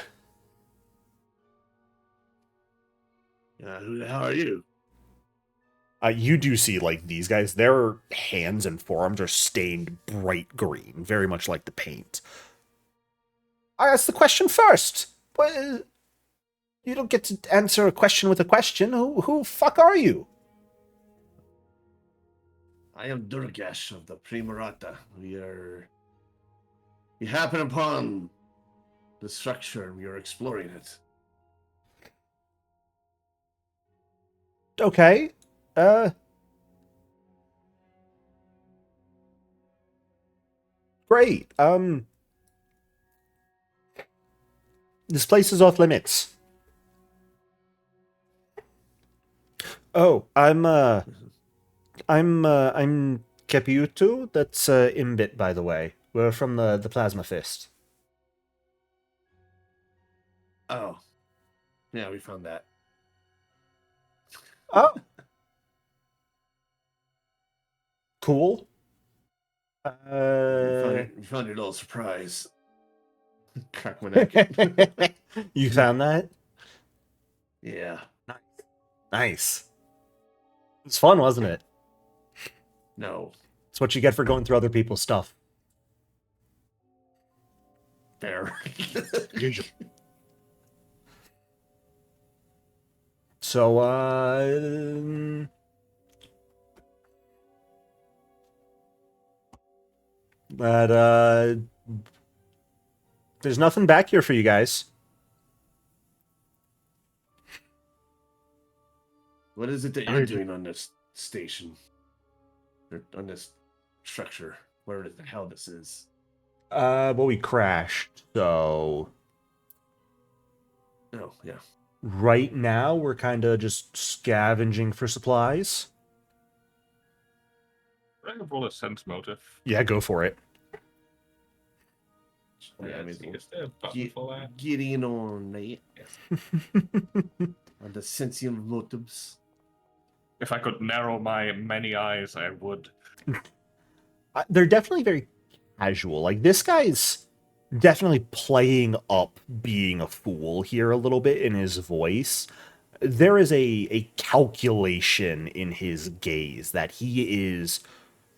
Who the hell are you? You do see, like, these guys, their hands and forearms are stained bright green, very much like the paint. I asked the question first. Well, you don't get to answer a question with a question. Who fuck are you? I am Durgash of the Primarata. We happen upon the structure and we are exploring it. Okay. Great. This place is off limits. Oh, I'm Caputo. That's Imbit, by the way. We're from the Plasma Fist. Oh. Yeah, we found that. Oh. Cool. We found your little surprise. Crack my neck. You found that? Yeah. Nice. It's fun, wasn't it? No. It's what you get for going through other people's stuff. Fair. So, but, there's nothing back here for you guys. What is it that you're doing on this station? Or on this structure? Where the hell this is? Well, we crashed, so... Oh, yeah. Right now, we're kind of just scavenging for supplies. I can roll a sense motive. Yeah, go for it. Yeah, I mean, Is there a button for that? getting on it. On the sensium motives. If I could narrow my many eyes, I would. They're definitely very casual. Like, this guy's definitely playing up being a fool here a little bit in his voice. There is a calculation in his gaze that he is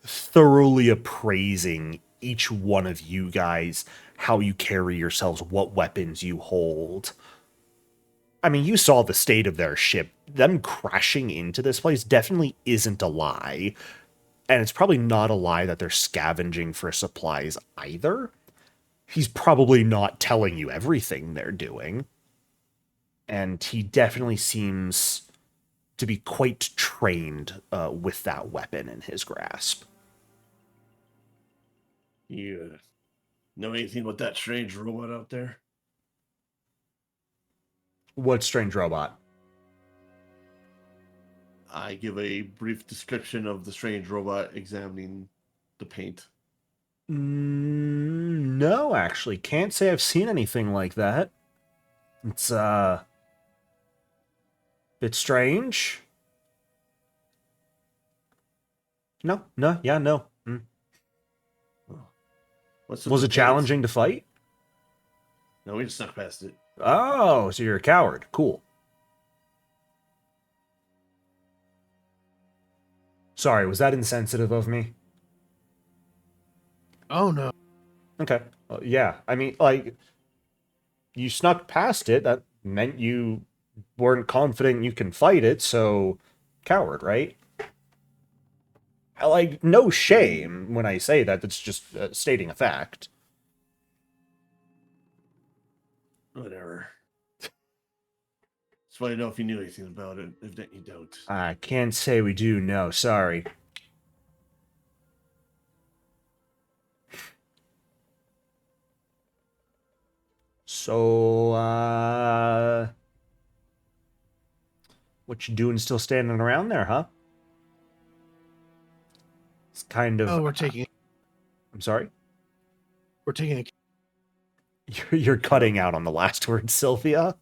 thoroughly appraising each one of you guys, how you carry yourselves, what weapons you hold. I mean, you saw the state of their ship. Them crashing into this place definitely isn't a lie. And it's probably not a lie that they're scavenging for supplies either. He's probably not telling you everything they're doing. And he definitely seems to be quite trained with that weapon in his grasp. You know anything about that strange robot out there? What strange robot? I give a brief description of the strange robot examining the paint. No, actually, can't say I've seen anything like that. It's bit strange. No, yeah, no. What's with Was the it paint? challenging to fight? No, we just snuck past it. Oh, so you're a coward. Cool. Sorry, was that insensitive of me? Oh no. Okay. Yeah, I mean, like, you snuck past it. That meant you weren't confident you can fight it, so coward, right? Like, no shame when I say that. It's just stating a fact. Whatever. Just want to know if you knew anything about it. If that you don't. I can't say we do, no, sorry. So, what you doing still standing around there, huh? It's kind of... Oh, we're taking I'm sorry? a You're cutting out on the last word, Sylvia.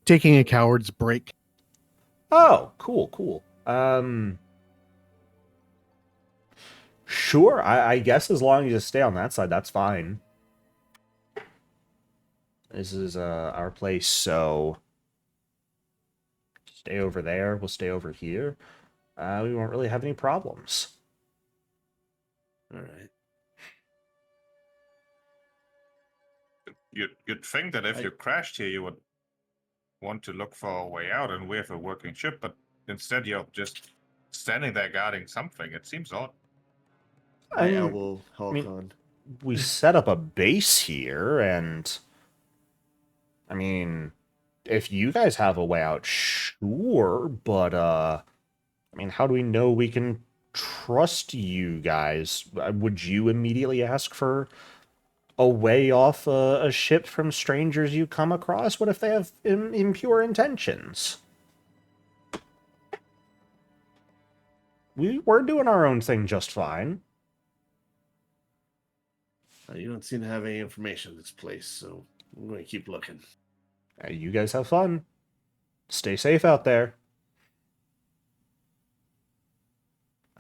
coward's break. Oh, cool. Sure, I guess as long as you stay on that side, that's fine. This is our place, so stay over there, we'll stay over here. We won't really have any problems. All right. You'd think that if you crashed here, you would want to look for a way out, and we have a working ship, but instead you're just standing there guarding something. It seems odd. I elbow Halcon. We set up a base here, and I mean, if you guys have a way out, sure, but I mean, how do we know we can trust you guys? Would you immediately ask for a way off a ship from strangers you come across? What if they have impure intentions? We're doing our own thing just fine. You don't seem to have any information in this place, so I'm going to keep looking. You guys have fun. Stay safe out there.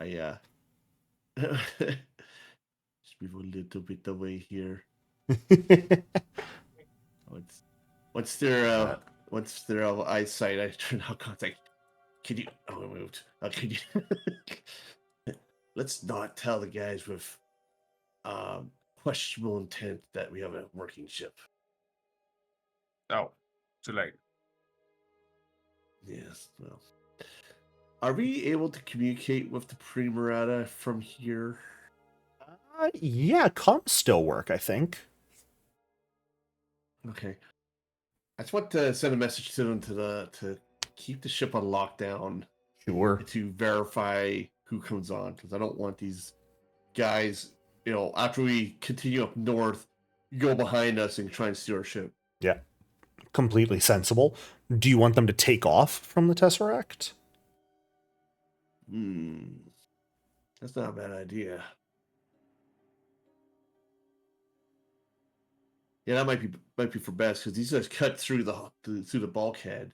Just move a little bit away here. Once their eyesight, I turn out contact. Can you? Oh, I moved. Can you? Let's not tell the guys with questionable intent that we have a working ship. Oh, too late. Yes. Well, are we able to communicate with the Primarata from here? Yeah, comps still work, I think. Okay. I just want to send a message to them to keep the ship on lockdown. Sure. To verify who comes on, because I don't want these guys, after we continue up north, go behind us and try and steal our ship. Yeah. Completely sensible. Do you want them to take off from the Tesseract? That's not a bad idea. Yeah, that might be for best, because these guys cut through the bulkhead,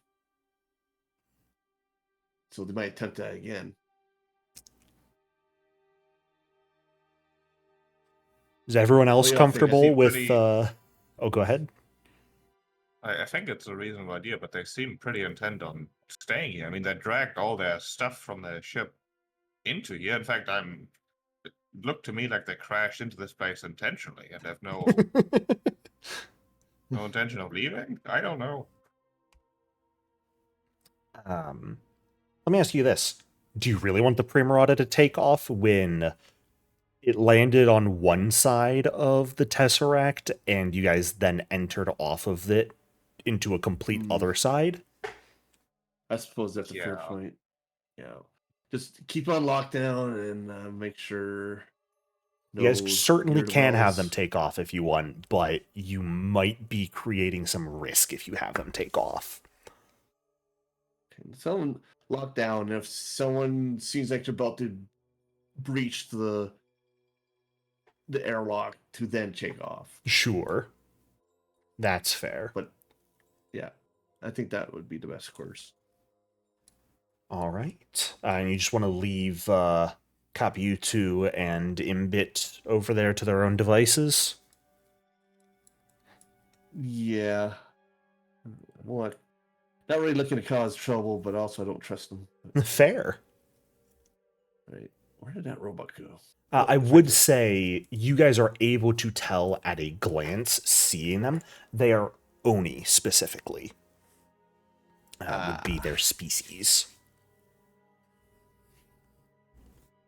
so they might attempt that again. Is everyone else yeah, comfortable with? pretty- Oh, go ahead. I think it's a reasonable idea, but they seem pretty intent on staying here. I mean, they dragged all their stuff from their ship into here. In fact, it looked to me like they crashed into this place intentionally and have no intention of leaving. I don't know. Let me ask you this: do you really want the Primarata to take off when it landed on one side of the Tesseract, and you guys then entered off of it into a complete other side? I suppose that's a fair point. Yeah. Just keep on lockdown and make sure. You guys certainly can have them take off if you want, but you might be creating some risk if you have them take off. Tell them lock down. If someone seems like they're about to breach the airlock, to then take off. Sure. That's fair. But yeah, I think that would be the best course. All right. And you just want to leave Capiutu and Imbit over there to their own devices? Yeah. Well, not really looking to cause trouble, but also I don't trust them. Fair. Right. Where did that robot go? I would say you guys are able to tell at a glance, seeing them, they are Oni specifically. Would be their species.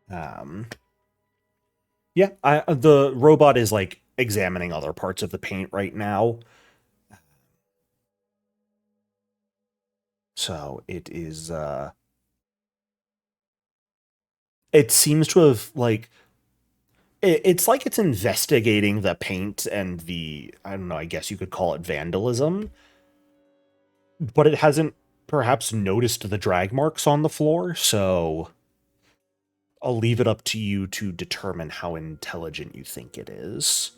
Yeah, the robot is like examining other parts of the paint right now. So it is, it seems to have, like, it's like it's investigating the paint and the, I don't know, I guess you could call it vandalism. But it hasn't perhaps noticed the drag marks on the floor, so I'll leave it up to you to determine how intelligent you think it is.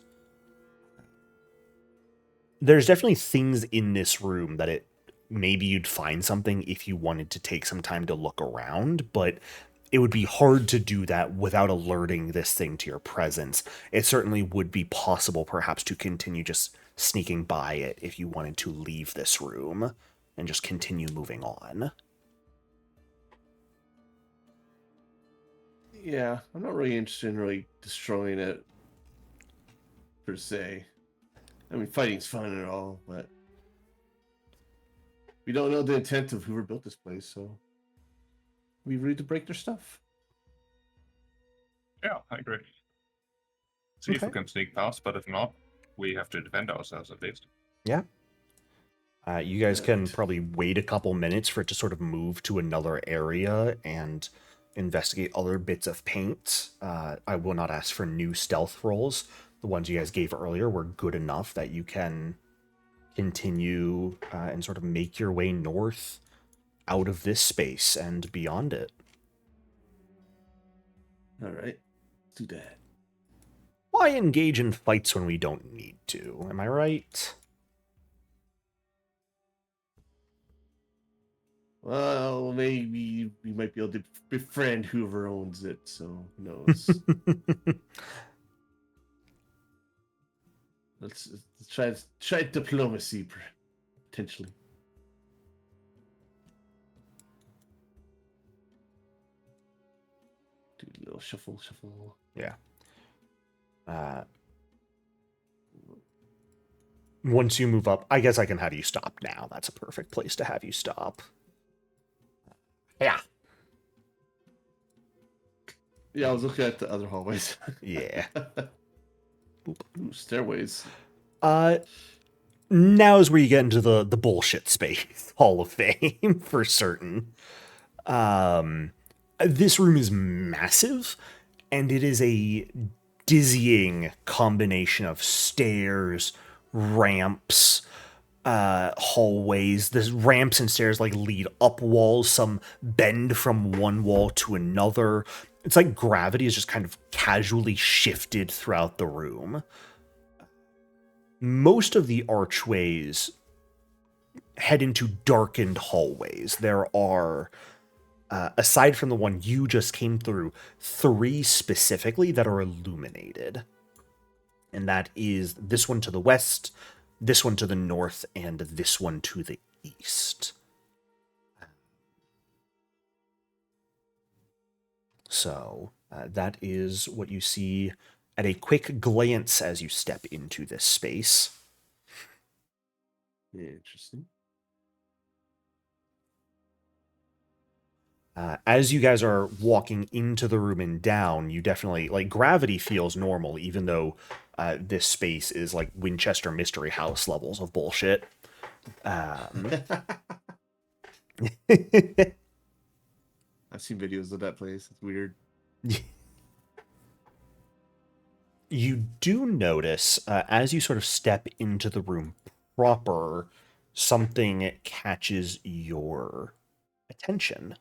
There's definitely things in this room that maybe you'd find something if you wanted to take some time to look around, but it would be hard to do that without alerting this thing to your presence. It certainly would be possible perhaps to continue just sneaking by it if you wanted to leave this room and just continue moving on. Yeah, I'm not really interested in really destroying it, per se. I mean, fighting's fun and all, but we don't know the intent of whoever built this place, so we really need to break their stuff. Yeah, I agree. See if we Okay. can sneak past, but if not, we have to defend ourselves at least. Yeah. You guys can Right. probably wait a couple minutes for it to sort of move to another area and investigate other bits of paint. I will not ask for new stealth rolls. The ones you guys gave earlier were good enough that you can continue and sort of make your way north out of this space and beyond it. All right, let's do that. Why engage in fights when we don't need to? Am I right? Well, maybe we might be able to befriend whoever owns it, so who knows. let's try diplomacy, potentially. Do a little shuffle. Yeah. Once you move up, I guess I can have you stop now. That's a perfect place to have you stop. Yeah. Yeah, I was looking at the other hallways. Yeah. Ooh, stairways. Now is where you get into the bullshit space Hall of Fame for certain. This room is massive, and it is a dizzying combination of stairs, ramps, hallways. The ramps and stairs like lead up walls, some bend from one wall to another. It's like gravity is just kind of casually shifted throughout the room. Most of the archways head into darkened hallways. There are, aside from the one you just came through, 3 specifically that are illuminated. And that is this one to the west, this one to the north, and this one to the east. So that is what you see at a quick glance as you step into this space. Interesting. As you guys are walking into the room and down, you definitely, like, gravity feels normal, even though this space is like Winchester Mystery House levels of bullshit. I've seen videos of that place. It's weird. You do notice, as you sort of step into the room proper, something catches your attention.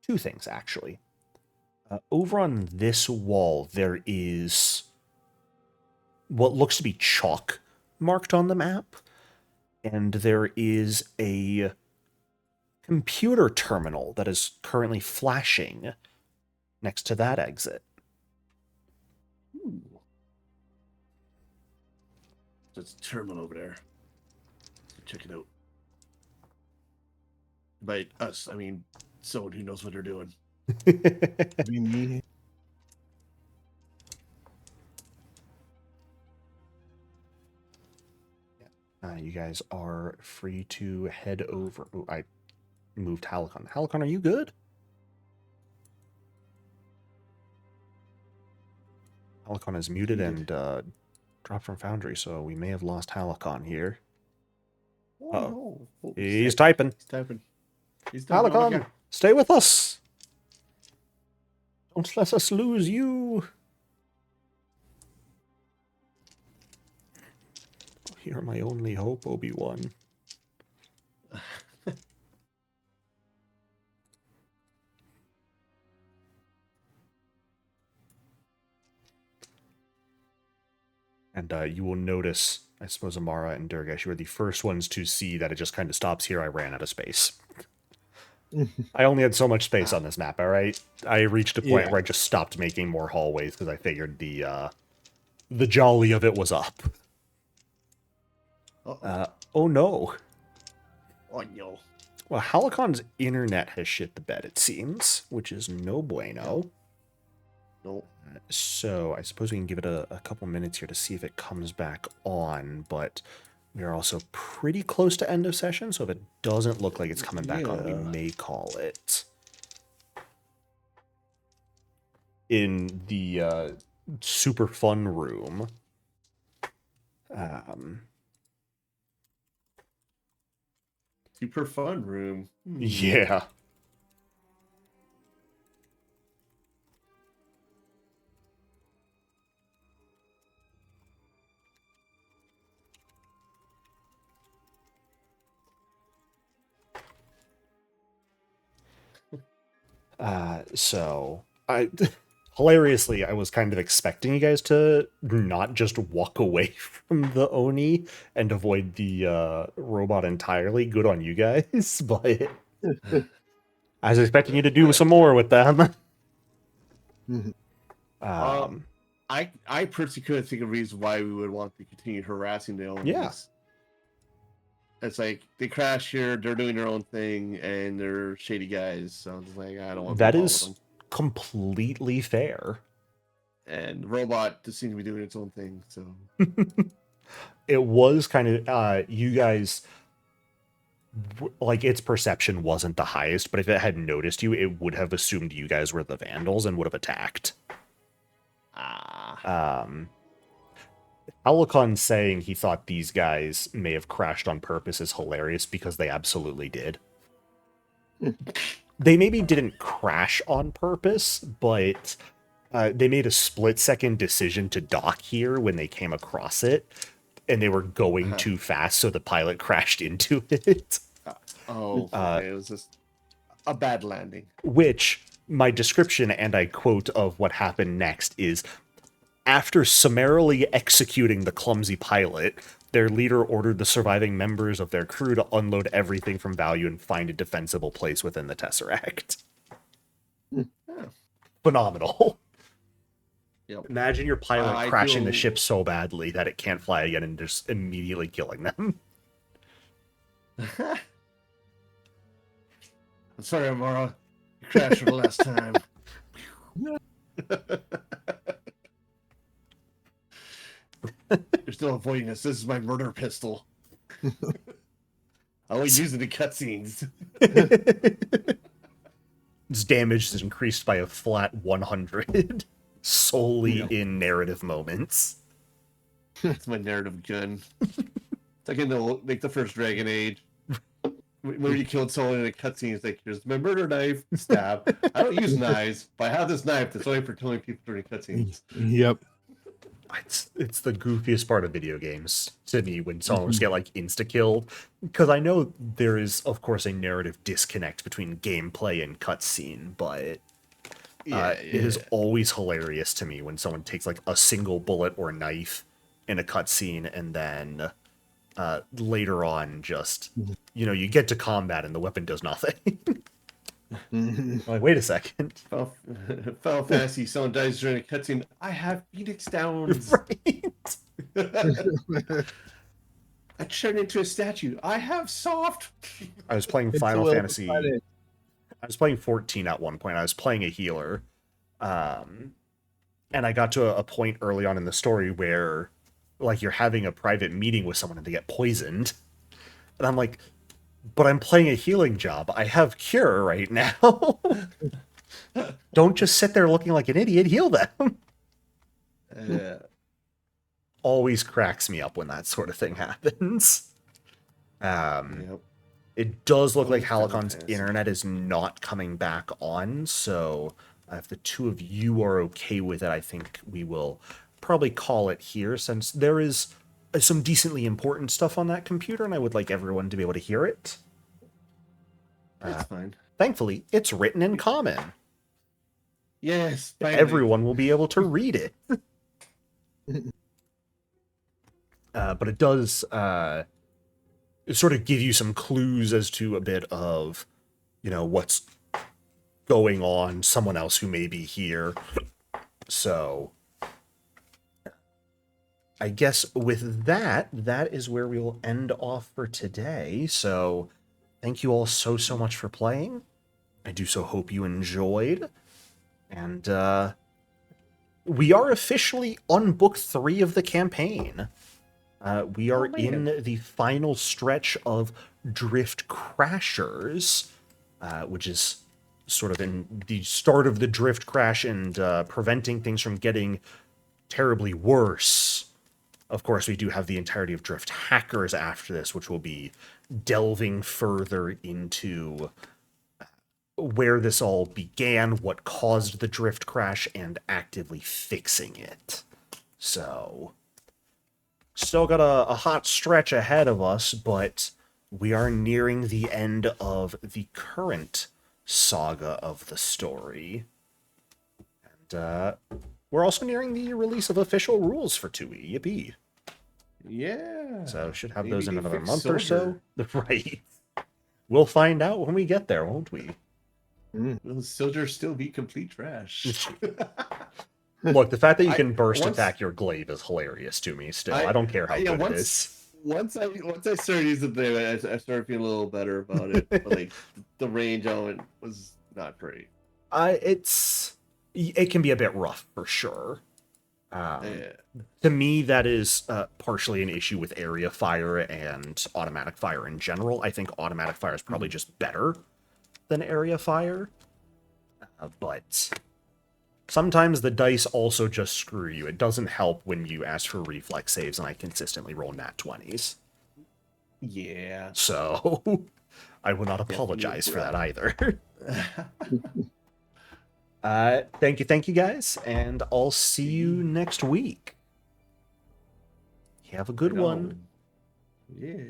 Two things, actually. Over on this wall, there is what looks to be chalk marked on the map, and there is a computer terminal that is currently flashing next to that exit. Ooh. So it's a terminal over there. Check it out. By us, I mean someone who knows what they're doing. Me. You guys are free to head over. Oh, I moved Halcon. Halcon, are you good? Halcon is muted and dropped from Foundry, so we may have lost Halcon here. Oh, Uh-oh. no. Oh, He's typing. He's typing. He's typing. Oh my Halcon, God. stay with us. Don't let us lose you. You're my only hope, Obi-Wan. And you will notice, I suppose, Amara and Durgesh, you were the first ones to see that it just kind of stops here. I ran out of space. I only had so much space on this map, all right? I reached a point where I just stopped making more hallways because I figured the jolly of it was up. Oh no. Oh no. Well, Halacon's internet has shit the bed, it seems, which is no bueno. No. So I suppose we can give it a couple minutes here to see if it comes back on, but we are also pretty close to end of session, so if it doesn't look like it's coming back on, we may call it. In the super fun room. Super fun room. Yeah. So hilariously, I was kind of expecting you guys to not just walk away from the Oni and avoid the robot entirely. Good on you guys, but I was expecting you to do some more with them. I personally couldn't think of a reason why we would want to continue harassing the Onis. Yeah. It's like they crash here, they're doing their own thing, and they're shady guys. So I'm just like, I don't want to That be is with them. completely fair. And the robot just seems to be doing its own thing. So It was kind of you guys, like, its perception wasn't the highest, but if it had noticed you, it would have assumed you guys were the vandals and would have attacked. Alucon saying he thought these guys may have crashed on purpose is hilarious because they absolutely did. They maybe didn't crash on purpose, but they made a split-second decision to dock here when they came across it, and they were going too fast, so the pilot crashed into it. okay, it was just a bad landing. Which, my description, and I quote, of what happened next is, after summarily executing the clumsy pilot, their leader ordered the surviving members of their crew to unload everything from value and find a defensible place within the Tesseract. Phenomenal. Yep. Imagine your pilot I crashing the feel- ship so badly that it can't fly again and just immediately killing them. I'm sorry, Amara. You crashed for the last time. You're still avoiding us. This is my murder pistol. I only use it in cutscenes. Its damage is increased by a flat 100 solely in narrative moments. It's my narrative gun. It's like in the first Dragon Age. Where you killed someone in a cutscene, it's like, here's my murder knife, stab. I don't use knives, but I have this knife that's only for killing people during cutscenes. Yep. It's the goofiest part of video games to me when songs get like insta-killed, because I know there is, of course, a narrative disconnect between gameplay and cutscene, but it is always hilarious to me when someone takes like a single bullet or knife in a cutscene and then later on just, you get to combat and the weapon does nothing. Like, wait a second. Final Fantasy, someone dies during a cutscene. I have Phoenix Downs. Right? I turned into a statue. I have soft. I was playing It's Final a little Fantasy. funny. I was playing 14 at one point. I was playing a healer. And I got to a point early on in the story where, like, you're having a private meeting with someone and they get poisoned. And I'm like, but I'm playing a healing job. I have cure right now. Don't just sit there looking like an idiot. Heal them. Always cracks me up when that sort of thing happens. Yep. It does look Oh, like Final Halakon's Fantasy. internet is not coming back on, so if the two of you are okay with it, I think we will probably call it here, since there is some decently important stuff on that computer, and I would like everyone to be able to hear it. That's fine. Thankfully, it's written in common. Yes, finally. Everyone will be able to read it. But it does sort of give you some clues as to a bit of, what's going on, someone else who may be here. So I guess with that is where we will end off for today. So thank you all so much for playing. I do so hope you enjoyed. And we are officially on book 3 of the campaign. We are in the final stretch of Drift Crashers, which is sort of in the start of the Drift Crash and preventing things from getting terribly worse. Of course, we do have the entirety of Drift Hackers after this, which will be delving further into where this all began, what caused the Drift Crash, and actively fixing it. So still got a hot stretch ahead of us, but we are nearing the end of the current saga of the story. And we're also nearing the release of official rules for 2E. Yippee. Yeah. So should have Maybe those in they another fix month or so. Soldier. Right. We'll find out when we get there, won't we? Will Soldier still be complete trash? Look, the fact that you I- can burst once- attack your glaive is hilarious to me still. I don't care how good it is. Once I started using the thing, I started feeling a little better about it. But like the range element was not great. It can be a bit rough for sure. Yeah. To me, that is partially an issue with area fire and automatic fire in general. I think automatic fire is probably just better than area fire. But sometimes the dice also just screw you. It doesn't help when you ask for reflex saves, and I consistently roll nat 20s. Yeah. So I will not apologize for that either. Thank you guys, and I'll see you next week. Have a good one. Yeah.